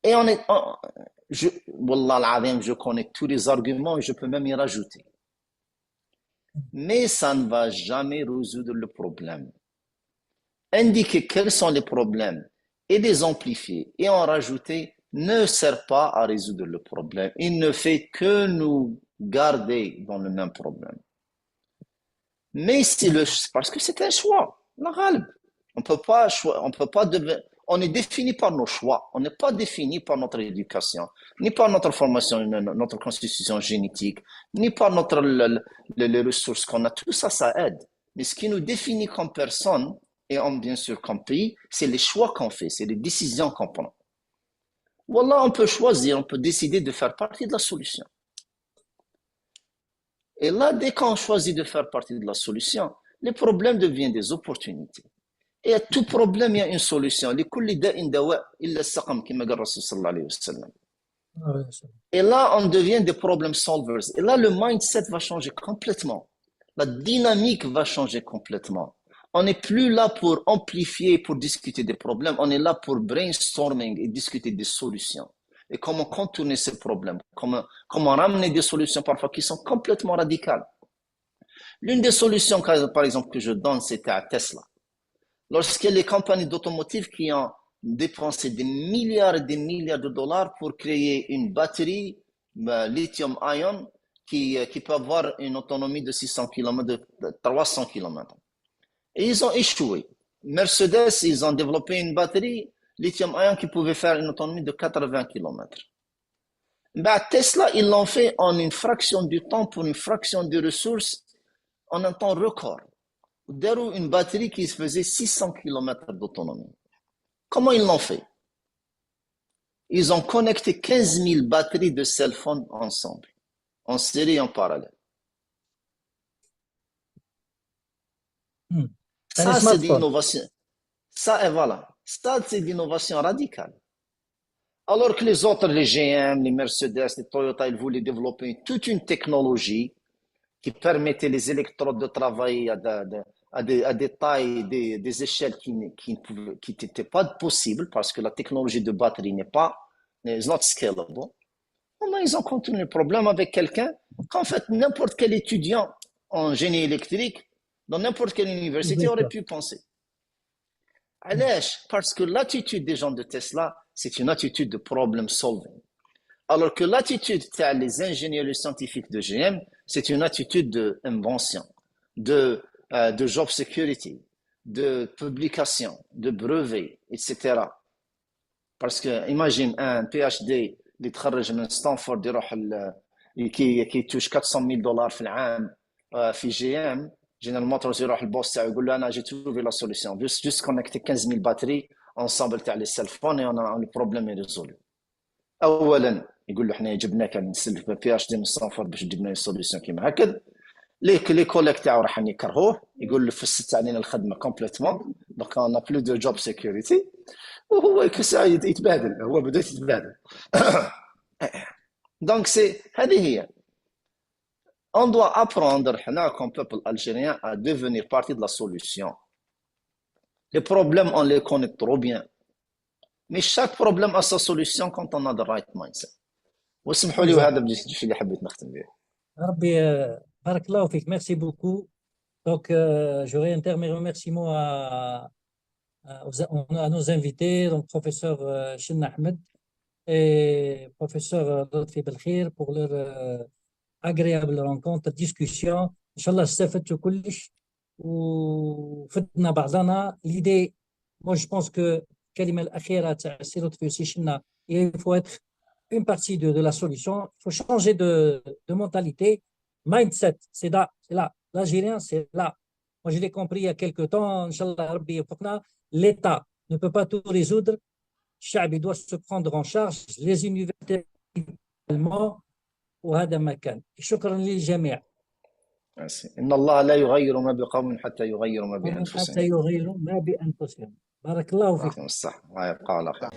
Et Wallah al-Azim, je connais tous les arguments et je peux même y rajouter. Mais ça ne va jamais résoudre le problème. Indiquer quels sont les problèmes et les amplifier et en rajouter ne sert pas à résoudre le problème. Il ne fait que nous garder dans le même problème. Mais parce que c'est un choix. On est défini par nos choix. On n'est pas défini par notre éducation, ni par notre formation, notre constitution génétique, ni par les ressources qu'on a. Tout ça, ça aide. Mais ce qui nous définit comme personne, et bien sûr comme pays, c'est les choix qu'on fait, c'est les décisions qu'on prend. Wallah, on peut choisir, on peut décider de faire partie de la solution. Et là, dès qu'on choisit de faire partie de la solution, les problèmes deviennent des opportunités. Et à tout problème, il y a une solution. Et là, on devient des problem solvers. Et là, le mindset va changer complètement. La dynamique va changer complètement. On n'est plus là pour amplifier, pour discuter des problèmes. On est là pour brainstorming et discuter des solutions. Et comment contourner ces problèmes. Comment ramener des solutions parfois qui sont complètement radicales. L'une des solutions, par exemple, que je donne, c'était à Tesla. Lorsqu'il y a les compagnies d'automotive qui ont dépensé des milliards et des milliards de dollars pour créer une batterie lithium-ion qui peut avoir une autonomie de 600 km, de 300 km. Et ils ont échoué. Mercedes, ils ont développé une batterie lithium-ion qui pouvait faire une autonomie de 80 km. Tesla, ils l'ont fait en une fraction du temps pour une fraction des ressources en un temps record. Une batterie qui faisait 600 km d'autonomie. Comment ils l'ont fait? Ils ont connecté 15 000 batteries de cell phone ensemble, en série et en parallèle. Ça, c'est l'innovation. Ça, et voilà. Ça, c'est l'innovation radicale. Alors que les autres, les GM, les Mercedes, les Toyota, ils voulaient développer toute une technologie qui permettait les électrodes de travailler à des tailles, des échelles qui n'étaient pas possibles parce que la technologie de batterie n'est not scalable. Ils ont continué le problème avec quelqu'un qu'en fait, n'importe quel étudiant en génie électrique dans n'importe quelle université aurait pu penser. Parce que l'attitude des gens de Tesla, c'est une attitude de problem solving. Alors que l'attitude des ingénieurs et scientifiques de GM, c'est une attitude d'invention, de job security, de publication, de brevet, etc. Parce que imagine un PhD اللي تخرج من ستانفورد يروح كي توش $400,000 في العام في GM جنرال موتورز يروح البوس تاعو يقول له انا جي تروفي لا سوليسيون جوست كونيكتي 15,000 باتري انصامبل تاع لي سيلفون اي انا البروبليم ريزولو. اولا يقول له حنا جبناك نسلف PhD من ستانفورد باش تجيب لنا سوليسيون كيما هكذا. لي كوليك تاعو راح يكرهوه يقول له فسدت علينا الخدمه كومبليتمون دونك انا بلو دو جوب سيكوريتي وهو يتبادل هو بدا يتبادل. دونك سي هذه هي. On doit apprendre, comme peuple algérien, à devenir partie de la solution. Les problèmes, on les connaît trop bien. Mais chaque problème a sa solution quand on a the right mindset. واسمحوا لي وهذا الشيء اللي حبيت نختم به. ربي بارك الله فيك. Merci beaucoup. Donc, je réitère mes remerciements à nos invités, donc professeur Chinna Ahmed et professeur Lotfi BELKHIR pour leur agréable rencontre, discussion. Inch'Allah, استفدتوا كلش وفدنا بعضنا. L'idée, moi je pense que الكلمة الأخيرة تاع السي لطفي وسي شنا, il faut être une partie de la solution. Il faut changer de mentalité. Mindset, c'est là. L'Algérien, c'est là. Moi, je l'ai compris il y a quelques temps. Inch'Allah, Rabbi Yawfiqna. L'État ne peut pas tout résoudre. الشعب doit se prendre en charge. Les universités également. وهذا ما كان. شكرا للجميع. إن الله لا يغير ما بقوم حتى يغيروا ما بأنفسهم. حتى يغيروا ما بأنفسهم. بارك الله فيك. الله يبقى على خير.